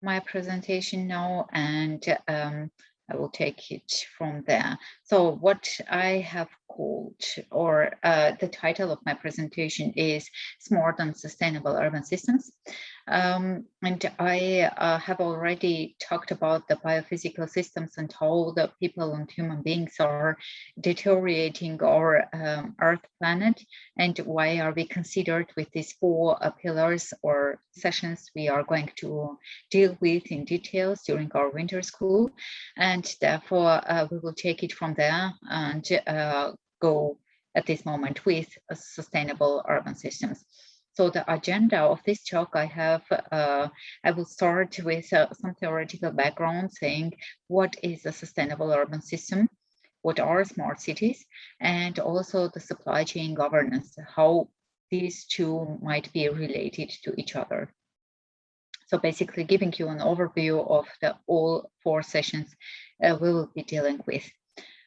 My presentation now, and I will take it from there. So what I have called, or the title of my presentation is Smart and Sustainable Urban Systems. And I have already talked about the biophysical systems and how the people and human beings are deteriorating our Earth planet, and why are we considered with these 4 pillars or sessions we are going to deal with in details during our winter school. And therefore we will take it from there and go at this moment with sustainable urban systems. So the agenda of this talk I will start with some theoretical background, saying what is a sustainable urban system, what are smart cities, and also the supply chain governance, how these two might be related to each other. So basically giving you an overview of all 4 sessions we will be dealing with.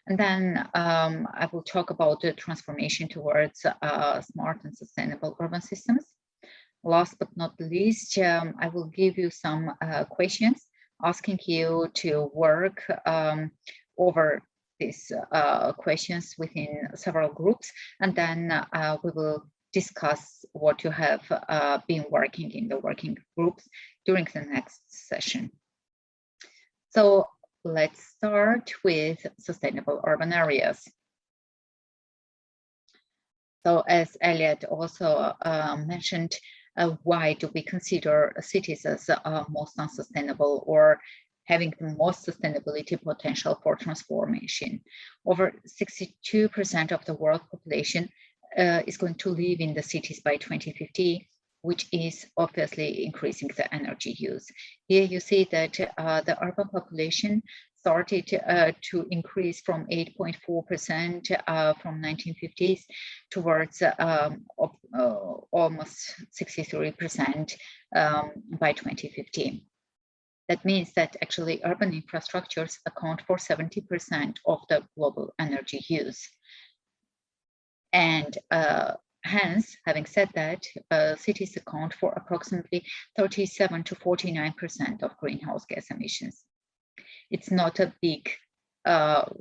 And then I will talk about the transformation towards smart and sustainable urban systems. Last but not least, I will give you some questions, asking you to work over these questions within several groups, and then we will discuss what you have been working in the working groups during the next session. So let's start with sustainable urban areas. So as Elliot also mentioned, why do we consider cities as most unsustainable or having the most sustainability potential for transformation? Over 62% of the world population is going to live in the cities by 2050, which is obviously increasing the energy use. Here you see that the urban population started to increase from 8.4% from 1950s towards almost 63% by 2015. That means that actually urban infrastructures account for 70% of the global energy use. And hence, having said that, cities account for approximately 37 to 49% of greenhouse gas emissions. It's not a big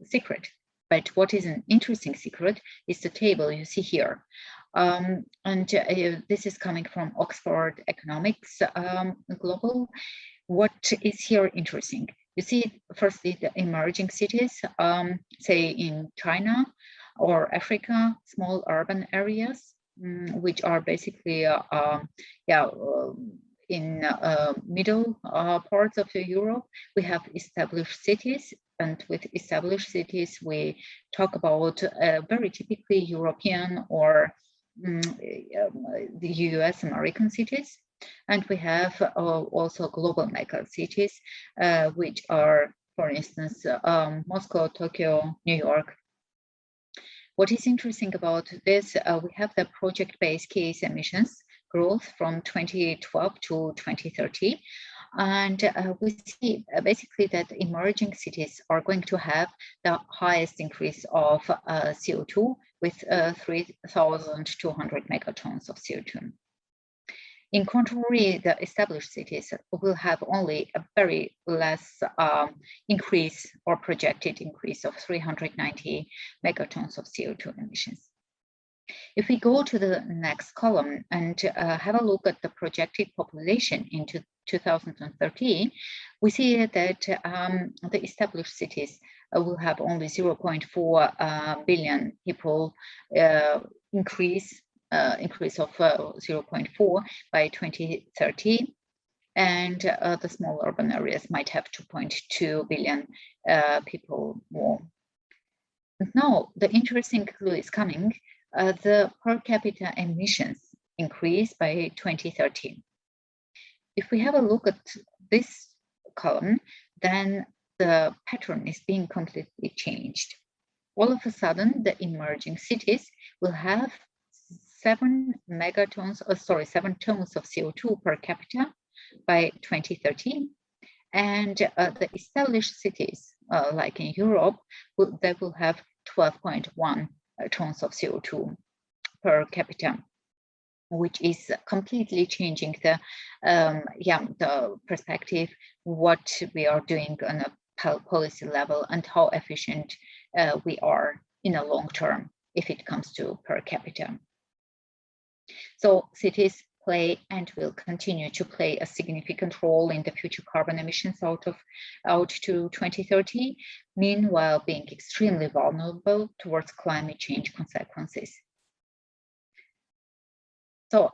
secret, but what is an interesting secret is the table you see here. And this is coming from Oxford Economics Global. What is here interesting? You see, firstly, the emerging cities, say in China or Africa, small urban areas, which are basically in middle parts of Europe. We have established cities, and with established cities, we talk about very typically European or the US American cities. And we have also global mega cities, which are, for instance, Moscow, Tokyo, New York. What is interesting about this, we have the project-based case emissions growth from 2012 to 2030. And we see basically that emerging cities are going to have the highest increase of CO2 with 3,200 megatons of CO2. In contrary, the established cities will have only a very less increase or projected increase of 390 megatons of CO2 emissions. If we go to the next column and have a look at the projected population into 2030, we see that the established cities will have only 0.4 billion people increase of 0.4 by 2030, and the small urban areas might have 2.2 billion people more. Now, the interesting clue is coming. The per capita emissions increase by 2030. If we have a look at this column, then the pattern is being completely changed. All of a sudden, the emerging cities will have 7 tons of CO2 per capita by 2030, and the established cities, like in Europe, they will have 12.1 tons of CO2 per capita, which is completely changing the perspective, what we are doing on a policy level and how efficient we are in a long term if it comes to per capita. So cities play and will continue to play a significant role in the future carbon emissions out to 2030, meanwhile being extremely vulnerable towards climate change consequences. So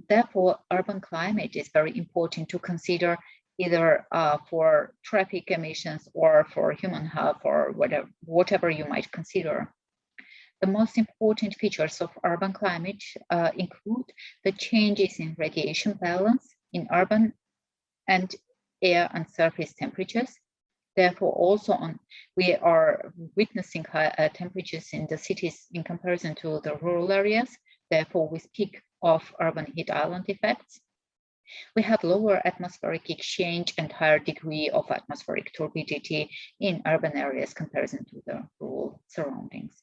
therefore, urban climate is very important to consider, either for traffic emissions or for human health or whatever you might consider. The most important features of urban climate include the changes in radiation balance in urban and air and surface temperatures. Therefore, also we are witnessing high temperatures in the cities in comparison to the rural areas. Therefore, we speak of urban heat island effects. We have lower atmospheric exchange and higher degree of atmospheric turbidity in urban areas comparison to the rural surroundings.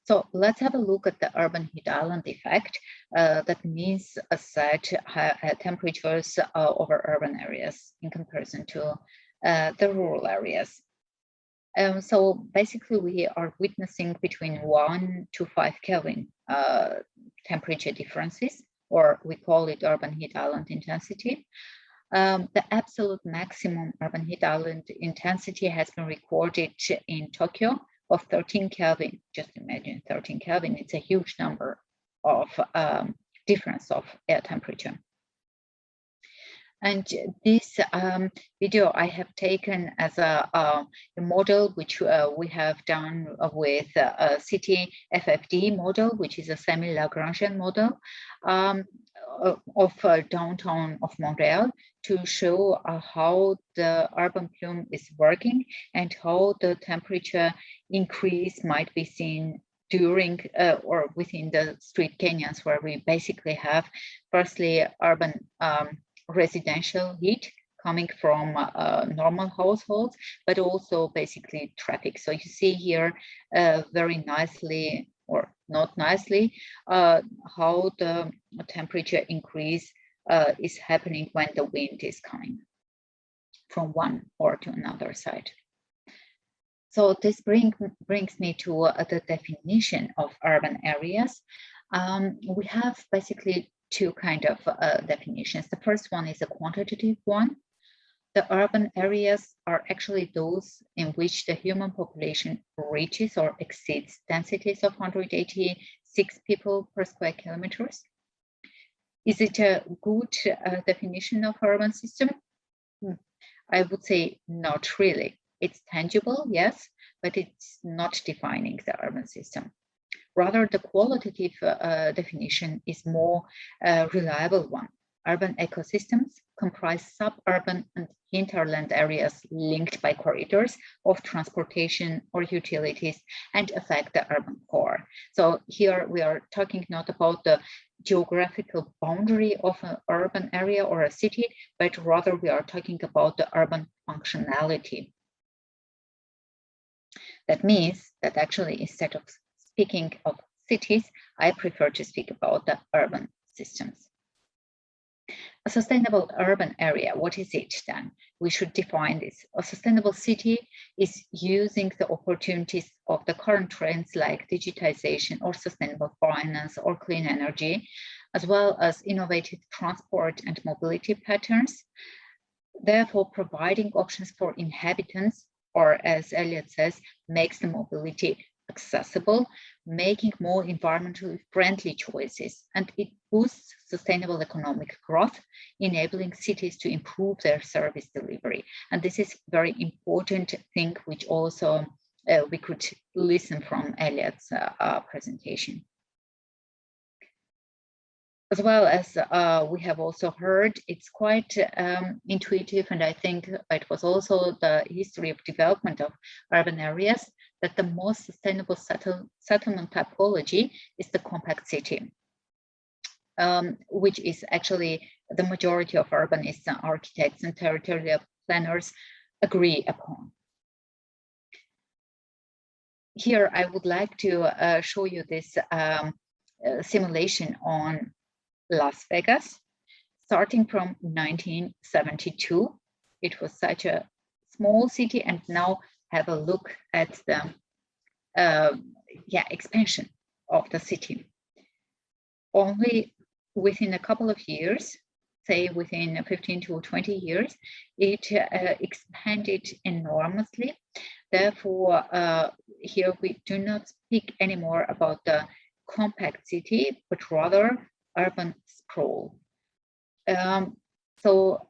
So let's have a look at the urban heat island effect. That means set high temperatures over urban areas in comparison to the rural areas. So basically we are witnessing between 1 to 5 Kelvin temperature differences, or we call it urban heat island intensity. The absolute maximum urban heat island intensity has been recorded in Tokyo of 13 Kelvin. Just imagine 13 Kelvin, it's a huge number of difference of air temperature. And this video I have taken as a model which we have done with a city FFD model, which is a semi-Lagrangian model of downtown of Montreal, to show how the urban plume is working and how the temperature increase might be seen during or within the street canyons, where we basically have firstly urban residential heat coming from normal households, but also basically traffic. So you see here very nicely, or not nicely, how the temperature increase is happening when the wind is coming from one or to another side. So this brings me to the definition of urban areas. We have basically two kind of definitions. The first one is a quantitative one. The urban areas are actually those in which the human population reaches or exceeds densities of 186 people per square kilometers. Is it a good definition of urban system? I would say not really. It's tangible, yes, but it's not defining the urban system. Rather, the qualitative definition is more reliable one. Urban ecosystems comprise suburban and hinterland areas linked by corridors of transportation or utilities and affect the urban core. So here we are talking not about the geographical boundary of an urban area or a city, but rather we are talking about the urban functionality. That means that actually instead of speaking of cities, I prefer to speak about the urban systems. A sustainable urban area, what is it then? We should define this. A sustainable city is using the opportunities of the current trends like digitization or sustainable finance or clean energy, as well as innovative transport and mobility patterns, therefore providing options for inhabitants, or as Elliot says, makes the mobility accessible, making more environmentally friendly choices, and it boosts sustainable economic growth, enabling cities to improve their service delivery. And this is very important thing which also we could listen from Elliot's presentation. As well as we have also heard, it's quite intuitive, and I think it was also the history of development of urban areas that the most sustainable settlement typology is the compact city, which is actually the majority of urbanists and architects and territorial planners agree upon. Here, I would like to show you this simulation on Las Vegas, starting from 1972. It was such a small city, and now have a look at the expansion of the city. Only within a couple of years, say within 15 to 20 years, it expanded enormously. Therefore, here we do not speak anymore about the compact city, but rather urban sprawl. So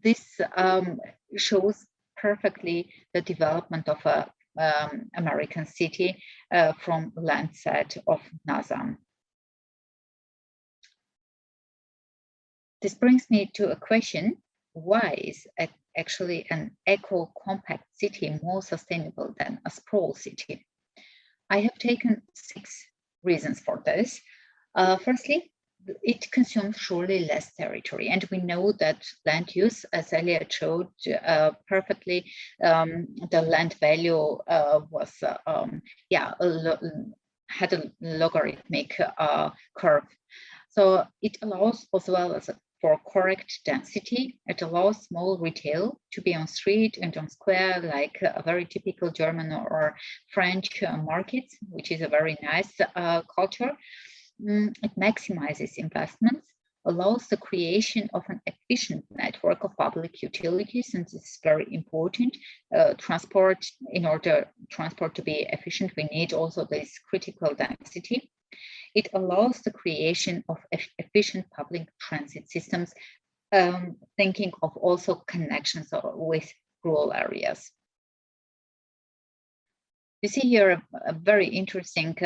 this shows perfectly the development of a American city from Landsat of NASA. This brings me to a question: why is actually an eco-compact city more sustainable than a sprawl city? I have taken 6 reasons for this. Firstly, it consumes surely less territory, and we know that land use, as Elliot showed perfectly, the land value was had a logarithmic curve. So it allows, as well as for correct density, it allows small retail to be on street and on square, like a very typical German or French markets, which is a very nice culture. It maximizes investments, allows the creation of an efficient network of public utilities, and this is very important. Transport, in order transport to be efficient, we need also this critical density. It allows the creation of efficient public transit systems, thinking of also connections with rural areas. You see here a very interesting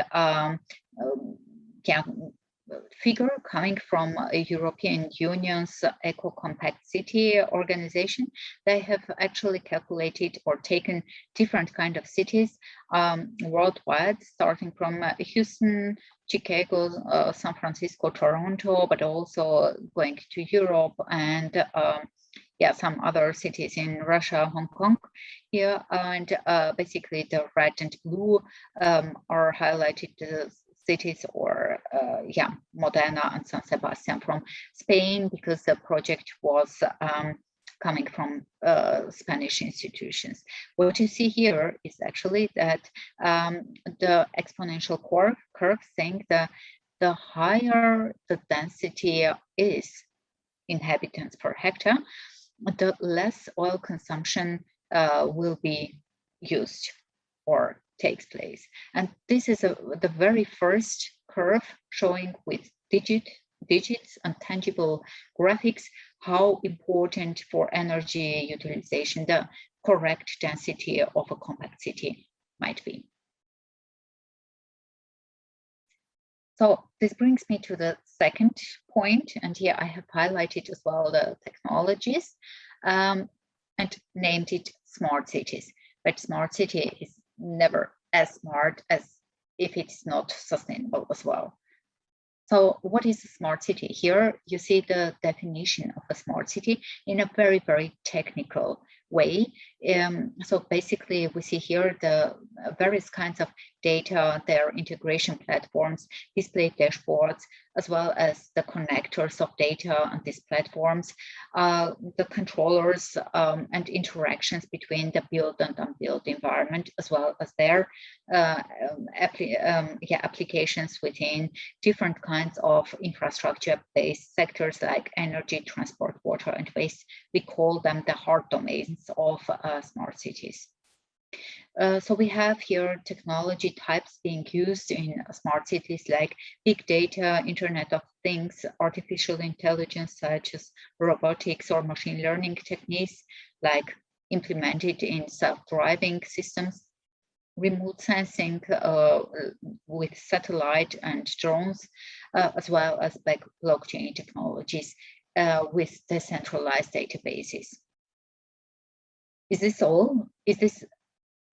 figure coming from a European Union's Eco-Compact City organization. They have actually calculated or taken different kind of cities worldwide, starting from Houston, Chicago, San Francisco, Toronto, but also going to Europe and some other cities in Russia, Hong Kong here. And basically the red and blue are highlighted cities, or Modena and San Sebastian from Spain, because the project was coming from Spanish institutions. What you see here is actually that the exponential curve saying that the higher the density is inhabitants per hectare, the less oil consumption will be used or takes place. And this is the very first curve showing with digits and tangible graphics how important for energy utilization the correct density of a compact city might be. So this brings me to the second point, and here I have highlighted as well the technologies and named it smart cities. But smart city is never as smart as if it's not sustainable as well. So what is a smart city? Here you see the definition of a smart city in a very, very technical way. So basically we see here the various kinds of data, their integration platforms, display dashboards, as well as the connectors of data on these platforms, the controllers and interactions between the built and unbuilt environment, as well as their applications within different kinds of infrastructure-based sectors like energy, transport, water, and waste. We call them the hard domains of smart cities. So we have here technology types being used in smart cities like big data, Internet of Things, artificial intelligence such as robotics or machine learning techniques like implemented in self-driving systems, remote sensing with satellite and drones, as well as blockchain technologies with decentralized databases. Is this all? Is this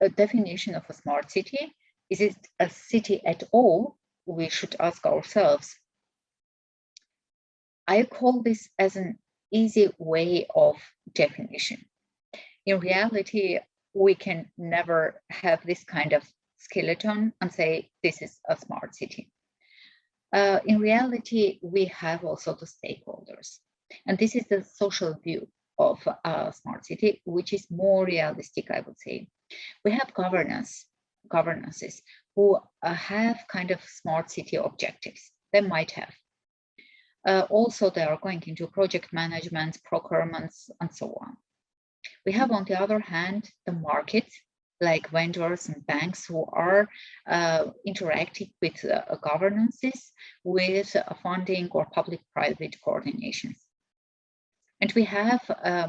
a definition of a smart city? Is it a city at all? We should ask ourselves. I call this as an easy way of definition. In reality, we can never have this kind of skeleton and say this is a smart city. In reality, we have also the stakeholders. And this is the social view of a smart city, which is more realistic, I would say. We have governances who have kind of smart city objectives. They might have. Also, they are going into project management, procurements, and so on. We have, on the other hand, the market, like vendors and banks who are interacting with governances with funding or public-private coordinations. And we have,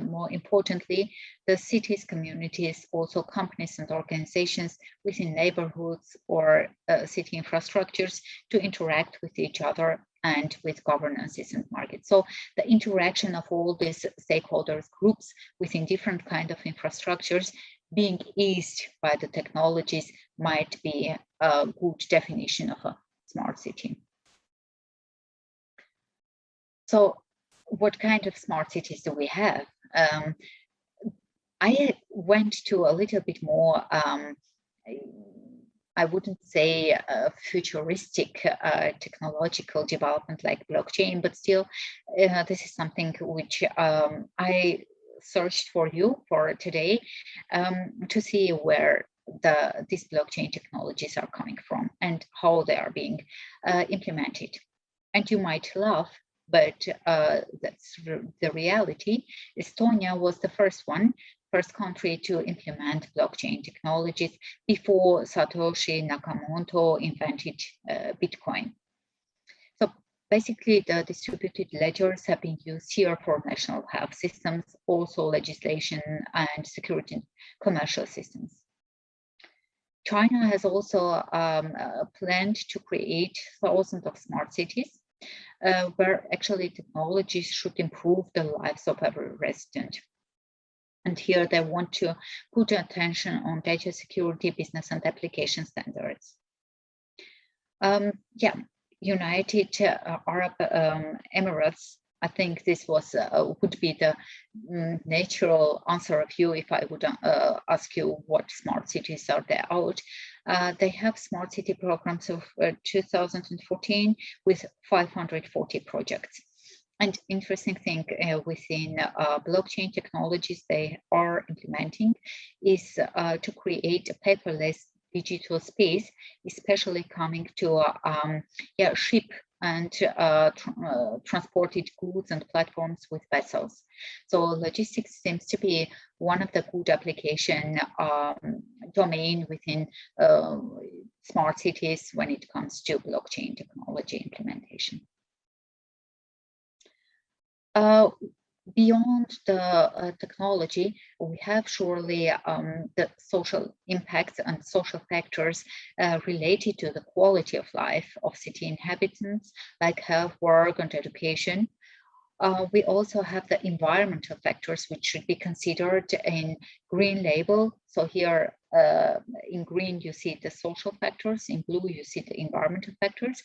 more importantly, the cities, communities, also companies and organizations within neighborhoods or city infrastructures to interact with each other and with governances and markets. So the interaction of all these stakeholders groups within different kind of infrastructures being eased by the technologies might be a good definition of a smart city. So what kind of smart cities do we have? I went to a little bit more, I wouldn't say futuristic technological development like blockchain, but still this is something which I searched for you for today to see where these blockchain technologies are coming from and how they are being implemented. And you might laugh, but that's the reality. Estonia was the first country to implement blockchain technologies before Satoshi Nakamoto invented Bitcoin. So basically the distributed ledgers have been used here for national health systems, also legislation and security commercial systems. China has also planned to create thousands of smart cities where actually technologies should improve the lives of every resident. And here they want to put attention on data security, business and application standards. United Arab Emirates, I think this was would be the natural answer of you if I would ask you what smart cities are there out. They have smart city programs of 2014 with 540 projects. And interesting thing within blockchain technologies they are implementing is to create a paperless digital space, especially coming to ship and transported goods and platforms with vessels. So logistics seems to be one of the good application domain within smart cities when it comes to blockchain technology implementation. Beyond the technology, we have surely the social impacts and social factors related to the quality of life of city inhabitants, like health, work, and education. We also have the environmental factors which should be considered in green label. So here in green, you see the social factors. In blue, you see the environmental factors.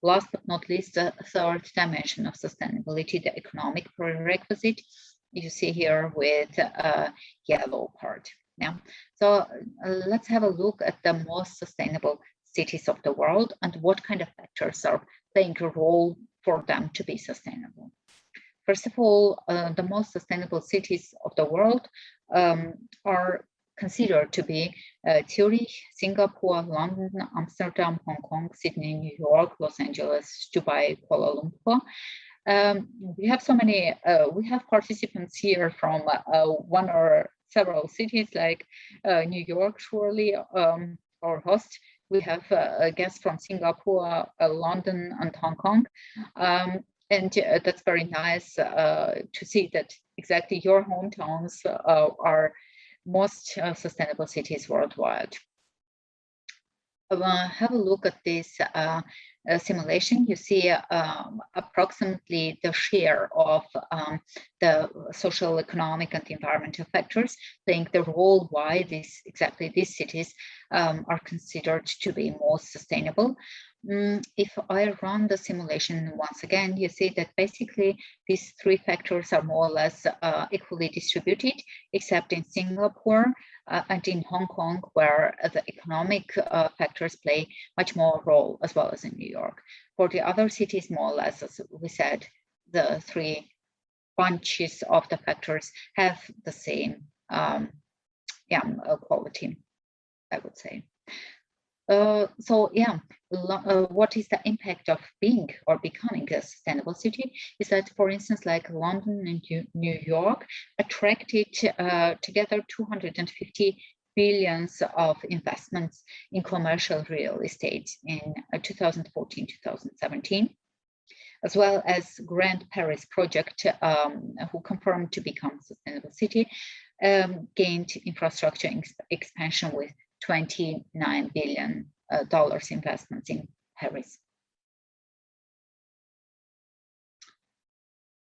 Last but not least, the third dimension of sustainability, the economic prerequisite, you see here with yellow part. Yeah. So let's have a look at the most sustainable cities of the world and what kind of factors are playing a role for them to be sustainable. First of all, the most sustainable cities of the world are considered to be Zurich, Singapore, London, Amsterdam, Hong Kong, Sydney, New York, Los Angeles, Dubai, Kuala Lumpur. We have so many, we have participants here from one or several cities like New York, surely, our host. We have a guest from Singapore, London, and Hong Kong. And that's very nice to see that exactly your hometowns are most sustainable cities worldwide. Have a look at this simulation. You see approximately the share of the social, economic, and environmental factors playing the role why exactly these cities are considered to be most sustainable. If I run the simulation once again, you see that basically these three factors are more or less equally distributed, except in Singapore and in Hong Kong, where the economic factors play much more role, as well as in New York. For the other cities, more or less, as we said, the three bunches of the factors have the same quality, I would say. What is the impact of being or becoming a sustainable city is that, for instance, like London and New York attracted together 250 billions of investments in commercial real estate in 2014-2017, as well as Grand Paris project, who confirmed to become a sustainable city, gained infrastructure expansion with $29 billion investments in Paris.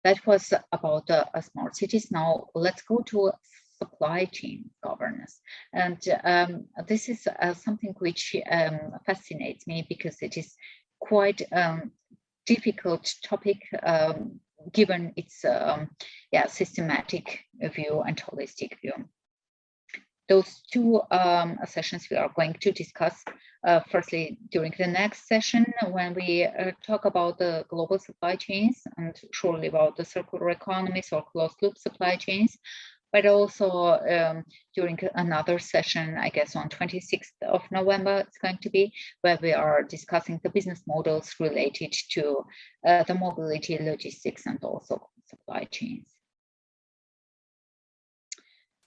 That was about smart cities. Now let's go to supply chain governance. And this is something which fascinates me because it is quite difficult topic given its systematic view and holistic view. Those two sessions we are going to discuss firstly during the next session when we talk about the global supply chains and surely about the circular economies or closed loop supply chains, but also during another session, I guess on 26th of November, it's going to be, where we are discussing the business models related to the mobility, logistics, and also supply chains.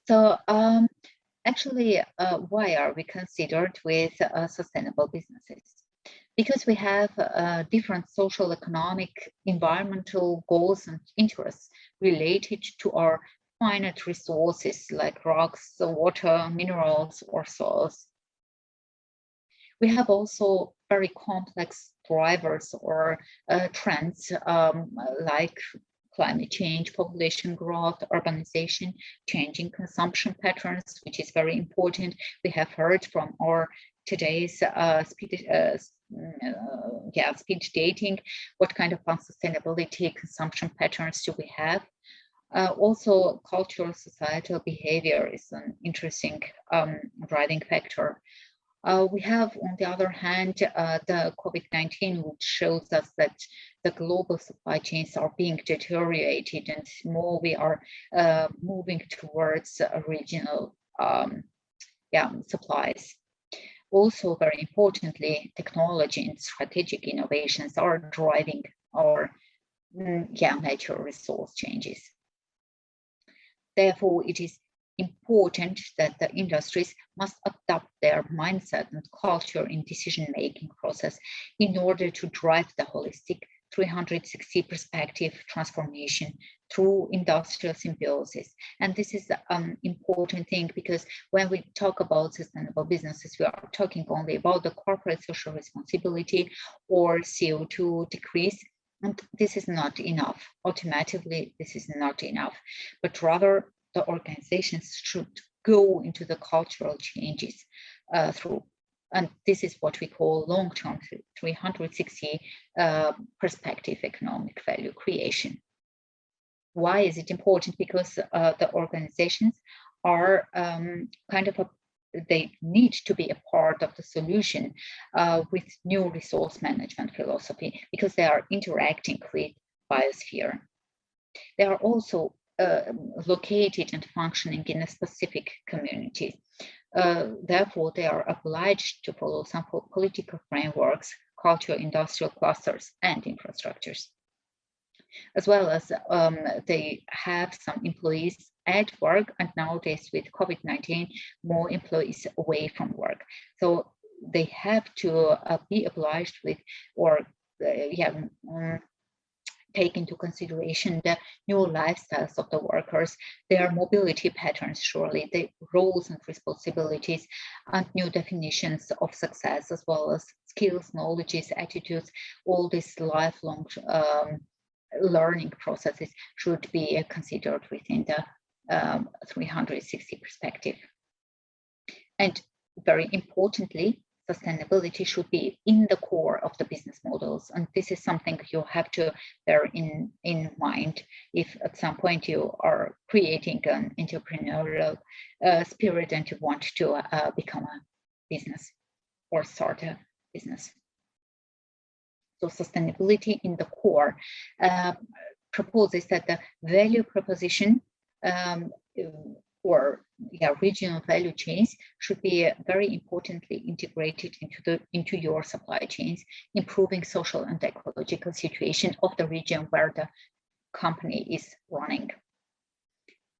So, actually, why are we considered with sustainable businesses? Because we have different social, economic, environmental goals and interests related to our finite resources like rocks, water, minerals, or soils. We have also very complex drivers or trends like climate change, population growth, urbanization, changing consumption patterns, which is very important. We have heard from our today's speed dating, what kind of unsustainability consumption patterns do we have. Also, cultural societal behavior is an interesting driving factor. We have, on the other hand, the COVID-19, which shows us that the global supply chains are being deteriorated and more we are moving towards regional supplies. Also, very importantly, technology and strategic innovations are driving our natural resource changes. Therefore, it is important that the industries must adapt their mindset and culture in decision-making process in order to drive the holistic 360 perspective transformation through industrial symbiosis. And this is an important thing because when we talk about sustainable businesses, we are talking only about the corporate social responsibility or CO2 decrease. And this is not enough. Ultimately, this is not enough, but rather the organizations should go into the cultural changes through. And this is what we call long-term 360 perspective economic value creation. Why is it important? Because the organizations are they need to be a part of the solution with new resource management philosophy, because they are interacting with biosphere. They are also located and functioning in a specific community. Therefore, they are obliged to follow some political frameworks, cultural industrial clusters, and infrastructures. As well as they have some employees at work, and nowadays with COVID-19, more employees away from work. So they have to be obliged with, or take into consideration the new lifestyles of the workers, their mobility patterns, surely, the roles and responsibilities, and new definitions of success, as well as skills, knowledges, attitudes. All these lifelong learning processes should be considered within the 360 perspective. And very importantly, sustainability should be in the core of the business models. And this is something you have to bear in mind if at some point you are creating an entrepreneurial spirit and you want to become a business or start a business. So sustainability in the core proposes that the value proposition regional value chains should be very importantly integrated into your supply chains, improving social and ecological situation of the region where the company is running.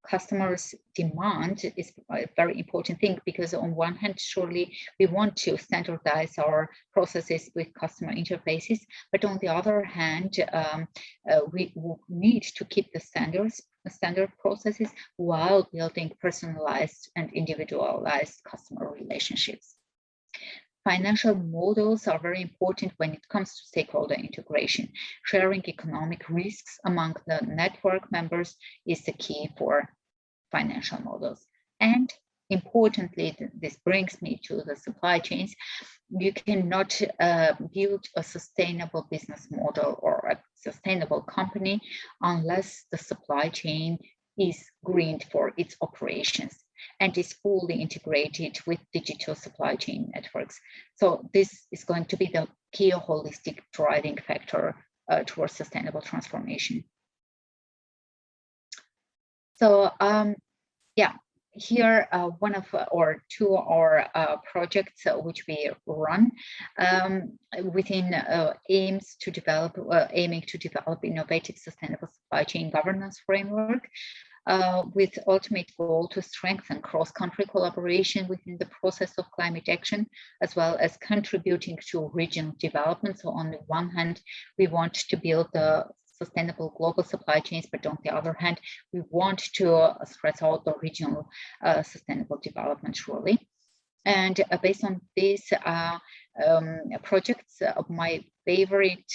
Customers' demand is a very important thing, because on one hand, surely we want to standardize our processes with customer interfaces, but on the other hand, we need to keep the standard processes while building personalized and individualized customer relationships. Financial models are very important when it comes to stakeholder integration. Sharing economic risks among the network members is the key for financial models. And importantly, this brings me to the supply chains. You cannot build a sustainable business model or a sustainable company unless the supply chain is greened for its operations and is fully integrated with digital supply chain networks. So this is going to be the key holistic driving factor towards sustainable transformation. So here one of or two of our projects which we run within aiming to develop innovative sustainable supply chain governance framework with ultimate goal to strengthen cross-country collaboration within the process of climate action, as well as contributing to regional development. So on the one hand, we want to build the sustainable global supply chains, but on the other hand, we want to stress out the regional sustainable development surely. And based on these projects, my favorite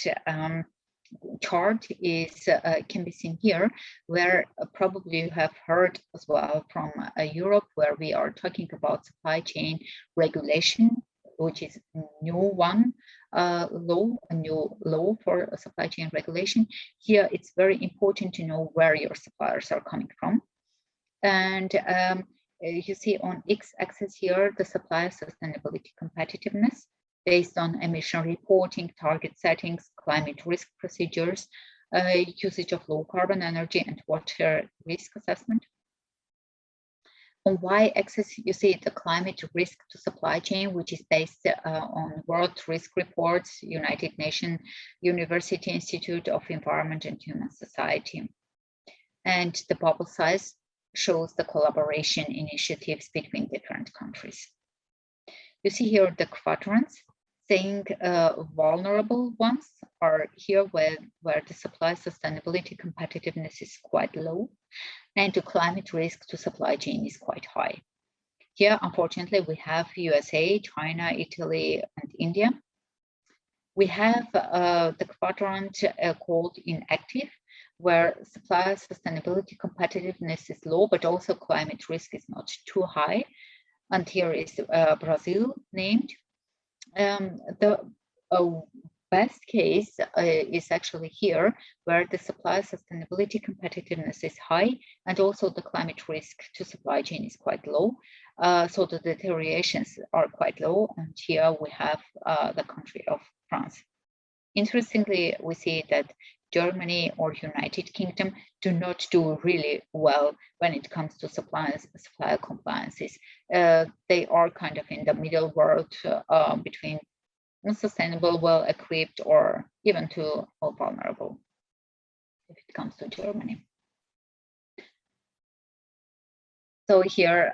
chart is can be seen here, where probably you have heard as well from Europe, where we are talking about supply chain regulation, which is a new law for supply chain regulation. Here, it's very important to know where your suppliers are coming from. And you see on X-axis here, the supplier sustainability competitiveness based on emission reporting, target settings, climate risk procedures, usage of low carbon energy, and water risk assessment. On Y-axis, you see the climate risk to supply chain, which is based on World Risk Reports, United Nations University Institute of Environment and Human Society. And the bubble size shows the collaboration initiatives between different countries. You see here the quadrants saying vulnerable ones are here where the supply sustainability competitiveness is quite low, and the climate risk to supply chain is quite high. Here, unfortunately, we have USA, China, Italy, and India. We have the quadrant called inactive, where supply sustainability competitiveness is low, but also climate risk is not too high. And here is Brazil named. The best case is actually here, where the supply sustainability competitiveness is high, and also the climate risk to supply chain is quite low. So the deteriorations are quite low, and here we have the country of France. Interestingly, we see that Germany or United Kingdom do not do really well when it comes to supplier compliances. They are kind of in the middle world between unsustainable, well-equipped, or even too vulnerable if it comes to Germany. So here,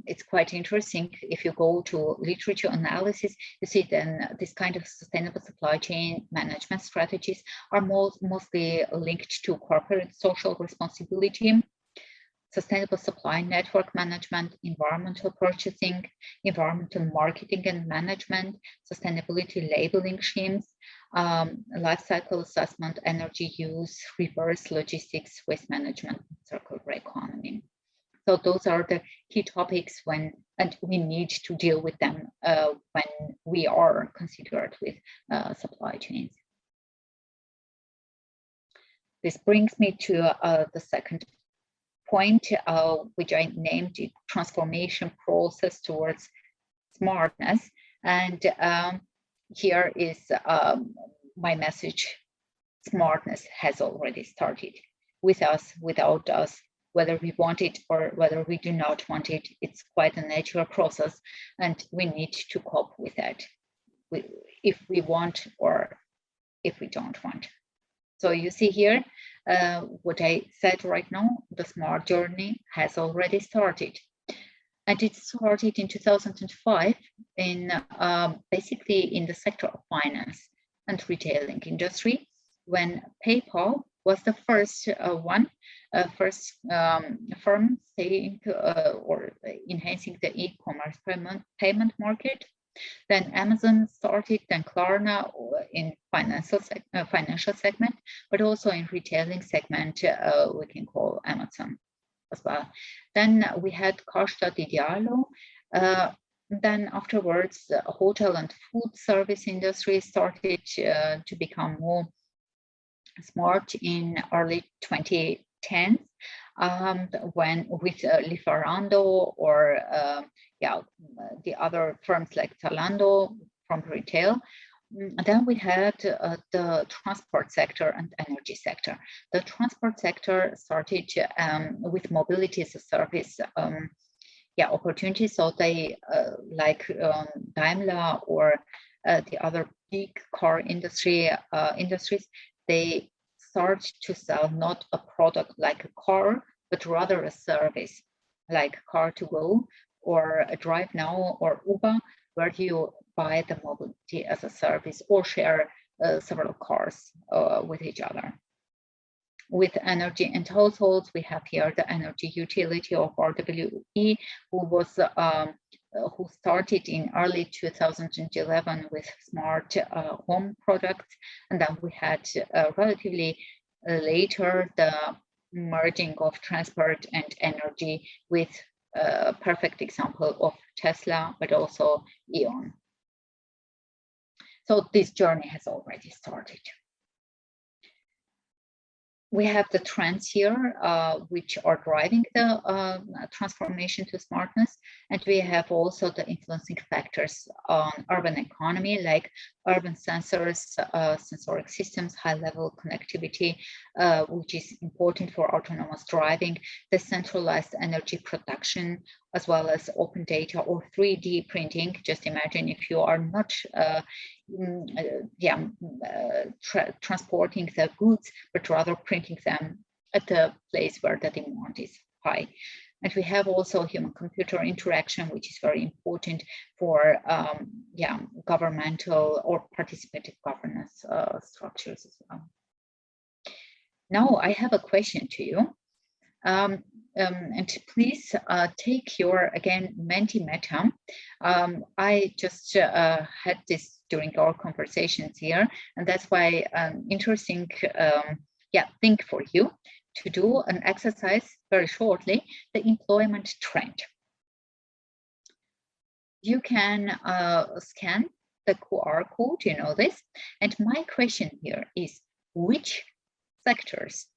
it's quite interesting. If you go to literature analysis, you see then this kind of sustainable supply chain management strategies are mostly linked to corporate social responsibility, sustainable supply network management, environmental purchasing, environmental marketing and management, sustainability labeling schemes, life cycle assessment, energy use, reverse logistics, waste management, circular economy. So those are the key topics and we need to deal with them when we are considered with supply chains. This brings me to the second point, which I named it transformation process towards smartness. And here is my message. Smartness has already started with us, without us. Whether we want it or whether we do not want it, it's quite a natural process, and we need to cope with that, if we want or if we don't want. So you see here, what I said right now, the smart journey has already started. And it started in 2005 in basically in the sector of finance and retailing industry, when PayPal was the first firm saying or enhancing the e-commerce payment market. Then Amazon started, then Klarna in financial segment, but also in retailing segment, we can call Amazon as well. Then we had Costa di Diallo. Then afterwards, hotel and food service industry started to become more smart in early 2010s, when with Lieferando or the other firms like Zalando from retail. Then we had the transport sector and energy sector. The transport sector started with mobility as a service opportunities. So they like Daimler or the other big car industries, they start to sell not a product like a car, but rather a service like Car2Go or a Drive Now or Uber, where you buy the mobility as a service or share several cars with each other. With energy and households, we have here the energy utility of RWE, who started in early 2011 with smart home products. And then we had relatively later the merging of transport and energy with a perfect example of Tesla, but also E.ON. So this journey has already started. We have the trends here, which are driving the transformation to smartness. And we have also the influencing factors on urban economy, like urban sensors, sensoric systems, high-level connectivity, which is important for autonomous driving, decentralized energy production, as well as open data or 3D printing. Just imagine if you are not transporting the goods, but rather printing them at the place where the demand is high. And we have also human-computer interaction, which is very important for governmental or participative governance structures as well. Now I have a question to you. And please take your, again, Mentimeter. I just had this during our conversations here, and that's why interesting thing for you to do an exercise very shortly, the employment trend. You can scan the QR code, you know this, and my question here is, which sectors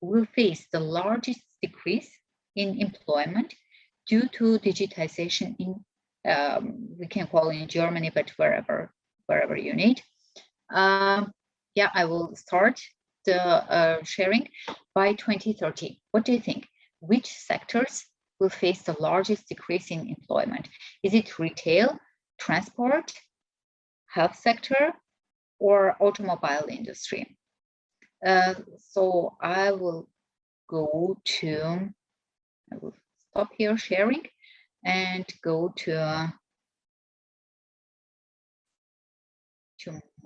will face the largest decrease in employment due to digitization in, we can call it in Germany, but wherever you need. I will start the sharing by 2030. What do you think? Which sectors will face the largest decrease in employment? Is it retail, transport, health sector, or automobile industry? So I will stop here sharing and go to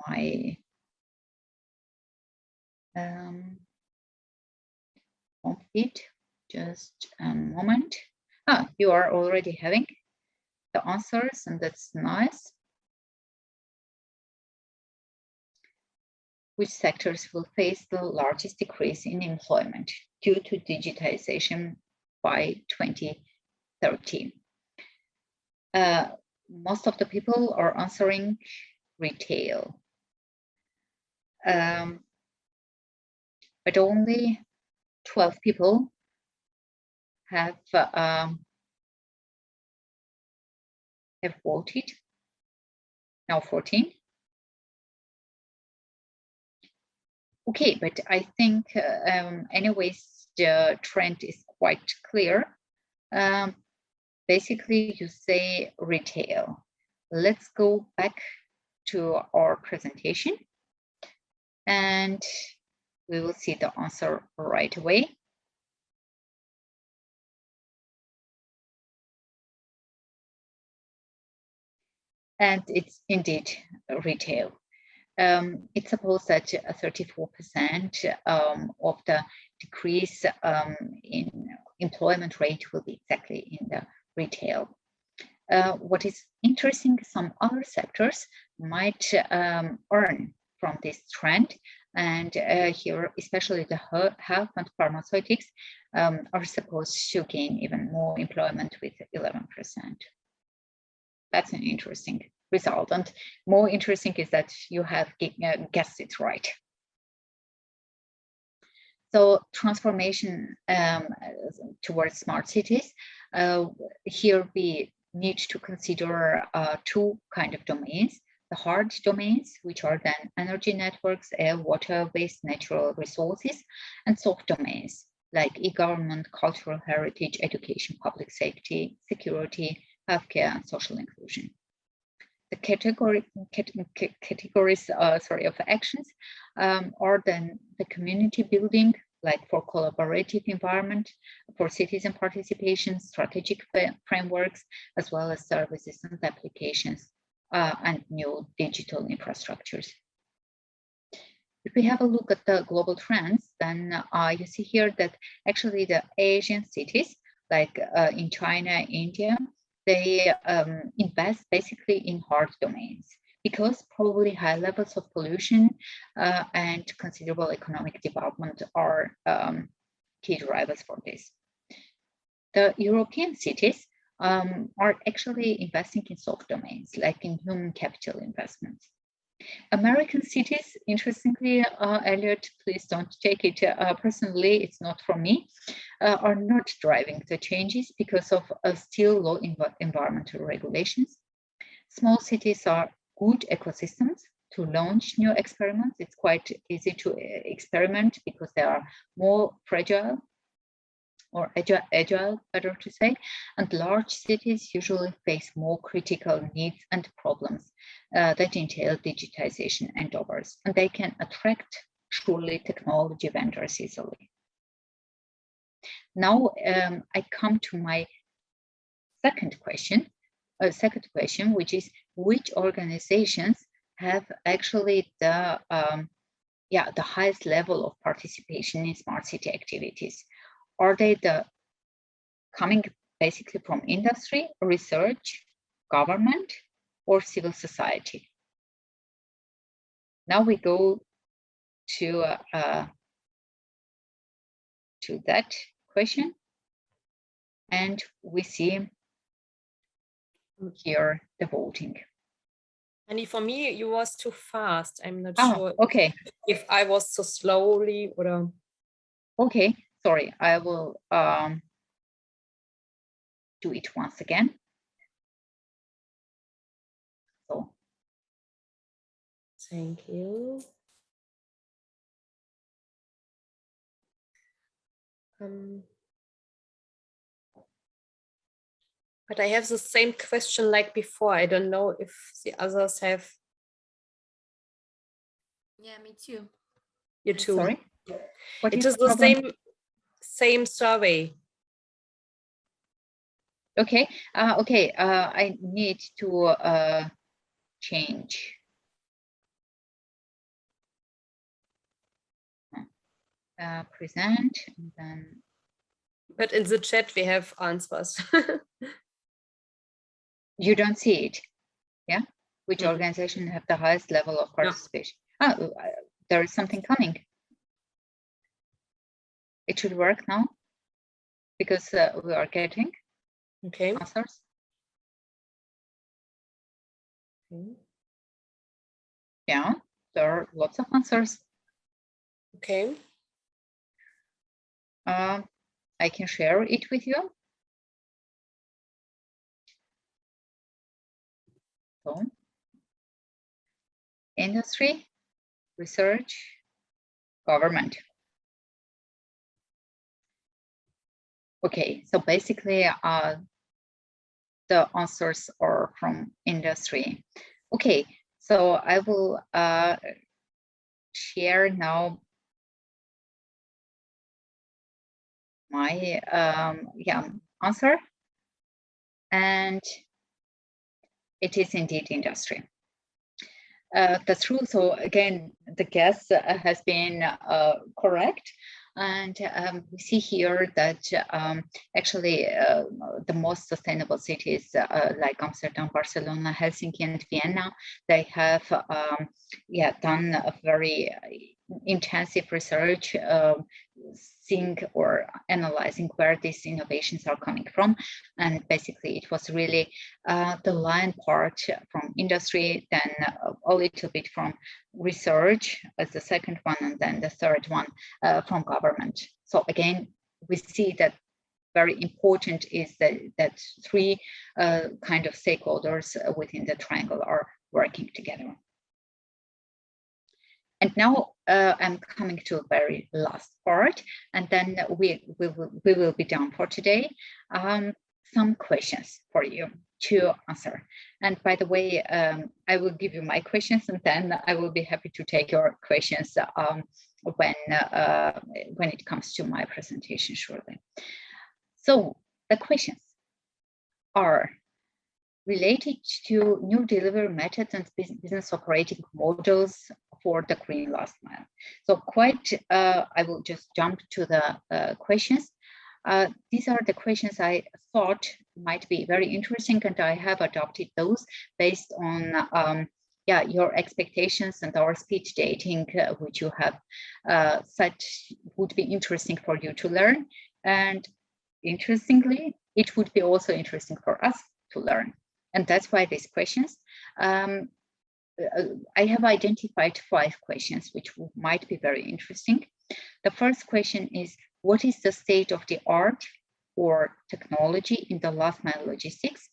my complete. Just a moment. You are already having the answers, and that's nice. Which sectors will face the largest decrease in employment due to digitization by 2030? Most of the people are answering retail, but only 12 people have voted. Now 14. Okay, but I think anyways, the trend is quite clear. Basically, you say retail. Let's go back to our presentation and we will see the answer right away. And it's indeed retail. It's supposed that 34% of the decrease in employment rate will be exactly in the retail. What is interesting, some other sectors might earn from this trend, and here especially the health and pharmaceutics are supposed to gain even more employment with 11%. That's an interesting result, and more interesting is that you have guessed it right. So transformation towards smart cities, here we need to consider two kind of domains: the hard domains, which are then energy networks, air, water, waste, natural resources, and soft domains like e-government, cultural heritage, education, public safety, security, healthcare, and social inclusion. The categories of actions are then the community building, like for collaborative environment, for citizen participation, strategic frameworks, as well as services and applications and new digital infrastructures. If we have a look at the global trends, then you see here that actually the Asian cities, like in China, India, they invest basically in hard domains because probably high levels of pollution and considerable economic development are key drivers for this. The European cities are actually investing in soft domains, like in human capital investments. American cities, interestingly, Elliot, please don't take it personally, it's not from me, are not driving the changes because of still low environmental regulations. Small cities are good ecosystems to launch new experiments. It's quite easy to experiment because they are more fragile, or agile, better to say, and large cities usually face more critical needs and problems that entail digitization and others, and they can attract truly technology vendors easily. Now I come to my second question, which is which organizations have actually the highest level of participation in smart city activities? Are they coming basically from industry, research, government, or civil society? now we go to that question, and we see here the voting. And for me, you was too fast. I'm not Ah, sure. okay. If I was too slowly or. Okay, sorry. I will do it once again. So. Thank you. But I have the same question like before. I don't know if the others have. Yeah, me too. You too. Sorry. What it is is the the same survey. Okay. Okay. I need to change. Present, and then. But in the chat we have answers. You don't see it, yeah? Which organization have the highest level of participation? Oh, there is something coming. It should work now because we are getting answers. Yeah, there are lots of answers. Okay. I can share it with you. So, industry, research, government. Okay, so basically the answers are from industry. Okay, so I will share now my answer, and it is indeed industry. That's true. So again, the guess has been correct. And we see here that actually the most sustainable cities like Amsterdam, Barcelona, Helsinki, and Vienna, they have done a very intensive research, seeing or analyzing where these innovations are coming from. And basically it was really the lion part from industry, then a little bit from research as the second one, and then the third one from government. So again, we see that very important is that three kind of stakeholders within the triangle are working together. And now I'm coming to the very last part, and then we will be done for today. Some questions for you to answer. And by the way, I will give you my questions, and then I will be happy to take your questions when it comes to my presentation shortly. So the questions are related to new delivery methods and business operating models for the green last mile. So I will just jump to the questions. These are the questions I thought might be very interesting, and I have adopted those based on your expectations and our speed dating, which you have said would be interesting for you to learn. And interestingly, it would be also interesting for us to learn. And that's why these questions. I have identified 5 questions which might be very interesting. The first question is, what is the state of the art or technology in the last mile logistics?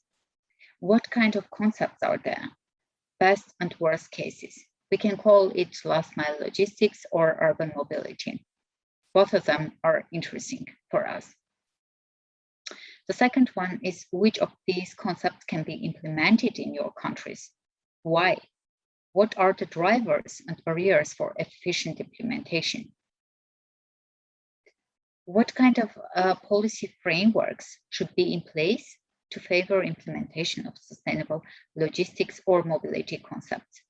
What kind of concepts are there? Best and worst cases. We can call it last mile logistics or urban mobility. Both of them are interesting for us. The second one is, which of these concepts can be implemented in your countries? Why? What are the drivers and barriers for efficient implementation? What kind of policy frameworks should be in place to favor implementation of sustainable logistics or mobility concepts?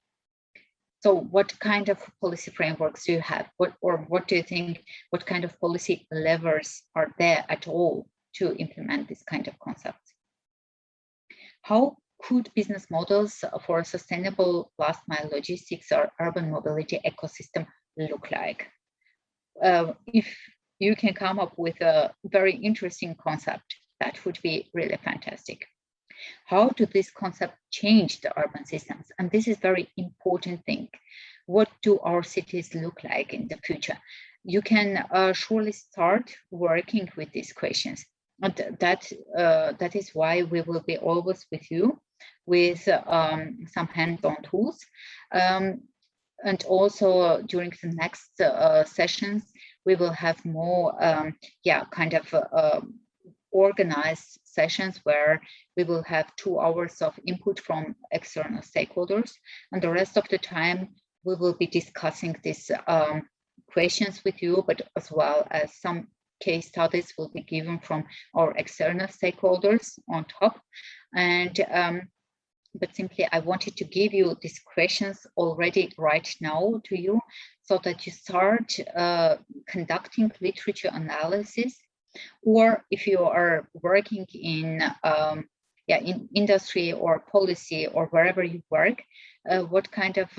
So what kind of policy frameworks do you have? What do you think, what kind of policy levers are there at all to implement this kind of concept? How could business models for sustainable last mile logistics or urban mobility ecosystem look like? If you can come up with a very interesting concept, that would be really fantastic. How do this concept change the urban systems? And this is very important thing. What do our cities look like in the future? You can surely start working with these questions. And that is why we will be always with you with some hands-on tools. And also during the next sessions, we will have more kind of organized sessions where we will have 2 hours of input from external stakeholders, and the rest of the time we will be discussing these questions with you, but as well as some case studies will be given from our external stakeholders on top. And but simply I wanted to give you these questions already right now to you, so that you start conducting literature analysis, or if you are working in industry or policy or wherever you work, what kind of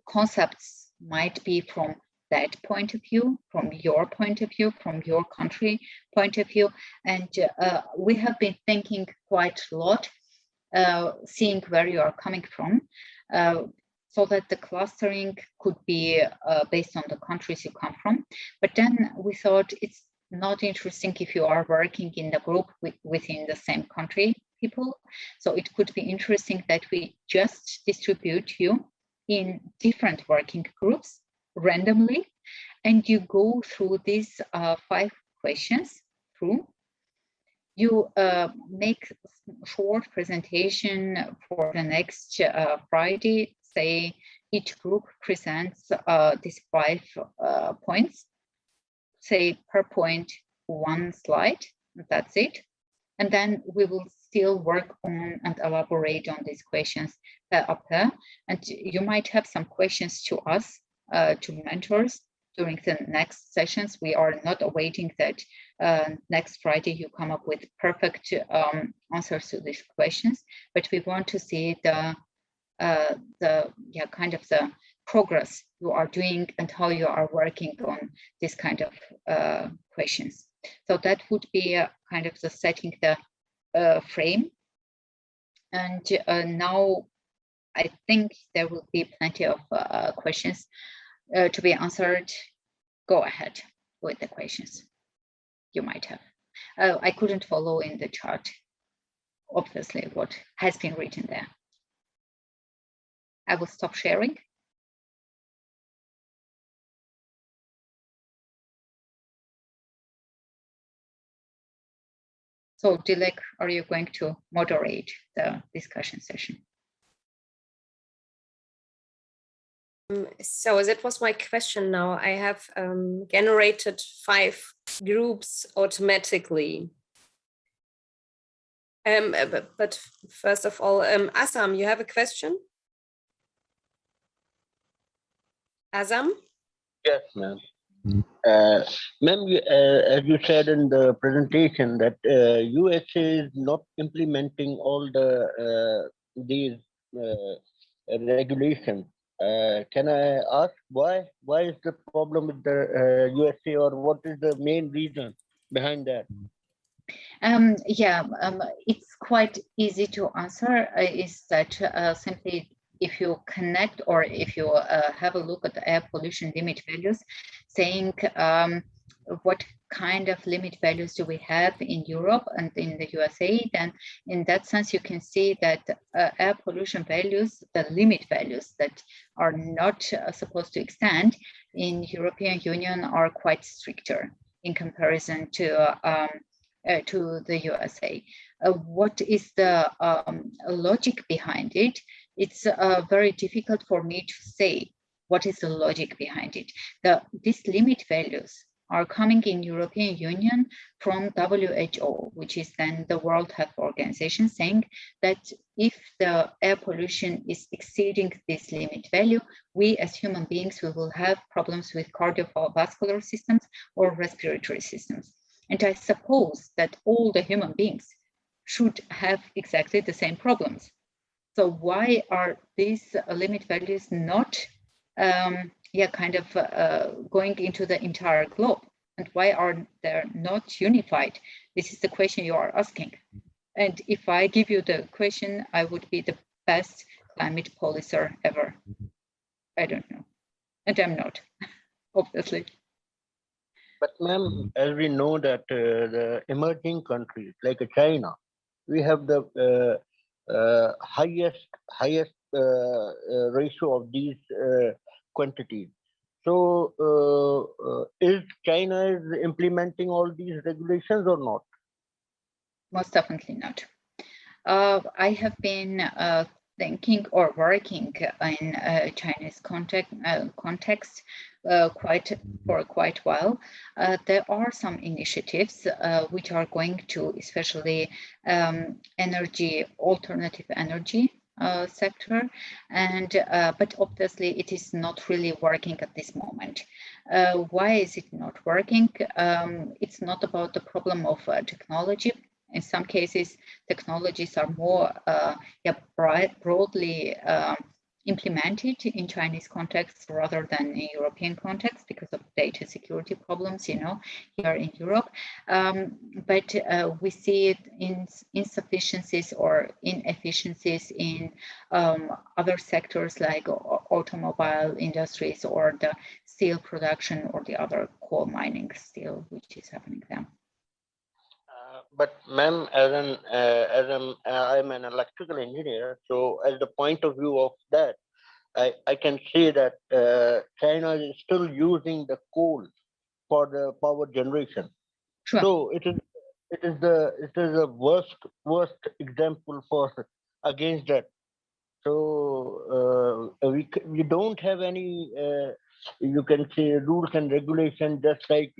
concepts might be from that point of view, from your point of view, from your country point of view. And we have been thinking quite a lot, seeing where you are coming from, so that the clustering could be based on the countries you come from. But then we thought it's not interesting if you are working in the group within the same country people. So it could be interesting that we just distribute you in different working groups randomly, and you go through these 5 questions through. You make a short presentation for the next Friday. Say each group presents these 5 points, say per point 1 slide, that's it. And then we will still work on and elaborate on these questions up there. And you might have some questions to us, to mentors, during the next sessions. We are not awaiting that next Friday you come up with perfect answers to these questions, but we want to see the kind of the progress you are doing and how you are working on this kind of questions. So that would be kind of the setting the frame. And now I think there will be plenty of questions to be answered. Go ahead with the questions you might have. I couldn't follow in the chart, obviously, what has been written there. I will stop sharing. So Dilek, are you going to moderate the discussion session? So that was my question now. I have generated 5 groups automatically. But first of all, Azam, you have a question? Azam? Yes, ma'am. Ma'am, as you said in the presentation that USA is not implementing all these regulations. Can I ask why? Why is the problem with the USA, or what is the main reason behind that? It's quite easy to answer. Is that simply if you connect, or if you have a look at the air pollution limit values, saying what kind of limit values do we have in Europe and in the USA, then in that sense you can see that air pollution values, the limit values that are not supposed to extend in European Union are quite stricter in comparison to the USA. What is the logic behind it? It's very difficult for me to say what is the logic behind it. These limit values are coming in European Union from WHO, which is then the World Health Organization, saying that if the air pollution is exceeding this limit value, we as human beings, we will have problems with cardiovascular systems or respiratory systems. And I suppose that all the human beings should have exactly the same problems. So why are these limit values not going into the entire globe? And why are they not unified? This is the question you are asking. And if I give you the question, I would be the best climate policer ever. I don't know. And I'm not, obviously. But ma'am, as we know that the emerging countries like China, we have the highest ratio of these quantities. So is China implementing all these regulations or not? Most definitely not. I have been thinking or working in Chinese context for quite a while. There are some initiatives which are going to, especially alternative energy sector, and but obviously it is not really working at this moment. Why is it not working? It's not about the problem of technology. In some cases, technologies are more broadly implemented in Chinese context rather than in European context because of data security problems, here in Europe. But we see it in insufficiencies or inefficiencies in other sectors like automobile industries or the steel production or the other coal mining steel, which is happening there. But ma'am, I'm an electrical engineer, so as the point of view of that, I can say that China is still using the coal for the power generation. Sure. So it is the worst example against that. So we don't have any you can say rules and regulations, just like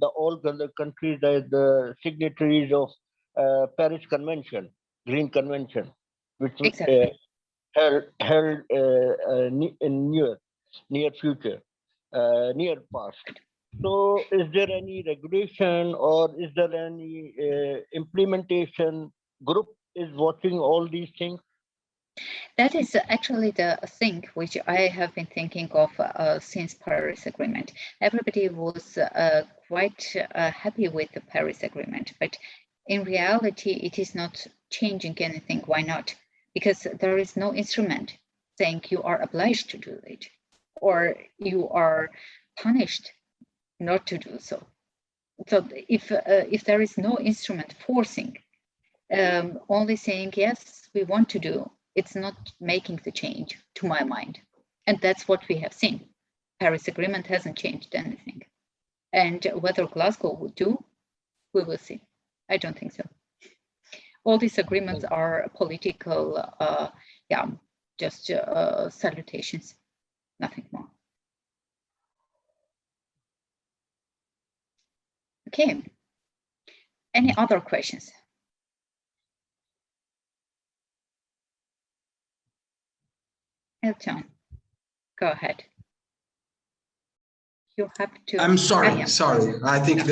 all the countries are the signatories of Paris Convention, Green Convention, which exactly. held in near future, near past. So is there any regulation or is there any implementation group is watching all these things? That is actually the thing which I have been thinking of since Paris Agreement. Everybody was quite happy with the Paris Agreement, but in reality, it is not changing anything. Why not? Because there is no instrument saying you are obliged to do it, or you are punished not to do so. So if there is no instrument forcing, only saying yes, we want to do, it's not making the change, to my mind. And that's what we have seen. Paris Agreement hasn't changed anything. And whether Glasgow would do, we will see. I don't think so. All these agreements are political, just salutations, nothing more. Okay. Any other questions? Elton, go ahead. You have to. I'm sorry, sorry. I think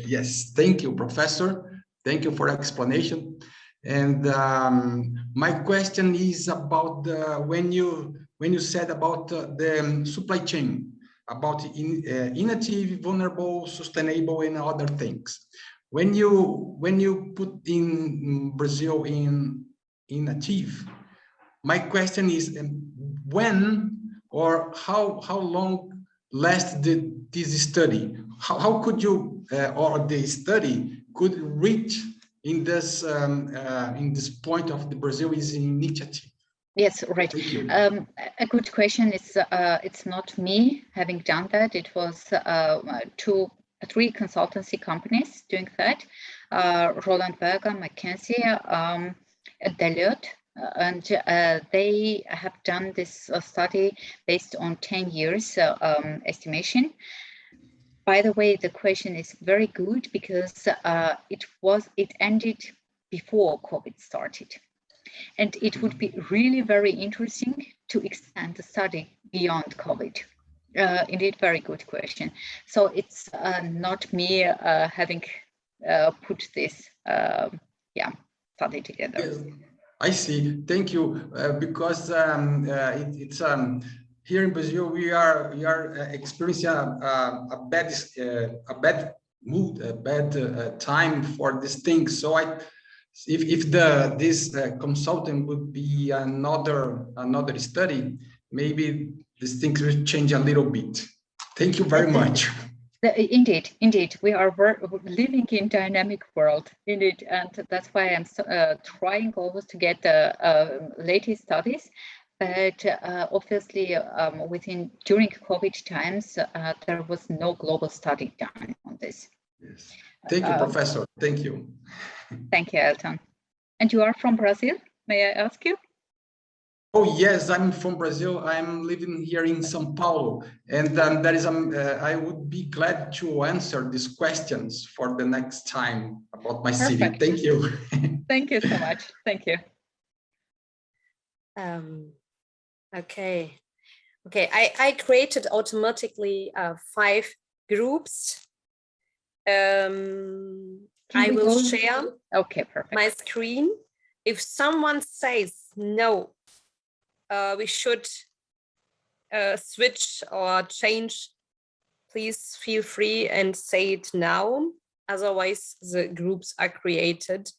yes. Thank you, Professor. Thank you for explanation. And my question is about when you said about the supply chain, about inactive, vulnerable, sustainable, and other things. When you put in Brazil in inactive, my question is when or how long lasted this study? How could you or the study could reach in this point of the Brazil is initiative? Yes, right. A good question. It's not me having done that. It was 3 consultancy companies doing that. Roland Berger, McKinsey, Deloitte, and they have done this study based on 10 years estimation. By the way, the question is very good because it ended before COVID started. And it would be really very interesting to extend the study beyond COVID. Indeed, very good question. So it's not me having put this, study together. Yes, I see. Thank you. Because it's here in Brazil, we are experiencing a bad mood, a bad time for this thing. So if this consultant would be another study, maybe these things will change a little bit. Thank you very much. Indeed, we are living in dynamic world, indeed, and that's why I'm trying always to get the latest studies. But obviously, during COVID times, there was no global study done on this. Yes. Thank you, Professor. Thank you. Thank you, Elton. And you are from Brazil? May I ask you? Oh yes, I'm from Brazil. I'm living here in São Paulo, and there is I would be glad to answer these questions for the next time about my city. Thank you. Thank you so much. Thank you. Okay. I created automatically 5 groups. I will share my screen. If someone says no, we should switch or change, please feel free and say it now. Otherwise, the groups are created